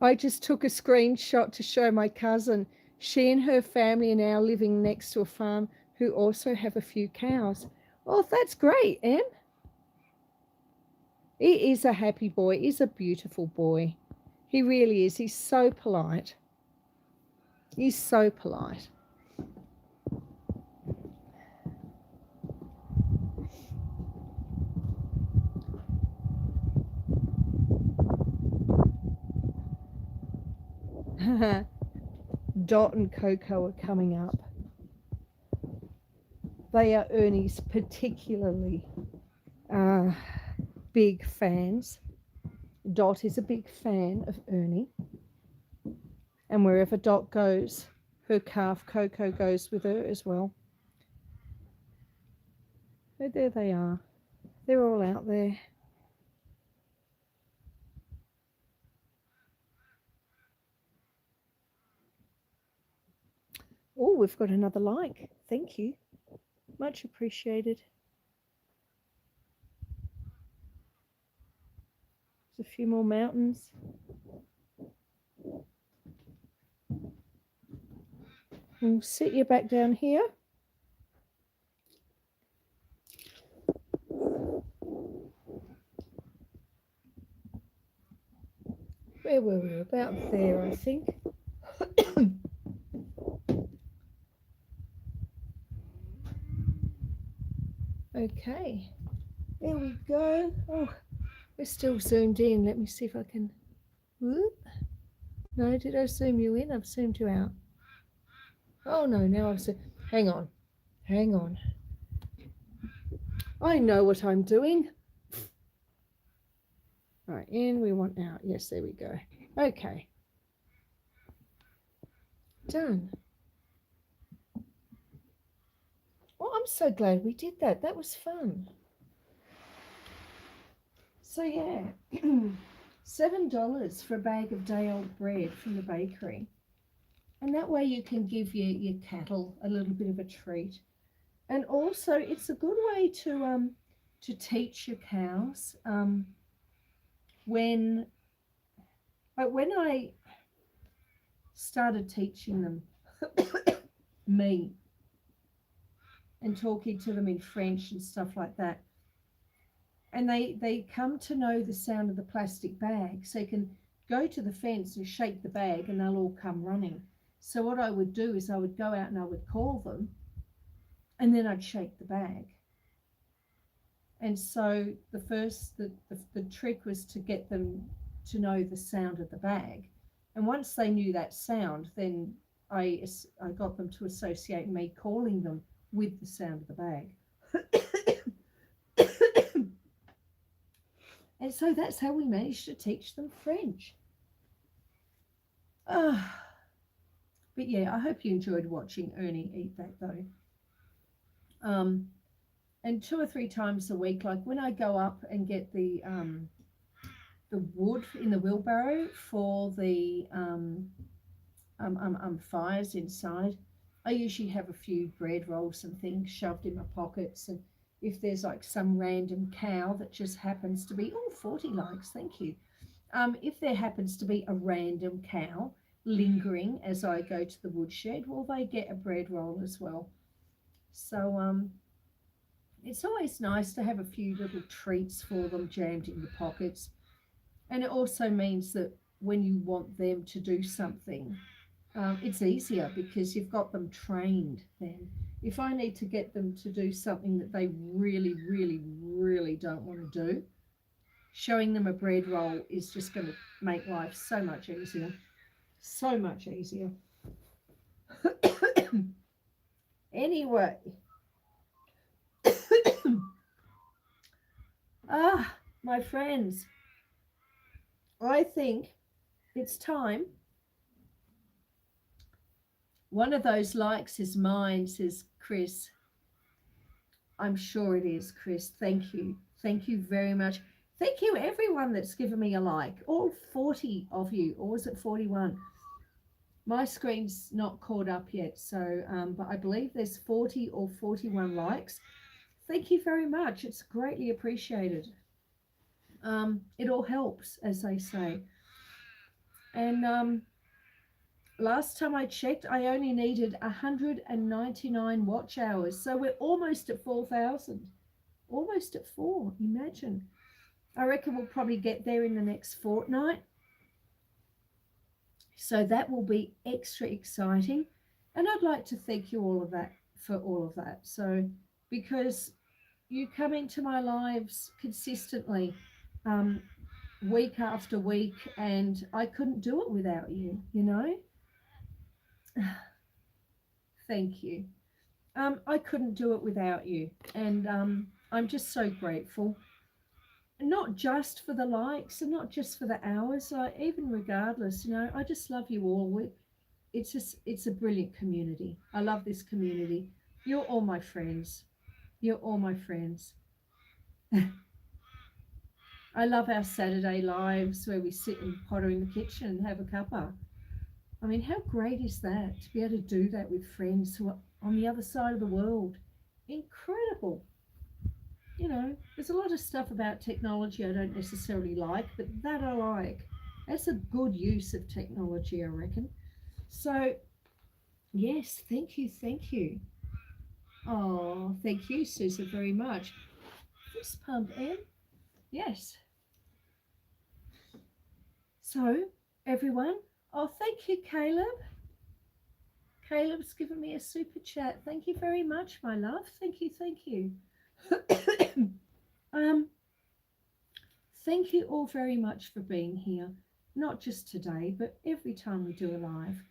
I just took a screenshot to show my cousin. She and her family are now living next to a farm who also have a few cows. Oh, that's great, Em. He is a happy boy. He's a beautiful boy. He really is. He's so polite. He's so polite. Dot and Coco are coming up. They are Ernie's particularly big fans. Dot is a big fan of Ernie. And wherever Dot goes, her calf Coco goes with her as well. So there they are. They're all out there. Oh, we've got another like. Thank you. Much appreciated. There's a few more mountains. We'll sit you back down here. Where were we? About there, I think. Okay, there we go. Oh, we're still zoomed in. Let me see if I can. Whoop. No, did I zoom you in? I've zoomed you out. Oh no, now I've zoomed. Hang on. I know what I'm doing. All right, in, we want out. Yes, there we go. Okay. Done. Oh, I'm so glad we did that. That was fun. So yeah, $7 for a bag of day-old bread from the bakery. And that way you can give your cattle a little bit of a treat. And also it's a good way to teach your cows when I started teaching them me and talking to them in French and stuff like that. And they come to know the sound of the plastic bag. So you can go to the fence and shake the bag and they'll all come running. So what I would do is I would go out and I would call them and then I'd shake the bag. And so the trick was to get them to know the sound of the bag. And once they knew that sound, then I got them to associate me calling them with the sound of the bag. And so that's how we managed to teach them French. Uh, but yeah, I hope you enjoyed watching Ernie eat that though. And 2 or 3 times a week, like when I go up and get the wood in the wheelbarrow for the fires inside, I usually have a few bread rolls and things shoved in my pockets. And if there's like some random cow that just happens to be, 40 likes, thank you. If there happens to be a random cow lingering as I go to the woodshed, well, they get a bread roll as well. So it's always nice to have a few little treats for them jammed in the pockets. And it also means that when you want them to do something, it's easier because you've got them trained then. If I need to get them to do something that they really, really, really don't want to do, showing them a bread roll is just going to make life so much easier. So much easier. Anyway. My friends, I think it's time. One of those likes is mine, says Chris. I'm sure it is, Chris. Thank you. Thank you very much. Thank you, everyone that's given me a like. All 40 of you, or was it 41? My screen's not caught up yet, so but I believe there's 40 or 41 likes. Thank you very much. It's greatly appreciated. It all helps, as they say. And last time I checked, I only needed 199 watch hours. So we're almost at 4,000. Almost at 4, imagine. I reckon we'll probably get there in the next fortnight. So that will be extra exciting. And I'd like to thank you all of that for all of that. So because you come into my lives consistently, week after week, and I couldn't do it without you, you know. Thank you. I couldn't do it without you, and I'm just so grateful. Not just for the likes and not just for the hours, even regardless, you know, I just love you all. It's a brilliant community. I love this community. You're all my friends. You're all my friends. I love our Saturday lives where we sit and potter in the kitchen and have a cuppa. I mean, how great is that to be able to do that with friends who are on the other side of the world? Incredible. You know, there's a lot of stuff about technology I don't necessarily like, but that I like. That's a good use of technology, I reckon. So, yes, thank you, thank you. Oh, thank you, Susan, very much. Fist pump, Em. Yes. So, everyone, thank you, Caleb. Caleb's given me a super chat. Thank you very much, my love. Thank you, thank you. Thank you all very much for being here, not just today, but every time we do a live.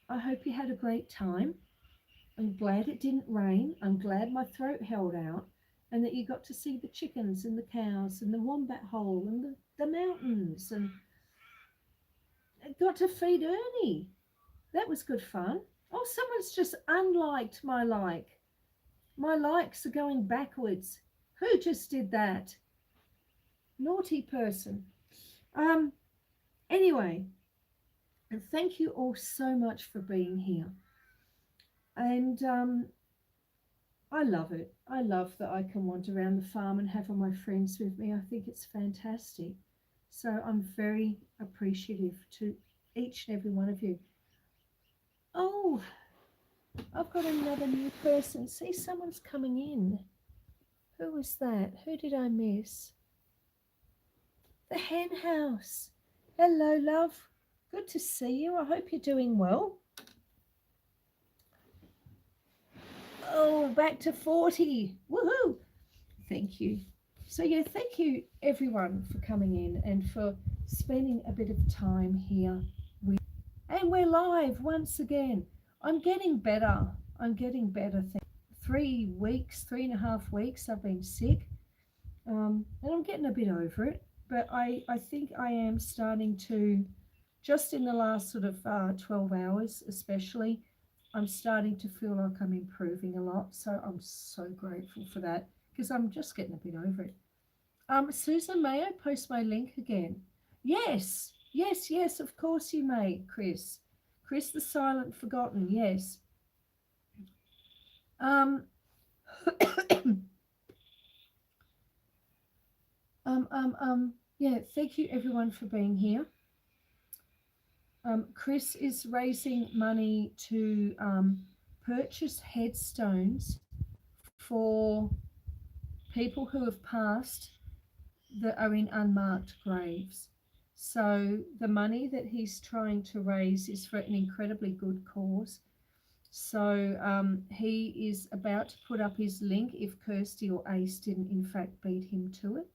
I hope you had a great time. I'm glad it didn't rain. I'm glad my throat held out and that you got to see the chickens and the cows and the wombat hole and the mountains, and got to feed Ernie. That was good fun. Oh, someone's just unliked my like. My likes are going backwards. Who just did that? Naughty person. Anyway, and thank you all so much for being here. And I love it. I love that I can wander around the farm and have all my friends with me. I think it's fantastic. So I'm very appreciative to each and every one of you. Oh, I've got another new person. See, someone's coming in. Who was that? Who did I miss? The hen house. Hello, love. Good to see you. I hope you're doing well. Oh, back to 40. Woohoo. Thank you. So, yeah, thank you, everyone, for coming in and for spending a bit of time here. And we're live once again. I'm getting better. I'm getting better. 3 weeks, 3.5 weeks I've been sick. And I'm getting a bit over it. But I think I am starting to, just in the last sort of 12 hours especially, I'm starting to feel like I'm improving a lot. So I'm so grateful for that because I'm just getting a bit over it. Susan, may I post my link again? Yes, yes, yes, of course you may, Chris. Chris the Silent Forgotten, yes. Um, yeah, thank you everyone for being here. Chris is raising money to purchase headstones for people who have passed that are in unmarked graves. So the money that he's trying to raise is for an incredibly good cause. So he is about to put up his link if Kirsty or Ace didn't in fact beat him to it.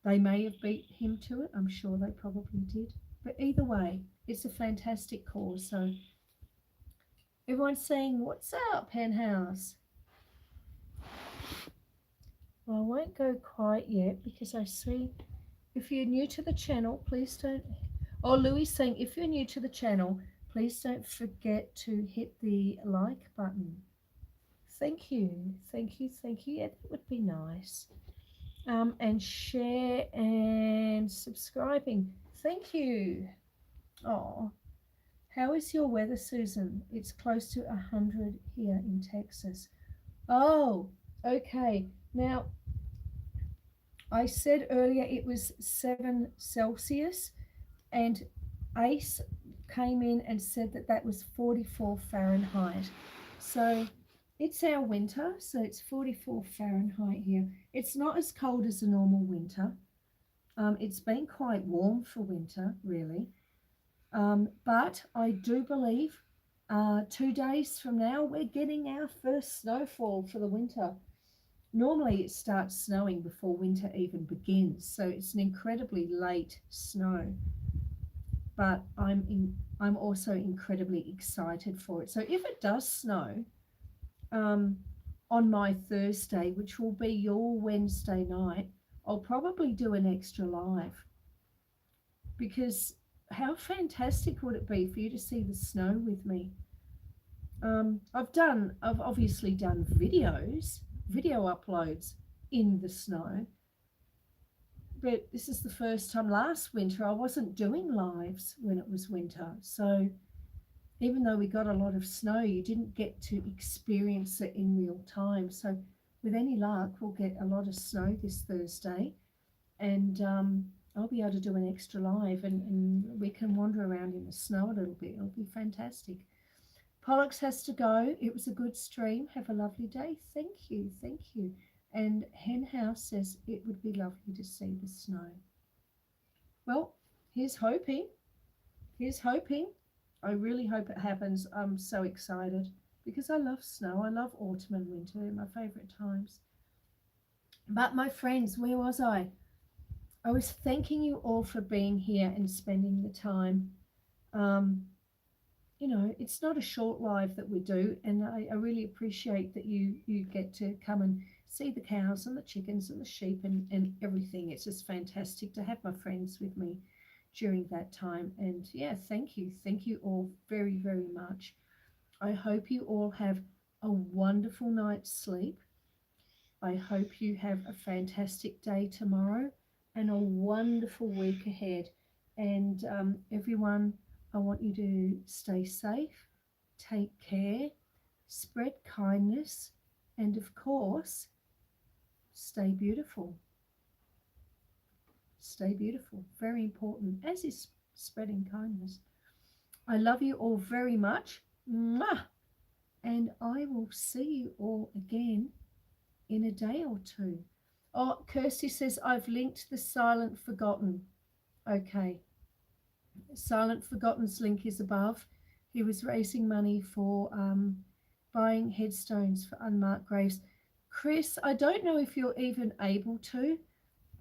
They may have beat him to it. I'm sure they probably did. But either way, it's a fantastic cause. So everyone's saying, what's up, Henhouse? Well, I won't go quite yet because I see if you're new to the channel, please don't. Oh, Louis saying, if you're new to the channel, please don't forget to hit the like button. Thank you, thank you, thank you. Yeah, that would be nice. And share and subscribing. Thank you. Oh, how is your weather, Susan? It's close to 100 here in Texas. Oh, okay. Now, I said earlier it was 7 Celsius, and Ace came in and said that that was 44 Fahrenheit. So it's our winter, so it's 44 Fahrenheit here. It's not as cold as a normal winter. It's been quite warm for winter, really. But I do believe 2 days from now we're getting our first snowfall for the winter. Normally it starts snowing before winter even begins, so it's an incredibly late snow. But I'm also incredibly excited for it. So if it does snow on my Thursday, which will be your Wednesday night, I'll probably do an extra live, because how fantastic would it be for you to see the snow with me? I've obviously done video uploads in the snow, but this is the first time. Last winter I wasn't doing lives when it was winter, so even though we got a lot of snow, you didn't get to experience it in real time. So with any luck, we'll get a lot of snow this Thursday, and I'll be able to do an extra live, and we can wander around in the snow a little bit. It'll be fantastic. Pollux has to go. It was a good stream. Have a lovely day. Thank you. Thank you. And Henhouse says it would be lovely to see the snow. Well, here's hoping. Here's hoping. I really hope it happens. I'm so excited because I love snow. I love autumn and winter. They're my favourite times. But my friends, where was I? I was thanking you all for being here and spending the time. You know, it's not a short live that we do, and I really appreciate that you get to come and see the cows and the chickens and the sheep and everything. It's just fantastic to have my friends with me during that time. And yeah, thank you all very, very much. I hope you all have a wonderful night's sleep. I hope you have a fantastic day tomorrow and a wonderful week ahead. And everyone, I want you to stay safe, take care, spread kindness, and of course, stay beautiful. Stay beautiful. Very important, as is spreading kindness. I love you all very much. Mwah! And I will see you all again in a day or two. Oh, Kirsty says, I've linked the Silent Forgotten. Okay. Silent Forgotten's link is above. He was raising money for buying headstones for unmarked graves. Chris, I don't know if you're even able to,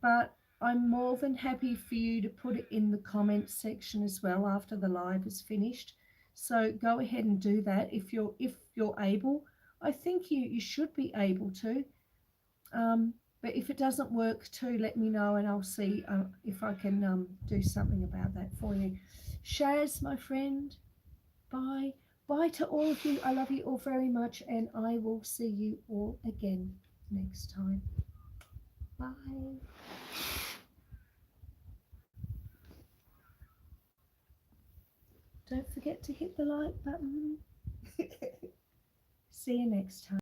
but I'm more than happy for you to put it in the comments section as well after the live is finished. So go ahead and do that if you're able. I think you should be able to. But if it doesn't work too, let me know and I'll see if I can do something about that for you. Shaz, my friend, bye. Bye to all of you. I love you all very much and I will see you all again next time. Bye. Don't forget to hit the like button. See you next time.